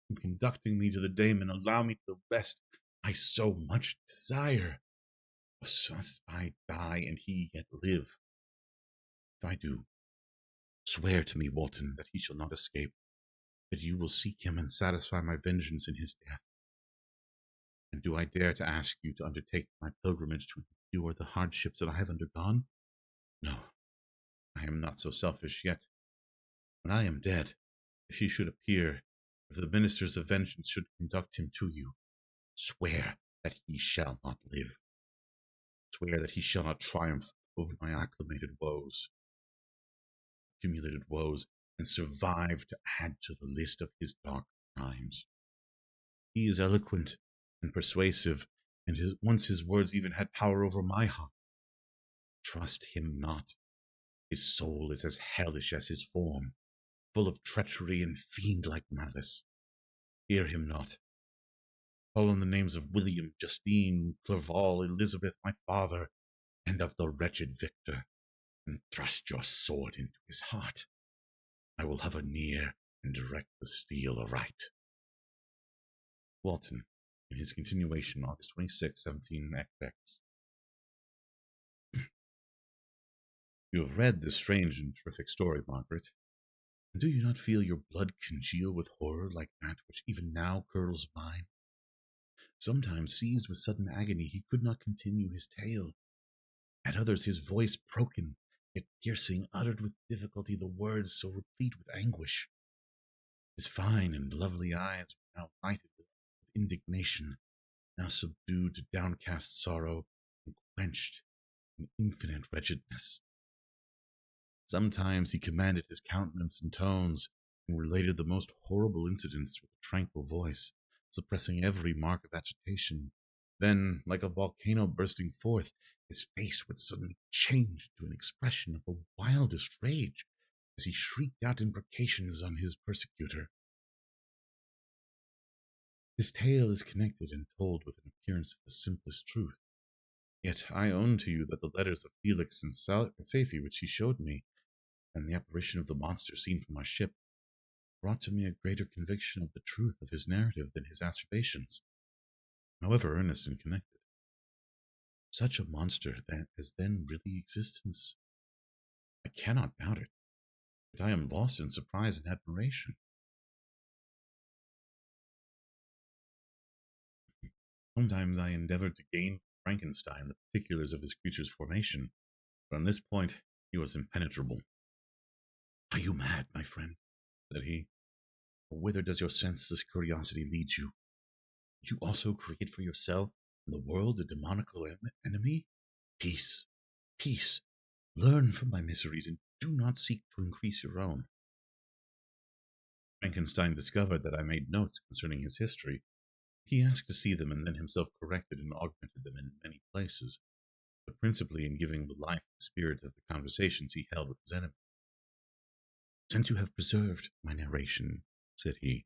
in conducting me to the daemon, allow me the rest I so much desire? Must I die and he yet live? If I do, swear to me, Walton, that he shall not escape, that you will seek him and satisfy my vengeance in his death. And do I dare to ask you to undertake my pilgrimage to endure the hardships that I have undergone? No, I am not so selfish yet. When I am dead, if he should appear, if the ministers of vengeance should conduct him to you, swear that he shall not live. Swear that he shall not triumph over my accumulated woes, and survive to add to the list of his dark crimes. He is eloquent and persuasive, and once his words even had power over my heart. Trust him not. His soul is as hellish as his form, full of treachery and fiend-like malice. Fear him not. Call on the names of William, Justine, Clerval, Elizabeth, my father, and of the wretched Victor, and thrust your sword into his heart. I will have a near and direct the steel aright. Walton, in his continuation, August 26, 17XX. You have read this strange and terrific story, Margaret, and do you not feel your blood congeal with horror like that which even now curdles mine? Sometimes, seized with sudden agony, he could not continue his tale. At others, his voice broken, yet piercing, uttered with difficulty the words so replete with anguish. His fine and lovely eyes were now lighted with indignation, now subdued to downcast sorrow, and quenched in infinite wretchedness. Sometimes he commanded his countenance and tones, and related the most horrible incidents with a tranquil voice, suppressing every mark of agitation. Then, like a volcano bursting forth, his face would suddenly change to an expression of the wildest rage as he shrieked out imprecations on his persecutor. His tale is connected and told with an appearance of the simplest truth. Yet I own to you that the letters of Felix and Safie which he showed me, and the apparition of the monster seen from our ship, brought to me a greater conviction of the truth of his narrative than his asseverations, however earnest and connected. Such a monster that has then really existence. I cannot doubt it, but I am lost in surprise and admiration. Sometimes I endeavored to gain from Frankenstein the particulars of his creature's formation, but on this point he was impenetrable. Are you mad, my friend? Said he. Or whither does your senseless curiosity lead you? Would you also create for yourself and the world a demoniacal enemy? Peace, peace. Learn from my miseries and do not seek to increase your own. Frankenstein discovered that I made notes concerning his history. He asked to see them and then himself corrected and augmented them in many places, but principally in giving the life and spirit of the conversations he held with his enemy. Since you have preserved my narration, said he,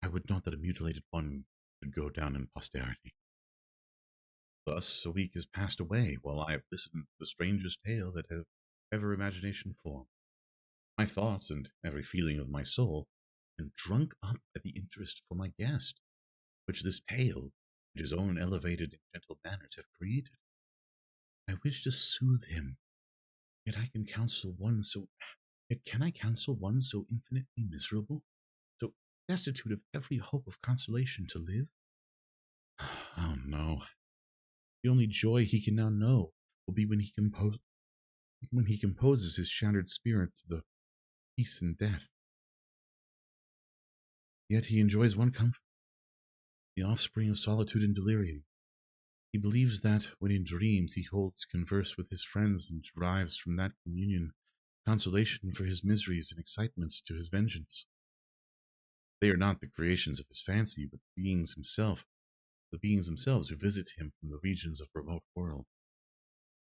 I would not that a mutilated one should go down in posterity. Thus a week has passed away while I have listened to the strangest tale that have ever imagination formed. My thoughts and every feeling of my soul have been drunk up by the interest for my guest, which this tale and his own elevated and gentle manners have created. I wish to soothe him, yet I can counsel one so yet can I counsel one so infinitely miserable, so destitute of every hope of consolation to live? Oh no. The only joy he can now know will be when he composes his shattered spirit to the peace and death. Yet he enjoys one comfort, the offspring of solitude and delirium. He believes that, when in dreams he holds converse with his friends and derives from that communion consolation for his miseries and excitements to his vengeance. They are not the creations of his fancy, but the beings themselves who visit him from the regions of remote world.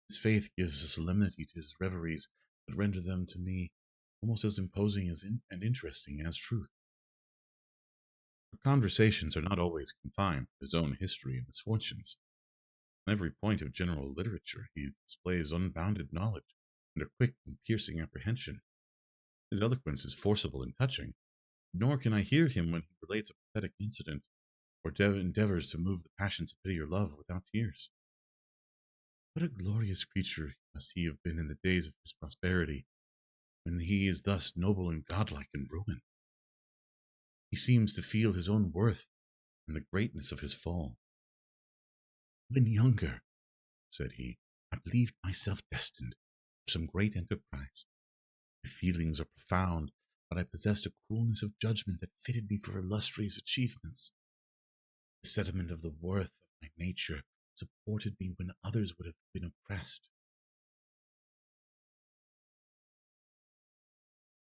His faith gives a solemnity to his reveries that render them to me almost as imposing and interesting as truth. Our conversations are not always confined to his own history and misfortunes. On every point of general literature he displays unbounded knowledge and a quick and piercing apprehension. His eloquence is forcible and touching, nor can I hear him when he relates a pathetic incident or endeavors to move the passions of pity or love without tears. What a glorious creature must he have been in the days of his prosperity, when he is thus noble and godlike in ruin. He seems to feel his own worth and the greatness of his fall. When younger, said he, I believed myself destined for some great enterprise. My feelings are profound, but I possessed a coolness of judgment that fitted me for illustrious achievements. The sentiment of the worth of my nature supported me when others would have been oppressed.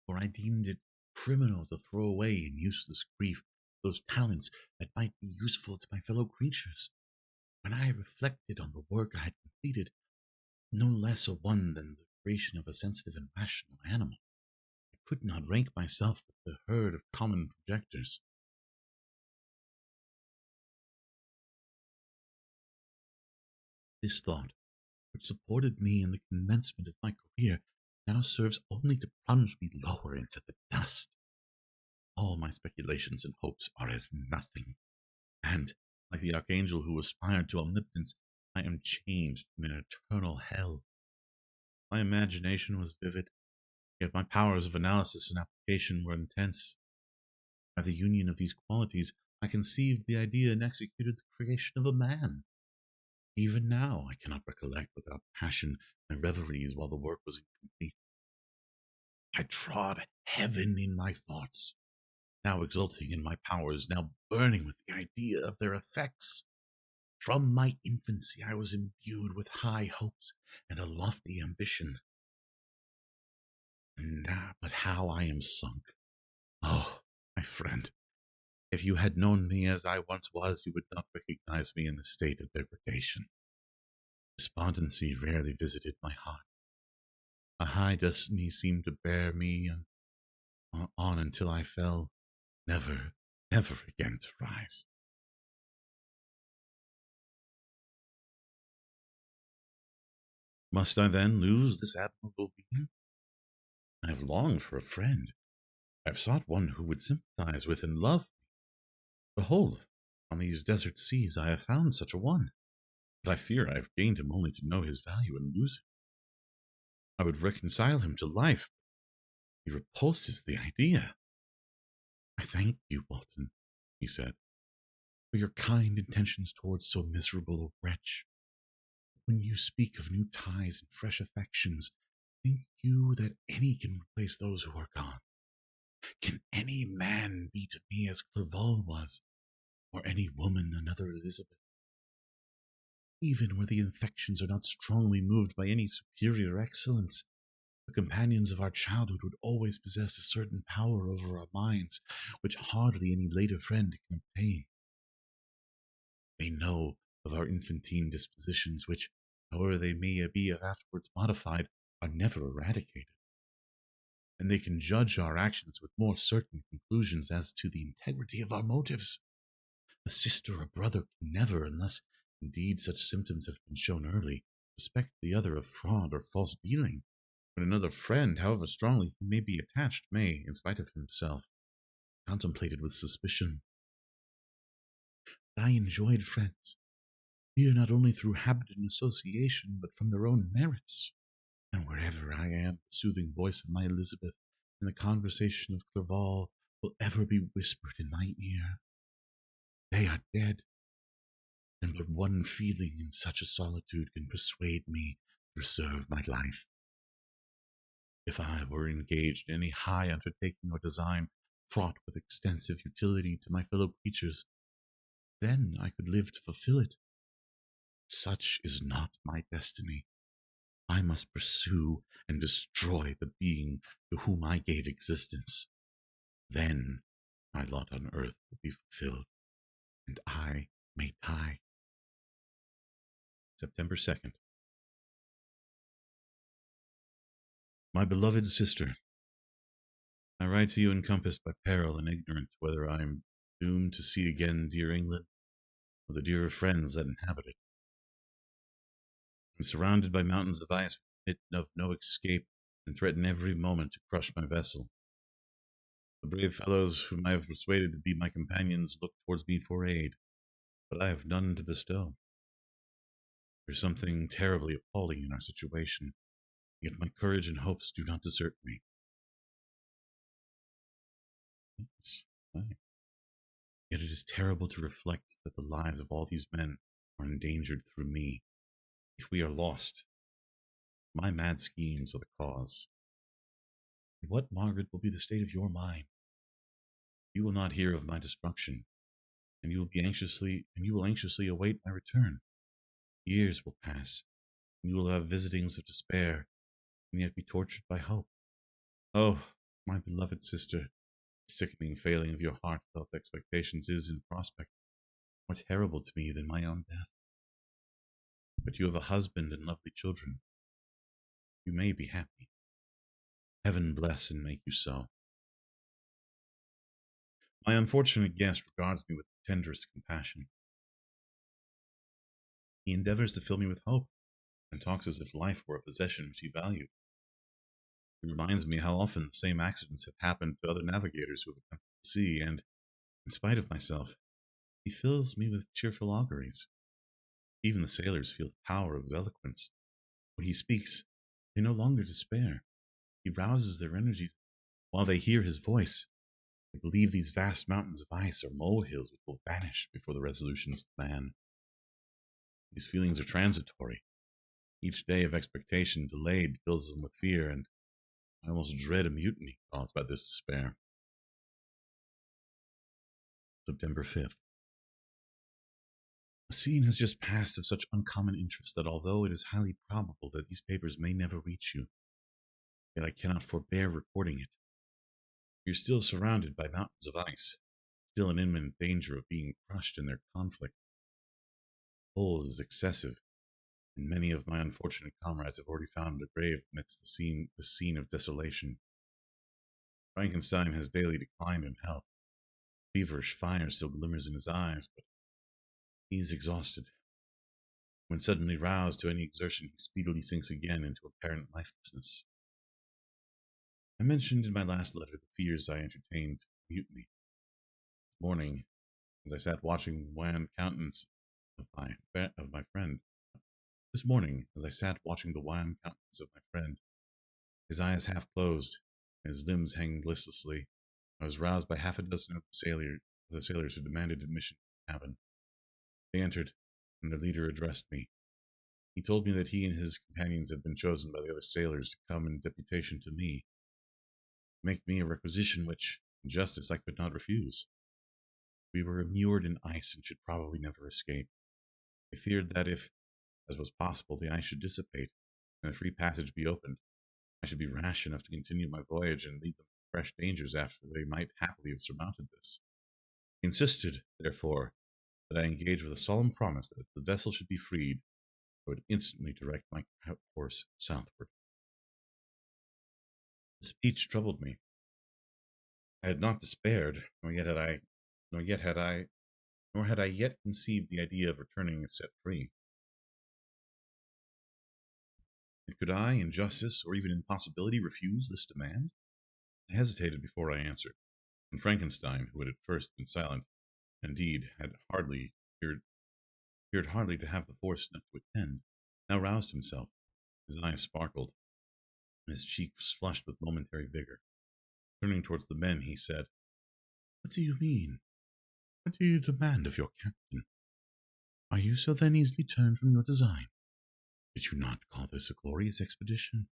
For I deemed it criminal to throw away in useless grief those talents that might be useful to my fellow creatures. When I reflected on the work I had completed, no less a one than the creation of a sensitive and rational animal, I could not rank myself with the herd of common projectors. This thought, which supported me in the commencement of my career, now serves only to plunge me lower into the dust. All my speculations and hopes are as nothing, and, like the archangel who aspired to omnipotence, I am chained in an eternal hell. My imagination was vivid, yet my powers of analysis and application were intense. By the union of these qualities, I conceived the idea and executed the creation of a man. Even now I cannot recollect without passion my reveries while the work was incomplete. I trod heaven in my thoughts, now exulting in my powers, now burning with the idea of their effects. From my infancy I was imbued with high hopes and a lofty ambition. Nah, but how I am sunk. Oh, my friend, if you had known me as I once was, you would not recognize me in the state of degradation. Despondency rarely visited my heart. A high destiny seemed to bear me on until I fell, never, never again to rise. Must I then lose this admirable being? I have longed for a friend. I have sought one who would sympathize with and love me. Behold, on these desert seas I have found such a one, but I fear I have gained him only to know his value and lose him. I would reconcile him to life. He repulses the idea. I thank you, Walton, he said, for your kind intentions towards so miserable a wretch. When you speak of new ties and fresh affections, think you that any can replace those who are gone? Can any man be to me as Clerval was, or any woman another Elizabeth? Even where the affections are not strongly moved by any superior excellence, the companions of our childhood would always possess a certain power over our minds which hardly any later friend can obtain. They know of our infantine dispositions, which, however they may be afterwards modified, are never eradicated. And they can judge our actions with more certain conclusions as to the integrity of our motives. A sister or brother can never, unless indeed such symptoms have been shown early, suspect the other of fraud or false dealing, when another friend, however strongly he may be attached, may, in spite of himself, be contemplated with suspicion. But I enjoyed friends, here not only through habit and association, but from their own merits. And wherever I am, the soothing voice of my Elizabeth and the conversation of Clerval will ever be whispered in my ear. They are dead, and but one feeling in such a solitude can persuade me to preserve my life. If I were engaged in any high undertaking or design fraught with extensive utility to my fellow creatures, then I could live to fulfill it. Such is not my destiny. I must pursue and destroy the being to whom I gave existence. Then my lot on earth will be fulfilled, and I may die. September 2nd. My beloved sister, I write to you encompassed by peril and ignorant whether I am doomed to see again dear England or the dearer friends that inhabit it. I am surrounded by mountains of ice, admit of no escape, and threaten every moment to crush my vessel. The brave fellows whom I have persuaded to be my companions look towards me for aid, but I have none to bestow. There is something terribly appalling in our situation, yet my courage and hopes do not desert me. Yes, aye. Yet it is terrible to reflect that the lives of all these men are endangered through me. If we are lost, my mad schemes are the cause. And what, Margaret, will be the state of your mind? You will not hear of my destruction, and you will anxiously await my return. Years will pass, and you will have visitings of despair, and yet be tortured by hope. Oh, my beloved sister, the sickening failing of your heartfelt expectations is, in prospect, more terrible to me than my own death. But you have a husband and lovely children. You may be happy. Heaven bless and make you so. My unfortunate guest regards me with the tenderest compassion. He endeavors to fill me with hope, and talks as if life were a possession which he valued. He reminds me how often the same accidents have happened to other navigators who have attempted the sea, and, in spite of myself, he fills me with cheerful auguries. Even the sailors feel the power of his eloquence. When he speaks, they no longer despair. He rouses their energies. While they hear his voice, they believe these vast mountains of ice are molehills which will vanish before the resolutions of man. These feelings are transitory. Each day of expectation delayed fills them with fear, and I almost dread a mutiny caused by this despair. September 5th. A scene has just passed of such uncommon interest that although it is highly probable that these papers may never reach you, yet I cannot forbear recording it. You're still surrounded by mountains of ice, still in imminent danger of being crushed in their conflict. The cold is excessive, and many of my unfortunate comrades have already found a grave amidst the scene of desolation. Frankenstein has daily declined in health. Feverish fire still glimmers in his eyes, but he is exhausted. When suddenly roused to any exertion, he speedily sinks again into apparent lifelessness. I mentioned in my last letter the fears I entertained of mutiny. This morning, as I sat watching the wan countenance of my friend, this morning, as I sat watching the wan countenance of my friend, his eyes half closed, and his limbs hanging listlessly, I was roused by half a dozen of the sailors who demanded admission to the cabin. They entered, and their leader addressed me. He told me that he and his companions had been chosen by the other sailors to come in deputation to me, make me a requisition which, in justice, I could not refuse. We were immured in ice and should probably never escape. I feared that if, as was possible, the ice should dissipate and a free passage be opened, I should be rash enough to continue my voyage and lead them to fresh dangers after they might happily have surmounted this. He insisted, therefore, that I engage with a solemn promise that if the vessel should be freed, I would instantly direct my course southward. The speech troubled me. I had not despaired, nor had I yet conceived the idea of returning if set free. And could I, in justice or even in possibility, refuse this demand? I hesitated before I answered, and Frankenstein, who had at first been silent, indeed had hardly appeared hardly to have the force enough to attend, now roused himself. His eyes sparkled, and his cheeks flushed with momentary vigor. Turning towards the men, he said, "What do you mean? What do you demand of your captain? Are you so then easily turned from your design? Did you not call this a glorious expedition?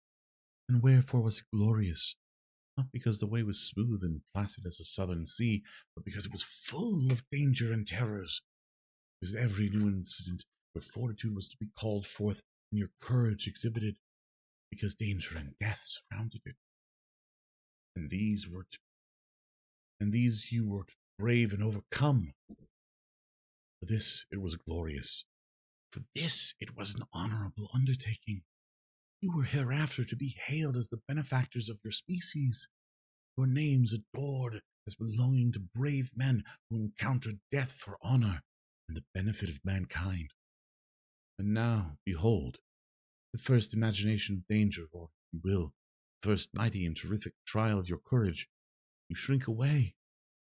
And wherefore was it glorious? Not because the way was smooth and placid as a southern sea, but because it was full of danger and terrors. Because every new incident your fortitude was to be called forth and your courage exhibited, because danger and death surrounded it. And these you were to brave and overcome. For this it was glorious. For this it was an honorable undertaking. You were hereafter to be hailed as the benefactors of your species, your names adored as belonging to brave men who encountered death for honor and the benefit of mankind. And now, behold, the first imagination of danger, or, if you will, the first mighty and terrific trial of your courage, you shrink away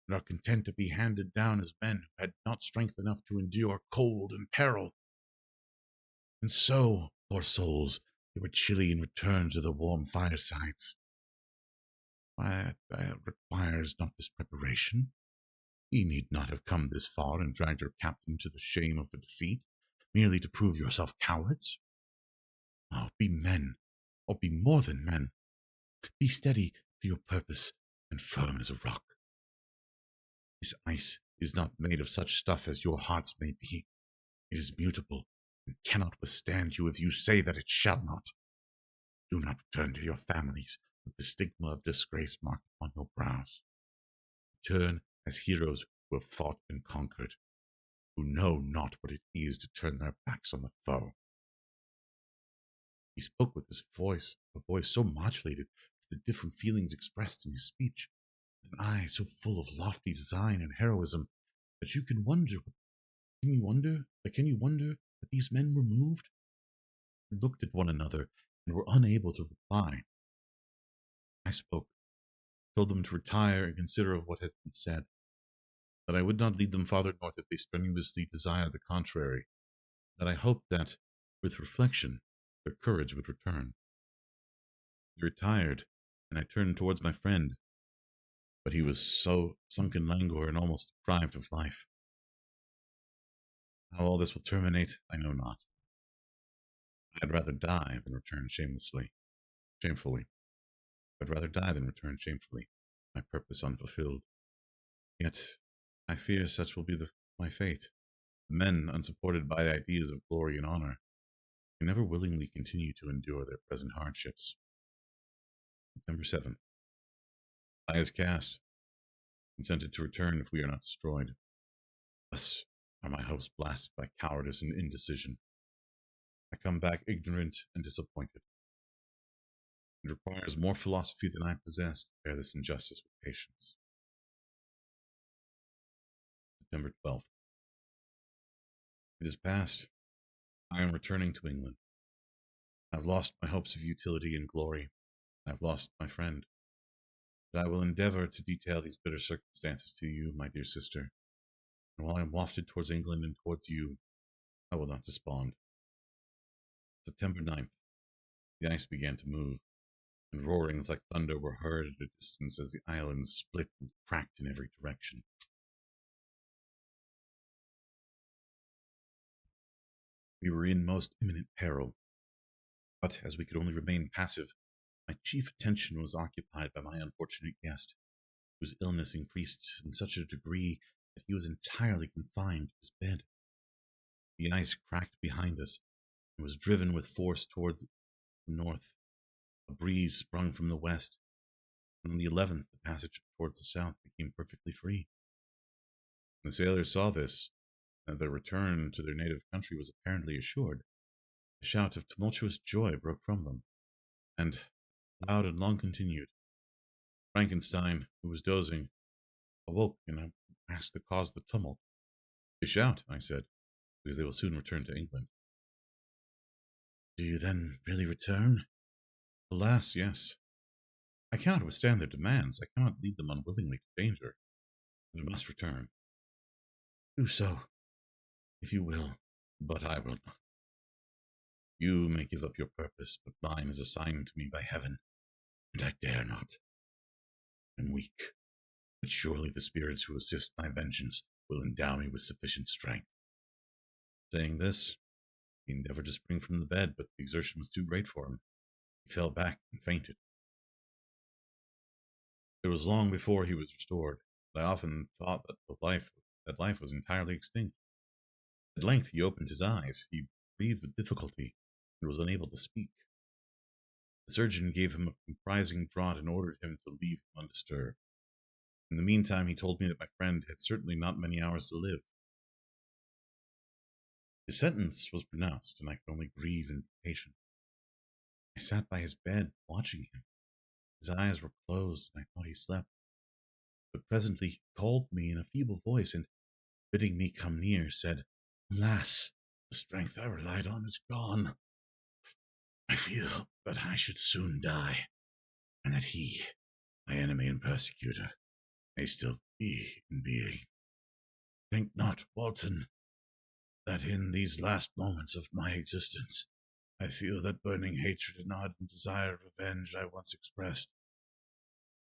and are content to be handed down as men who had not strength enough to endure cold and peril. And so, poor souls, they were chilly in return to the warm firesides. Why, requires not this preparation? Ye need not have come this far and dragged your captain to the shame of a defeat, merely to prove yourself cowards. Oh, be men, or be more than men. Be steady to your purpose and firm as a rock. This ice is not made of such stuff as your hearts may be. It is mutable and cannot withstand you if you say that it shall not. Do not return to your families with the stigma of disgrace marked upon your brows. Return as heroes who have fought and conquered, who know not what it is to turn their backs on the foe. He spoke with his voice, a voice so modulated with the different feelings expressed in his speech, with an eye so full of lofty design and heroism, that can you wonder that these men were moved? They looked at one another and were unable to reply. I spoke, told them to retire and consider of what had been said, that I would not lead them farther north if they strenuously desired the contrary, that I hoped that, with reflection, their courage would return. He retired, and I turned towards my friend, but he was so sunk in languor and almost deprived of life. How all this will terminate, I know not. I had rather die than return shamefully. I'd rather die than return shamefully, my purpose unfulfilled. Yet, I fear such will be my fate. The men, unsupported by ideas of glory and honor, can never willingly continue to endure their present hardships. September 7th. I is cast, consented to return if we are not destroyed. Thus are my hopes blasted by cowardice and indecision. I come back ignorant and disappointed. It requires more philosophy than I possess to bear this injustice with patience. September 12th. It is past. I am returning to England. I have lost my hopes of utility and glory. I have lost my friend. But I will endeavor to detail these bitter circumstances to you, my dear sister. And while I am wafted towards England and towards you, I will not despond. September 9th. The ice began to move, and roarings like thunder were heard at a distance as the islands split and cracked in every direction. We were in most imminent peril, but as we could only remain passive, my chief attention was occupied by my unfortunate guest, whose illness increased in such a degree that he was entirely confined to his bed. The ice cracked behind us and was driven with force towards the north. A breeze sprung from the west, and on the 11th the passage towards the south became perfectly free. When the sailors saw this, and their return to their native country was apparently assured, a shout of tumultuous joy broke from them, and, loud and long continued, Frankenstein, who was dozing, awoke and asked the cause of the tumult. They shout, I said, because they will soon return to England. Do you then really return? Alas, yes. I cannot withstand their demands. I cannot lead them unwillingly to danger. We must return. Do so, if you will, but I will not. You may give up your purpose, but mine is assigned to me by heaven, and I dare not. I am weak, but surely the spirits who assist my vengeance will endow me with sufficient strength. Saying this, he endeavored to spring from the bed, but the exertion was too great for him. He fell back and fainted. It was long before he was restored, but I often thought that life was entirely extinct. At length he opened his eyes. He breathed with difficulty and was unable to speak. The surgeon gave him a comprising draught and ordered him to leave him undisturbed. In the meantime, he told me that my friend had certainly not many hours to live. His sentence was pronounced, and I could only grieve and be patient. I sat by his bed, watching him. His eyes were closed, and I thought he slept. But presently he called me in a feeble voice, and, bidding me come near, said, Alas, the strength I relied on is gone. I feel that I should soon die, and that he, my enemy and persecutor, may still be in being. Think not, Walton, that in these last moments of my existence I feel that burning hatred and ardent desire of revenge I once expressed,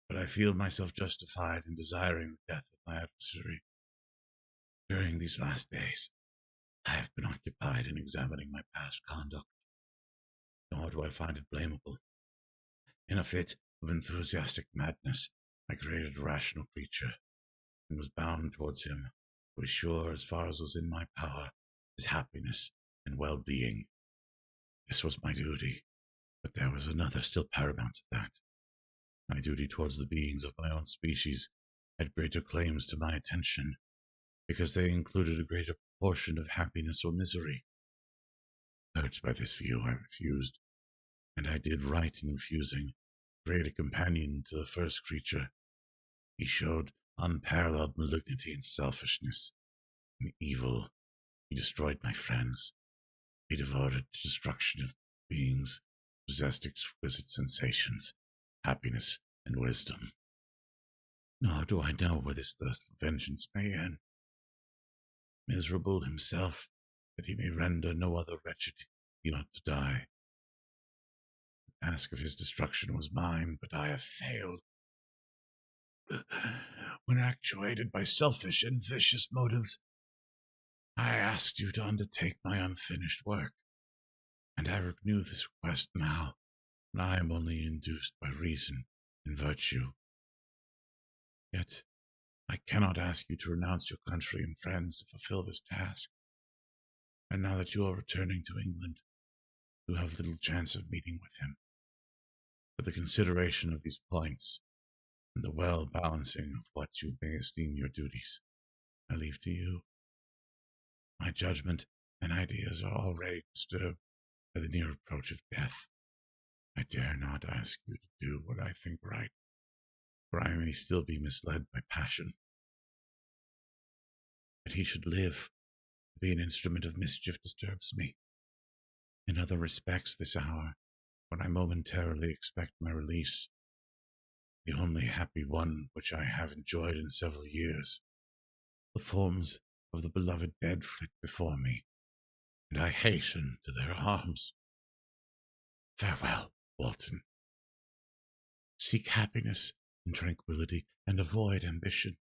but I feel myself justified in desiring the death of my adversary. During these last days, I have been occupied in examining my past conduct, nor do I find it blamable. In a fit of enthusiastic madness, I created a rational creature, and was bound towards him to assure, as far as was in my power, his happiness and well-being. This was my duty, but there was another still paramount to that. My duty towards the beings of my own species had greater claims to my attention, because they included a greater proportion of happiness or misery. Urged by this view, I refused, and I did right in refusing, create a companion to the first creature. He showed unparalleled malignity and selfishness. In evil, he destroyed my friends. He devoted to destruction of beings who possessed exquisite sensations, happiness, and wisdom. Nor do I know where this thirst for vengeance may end. Miserable himself, that he may render no other wretched, he ought to die. The task of his destruction was mine, but I have failed. When actuated by selfish and vicious motives, I asked you to undertake my unfinished work, and I renew this request now, when I am only induced by reason and virtue. Yet I cannot ask you to renounce your country and friends to fulfill this task, and now that you are returning to England, you have little chance of meeting with him. But the consideration of these points, and the well balancing of what you may esteem your duties, I leave to you. My judgment and ideas are already disturbed by the near approach of death. I dare not ask you to do what I think right, for I may still be misled by passion. That he should live to be an instrument of mischief disturbs me. In other respects, this hour, when I momentarily expect my release, the only happy one which I have enjoyed in several years, the forms of the beloved dead flit before me, and I hasten to their arms. Farewell, Walton. Seek happiness and tranquility, and avoid ambition,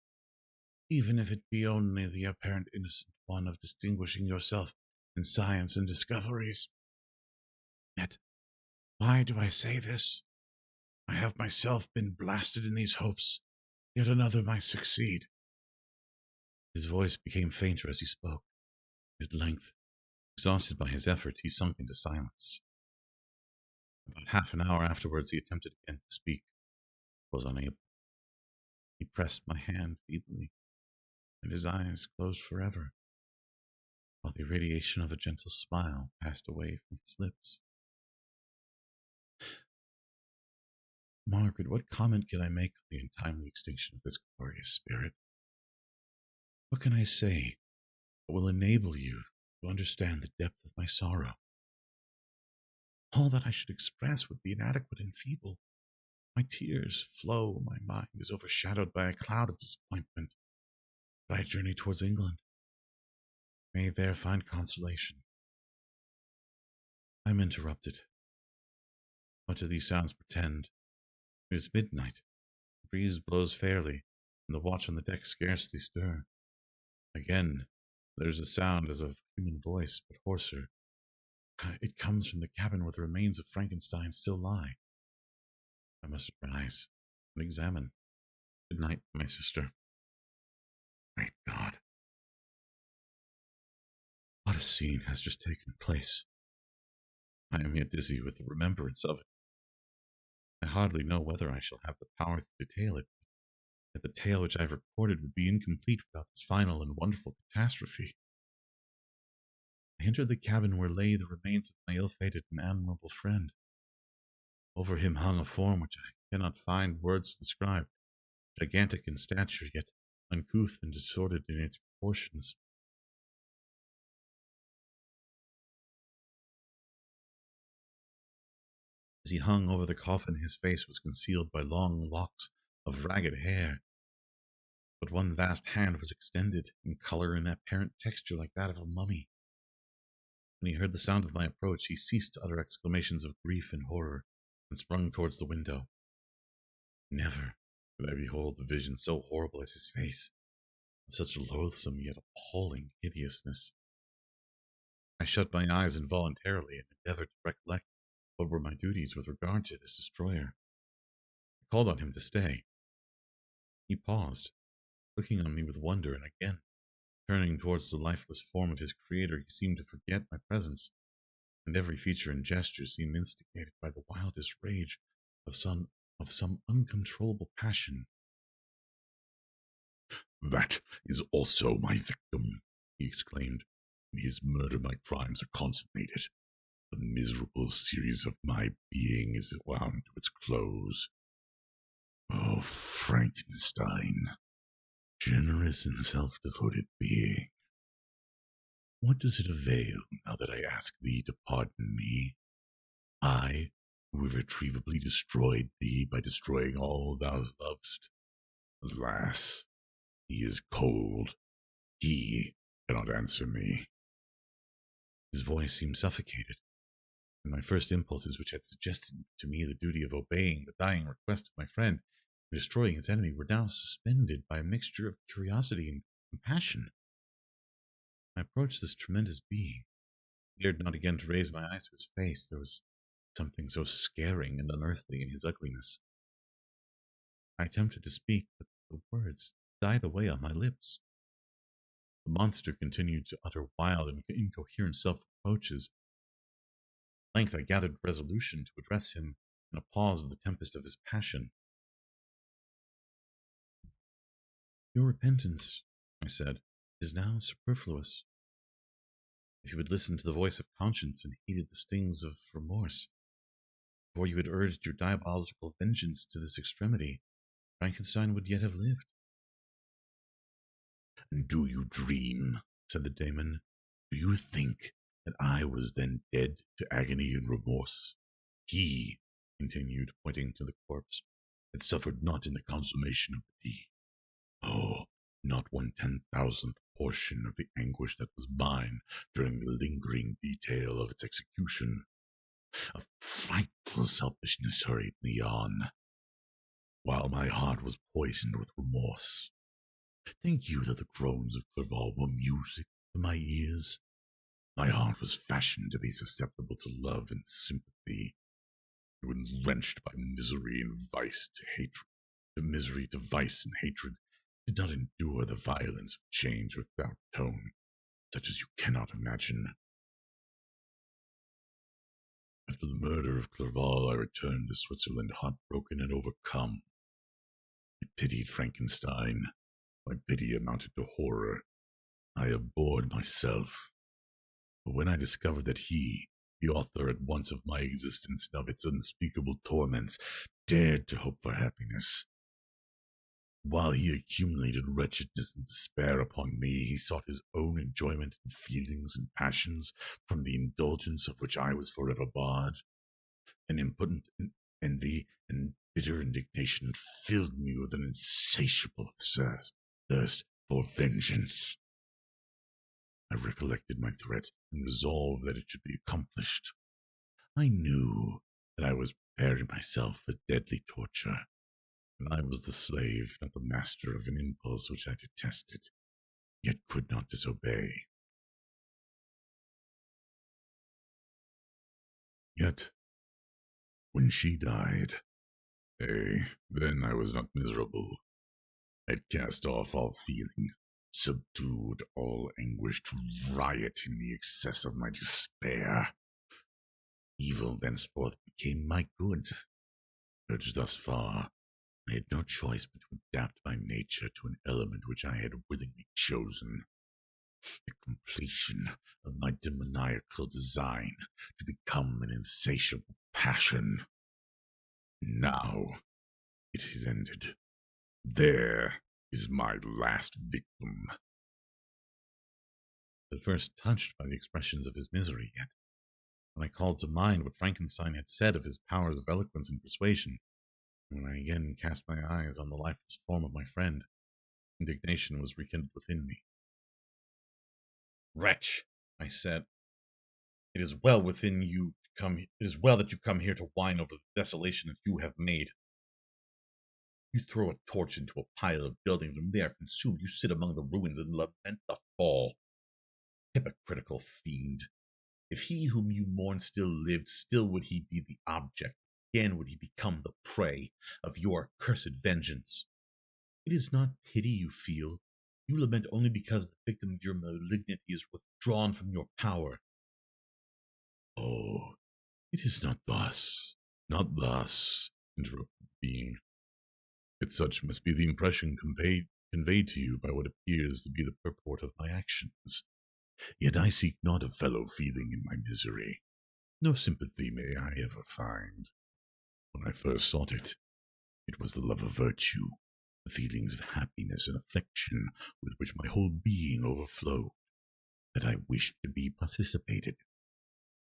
even if it be only the apparent innocent one of distinguishing yourself in science and discoveries. Yet, why do I say this? I have myself been blasted in these hopes, yet another might succeed. His voice became fainter as he spoke. At length, exhausted by his effort, he sunk into silence. About half an hour afterwards, he attempted again to speak, but was unable. He pressed my hand feebly, and his eyes closed forever, while the irradiation of a gentle smile passed away from his lips. Margaret, what comment can I make on the untimely extinction of this glorious spirit? What can I say that will enable you to understand the depth of my sorrow? All that I should express would be inadequate and feeble. My tears flow, my mind is overshadowed by a cloud of disappointment. But I journey towards England. May there find consolation. I am interrupted. What do these sounds portend? It is midnight. The breeze blows fairly, and the watch on the deck scarcely stir. Again, there is a sound as of human voice, but hoarser. It comes from the cabin where the remains of Frankenstein still lie. I must rise and examine. Good night, my sister. Great God. What a scene has just taken place. I am yet dizzy with the remembrance of it. I hardly know whether I shall have the power to detail it, yet the tale which I have recorded would be incomplete without this final and wonderful catastrophe. I entered the cabin where lay the remains of my ill-fated and admirable friend. Over him hung a form which I cannot find words to describe, gigantic in stature, yet uncouth and distorted in its proportions. As he hung over the coffin, his face was concealed by long locks of ragged hair, but one vast hand was extended, in color and apparent texture like that of a mummy. When he heard the sound of my approach, he ceased to utter exclamations of grief and horror, and sprung towards the window. Never could I behold a vision so horrible as his face, of such loathsome yet appalling hideousness. I shut my eyes involuntarily and endeavored to recollect what were my duties with regard to this destroyer. I called on him to stay. He paused, looking on me with wonder, and again, turning towards the lifeless form of his creator, he seemed to forget my presence, and every feature and gesture seemed instigated by the wildest rage of some uncontrollable passion. "That is also my victim," he exclaimed. "In his murder my crimes are consummated. The miserable series of my being is wound to its close. Oh, Frankenstein, generous and self-devoted being, what does it avail now that I ask thee to pardon me? I, who irretrievably destroyed thee by destroying all thou lovest. Alas, he is cold. He cannot answer me." His voice seemed suffocated, and my first impulses, which had suggested to me the duty of obeying the dying request of my friend and destroying his enemy, were now suspended by a mixture of curiosity and compassion. I approached this tremendous being, dared not again to raise my eyes to his face. There was something so scaring and unearthly in his ugliness. I attempted to speak, but the words died away on my lips. The monster continued to utter wild and incoherent self-reproaches. At length I gathered resolution to address him in a pause of the tempest of his passion. Your repentance, I said, is now superfluous. If you had listened to the voice of conscience and heeded the stings of remorse, before you had urged your diabolical vengeance to this extremity, Frankenstein would yet have lived. Do you dream? Said the daemon. Do you think that I was then dead to agony and remorse? He, continued, pointing to the corpse, had suffered not in the consummation of the deed. Oh, not 1/10,000th portion of the anguish that was mine during the lingering detail of its execution. A frightful selfishness hurried me on, while my heart was poisoned with remorse. Think you that the groans of Clerval were music to my ears? My heart was fashioned to be susceptible to love and sympathy. When wrenched by misery and vice to hatred, to misery to vice and hatred, did not endure the violence of change without tone, such as you cannot imagine. After the murder of Clerval, I returned to Switzerland heartbroken and overcome. I pitied Frankenstein. My pity amounted to horror. I abhorred myself. But when I discovered that he, the author at once of my existence and of its unspeakable torments, dared to hope for happiness, while he accumulated wretchedness and despair upon me, he sought his own enjoyment in feelings and passions from the indulgence of which I was forever barred. An impotent envy and bitter indignation filled me with an insatiable thirst for vengeance. I recollected my threat and resolved that it should be accomplished. I knew that I was preparing myself for deadly torture, and I was the slave, not the master, of an impulse which I detested, yet could not disobey. Yet, when she died, then I was not miserable. I had cast off all feeling, subdued all anguish to riot in the excess of my despair. Evil thenceforth became my good. Urged thus far, I had no choice but to adapt my nature to an element which I had willingly chosen. The completion of my demoniacal design to become an insatiable passion. Now it is ended. There is my last victim. At first touched by the expressions of his misery, yet, when I called to mind what Frankenstein had said of his powers of eloquence and persuasion, and when I again cast my eyes on the lifeless form of my friend, indignation was rekindled within me. Wretch, I said, it is well within you to come. It is well that you come here to whine over the desolation that you have made. You throw a torch into a pile of buildings, and they are consumed. You sit among the ruins and lament the fall. Hypocritical fiend! If he whom you mourn still lived, still would he be the object. Again would he become the prey of your accursed vengeance. It is not pity you feel. You lament only because the victim of your malignity is withdrawn from your power. Oh, it is not thus, interrupted the being. Yet such must be the impression conveyed to you by what appears to be the purport of my actions. Yet I seek not a fellow feeling in my misery. No sympathy may I ever find. When I first sought it, it was the love of virtue, the feelings of happiness and affection with which my whole being overflowed, that I wished to be participated.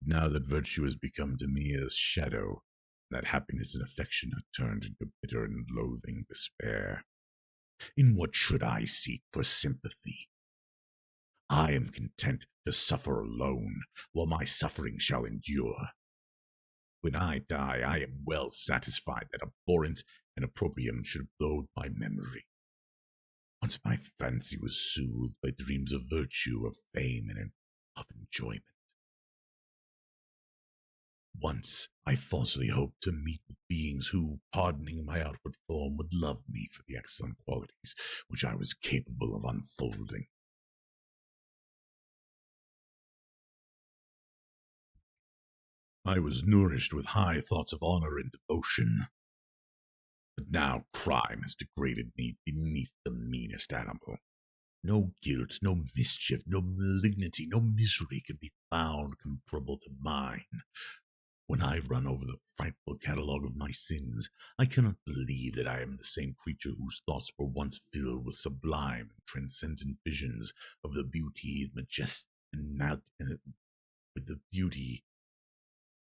Now that virtue has become to me as shadow, that happiness and affection are turned into bitter and loathing despair. In what should I seek for sympathy? I am content to suffer alone, while my suffering shall endure. When I die, I am well satisfied that abhorrence and opprobrium should load my memory. Once my fancy was soothed by dreams of virtue, of fame, and of enjoyment. Once I falsely hoped to meet with beings who, pardoning my outward form, would love me for the excellent qualities which I was capable of unfolding. I was nourished with high thoughts of honor and devotion, but now crime has degraded me beneath the meanest animal. No guilt, no mischief, no malignity, no misery can be found comparable to mine. When I run over the frightful catalogue of my sins, I cannot believe that I am the same creature whose thoughts were once filled with sublime and transcendent visions of the beauty and with the beauty,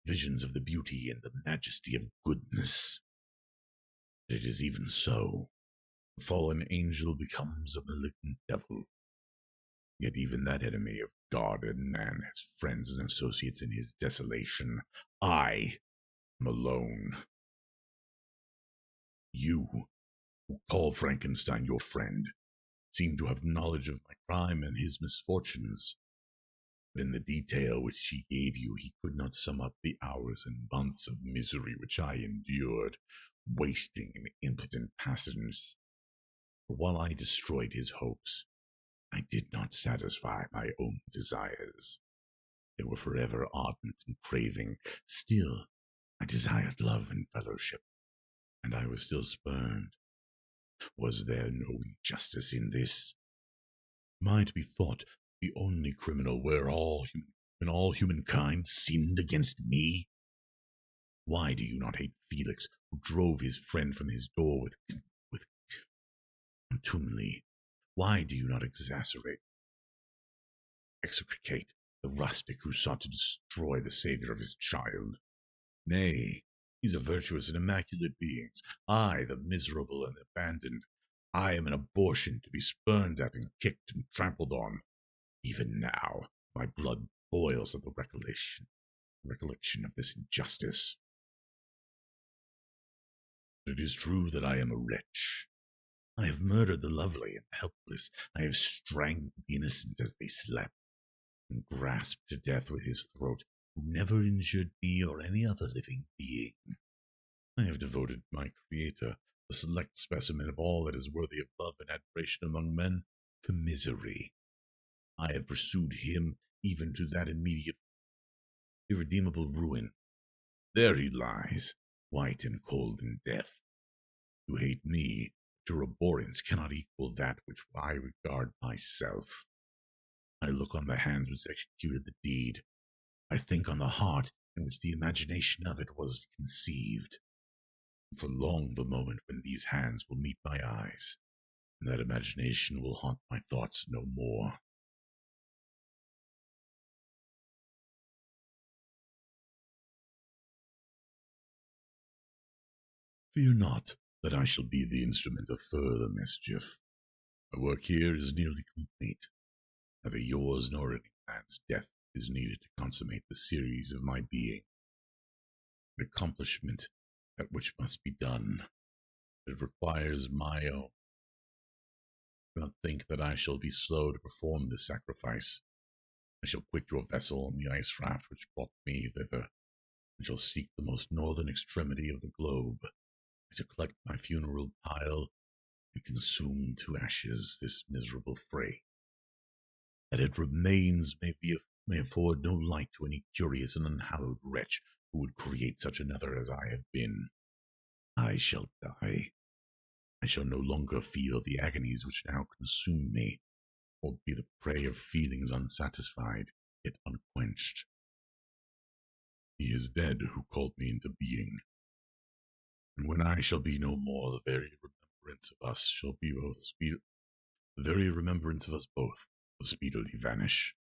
visions of the beauty and the majesty of goodness. It is even so. A fallen angel becomes a malignant devil. Yet even that enemy of God and man has friends and associates in his desolation. I am alone. You, who call Frankenstein your friend, seem to have knowledge of my crime and his misfortunes. But in the detail which he gave you, he could not sum up the hours and months of misery which I endured, wasting in impotent passions. For while I destroyed his hopes, I did not satisfy my own desires. They were forever ardent and craving. Still, I desired love and fellowship, and I was still spurned. Was there no injustice in this? Am I to be thought the only criminal when all humankind sinned against me? Why do you not hate Felix, who drove his friend from his door with contumely? Why do you not execrate the rustic who sought to destroy the savior of his child? Nay, these are virtuous and immaculate beings. I, the miserable and abandoned, I am an abortion to be spurned at and kicked and trampled on. Even now, my blood boils at the recollection of this injustice. It is true that I am a wretch. I have murdered the lovely and the helpless. I have strangled the innocent as they slept, and grasped to death with his throat, who never injured me or any other living being. I have devoted my Creator, the select specimen of all that is worthy of love and admiration among men, to misery. I have pursued him even to that immediate, irredeemable ruin. There he lies, white and cold in death. You hate me, but your abhorrence cannot equal that which I regard myself. I look on the hands which executed the deed. I think on the heart in which the imagination of it was conceived. For long the moment when these hands will meet my eyes, and that imagination will haunt my thoughts no more. Fear not that I shall be the instrument of further mischief. My work here is nearly complete. Neither yours nor any man's death is needed to consummate the series of my being. An accomplishment that which must be done. It requires my own. Do not think that I shall be slow to perform this sacrifice. I shall quit your vessel on the ice raft which brought me thither, and shall seek the most northern extremity of the globe. I shall collect my funeral pile and consume to ashes this miserable fray. That it remains may afford no light to any curious and unhallowed wretch who would create such another as I have been. I shall die. I shall no longer feel the agonies which now consume me, or be the prey of feelings unsatisfied, yet unquenched. He is dead who called me into being, and when I shall be no more, the very remembrance of us shall be the very remembrance of us both will speedily vanish.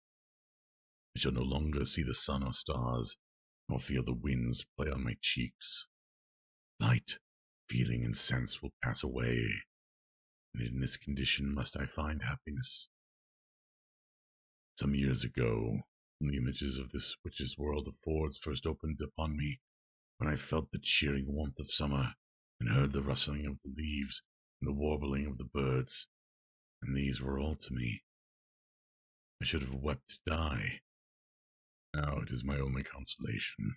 I shall no longer see the sun or stars, nor feel the winds play on my cheeks. Light, feeling, and sense will pass away, and in this condition must I find happiness. Some years ago, when the images of this which this world affords first opened upon me, when I felt the cheering warmth of summer, and heard the rustling of the leaves and the warbling of the birds, and these were all to me, I should have wept to die. Now it is my only consolation.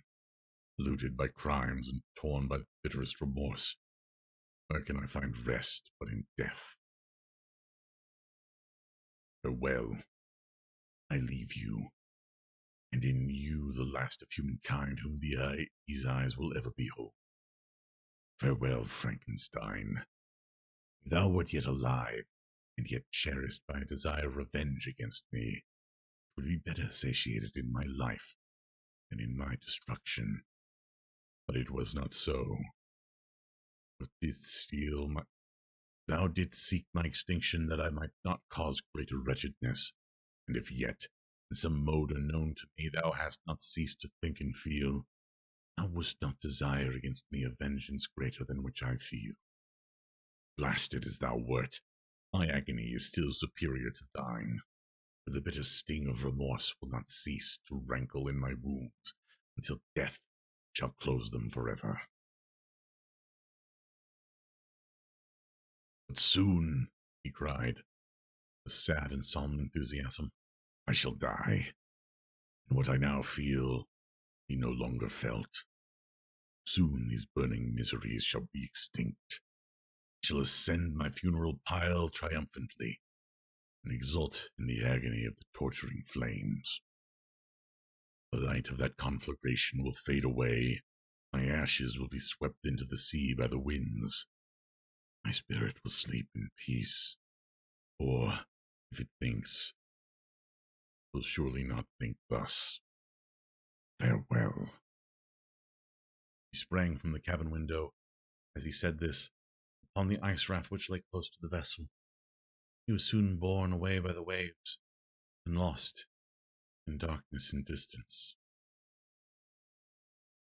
Polluted by crimes and torn by the bitterest remorse, where can I find rest but in death? Farewell. I leave you. and in you the last of humankind whom these eyes will ever behold. Farewell, Frankenstein. If thou wert yet alive, and yet cherished by a desire of revenge against me, it would be better satiated in my life than in my destruction. But it was not so. Thou didst seek my extinction that I might not cause greater wretchedness, and if yet, in some mode unknown to me, thou hast not ceased to think and feel, thou wouldst not desire against me a vengeance greater than which I feel. Blasted as thou wert, my agony is still superior to thine, for the bitter sting of remorse will not cease to rankle in my wounds until death shall close them forever. But soon, he cried, with sad and solemn enthusiasm, I shall die, and what I now feel be no longer felt. Soon these burning miseries shall be extinct. I shall ascend my funeral pile triumphantly, and exult in the agony of the torturing flames. The light of that conflagration will fade away, my ashes will be swept into the sea by the winds. My spirit will sleep in peace, or, if it thinks, it will surely not think thus. Farewell. He sprang from the cabin window as he said this upon the ice raft which lay close to the vessel. He was soon borne away by the waves and lost in darkness and distance.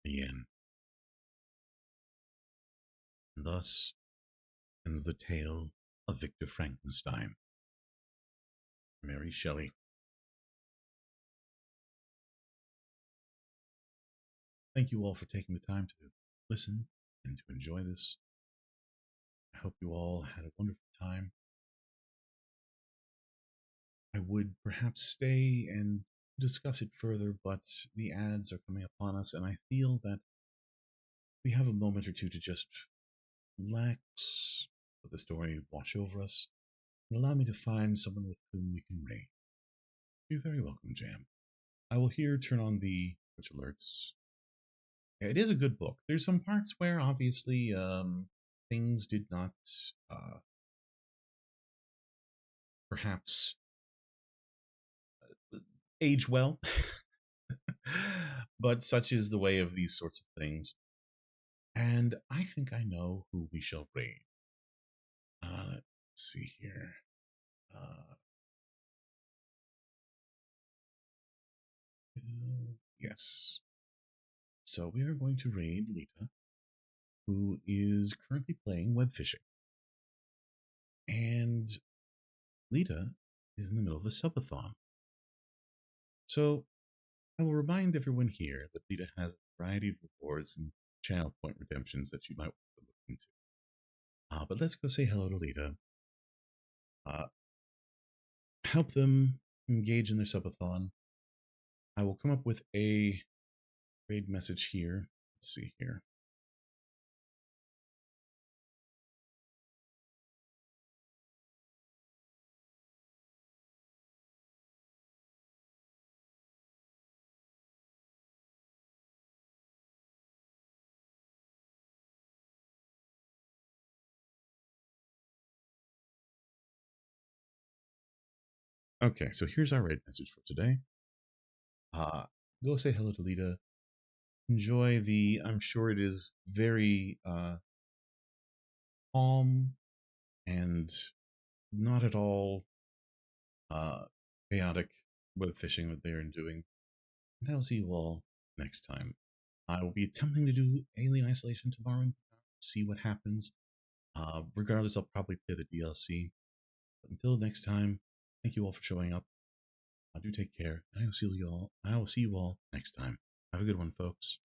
The end. And thus ends the tale of Victor Frankenstein. Mary Shelley. Thank you all for taking the time to listen and to enjoy this. I hope you all had a wonderful time. I would perhaps stay and discuss it further, but the ads are coming upon us, and I feel that we have a moment or two to just relax, let the story wash over us, and allow me to find someone with whom we can raid. You're very welcome, Jam. I will here turn on the Twitch alerts. It is a good book. There's some parts where obviously things did not perhaps age well, but such is the way of these sorts of things. And I think I know who we shall raid. Let's see here. Yes. So we are going to raid Lita, who is currently playing web fishing. And Lita is in the middle of a subathon. So I will remind everyone here that Lita has a variety of rewards and channel point redemptions that you might want to look into. But let's go say hello to Lita. Help them engage in their subathon. I will come up with a raid message here. Let's see here. Okay, so here's our raid message for today. Go say hello to Lita. Enjoy the, I'm sure it is very calm and not at all chaotic web fishing that they're doing. And I'll see you all next time. I will be attempting to do Alien Isolation tomorrow and see what happens. Regardless, I'll probably play the DLC. But until next time, thank you all for showing up. Do take care, and I will see you all next time. Have a good one, folks.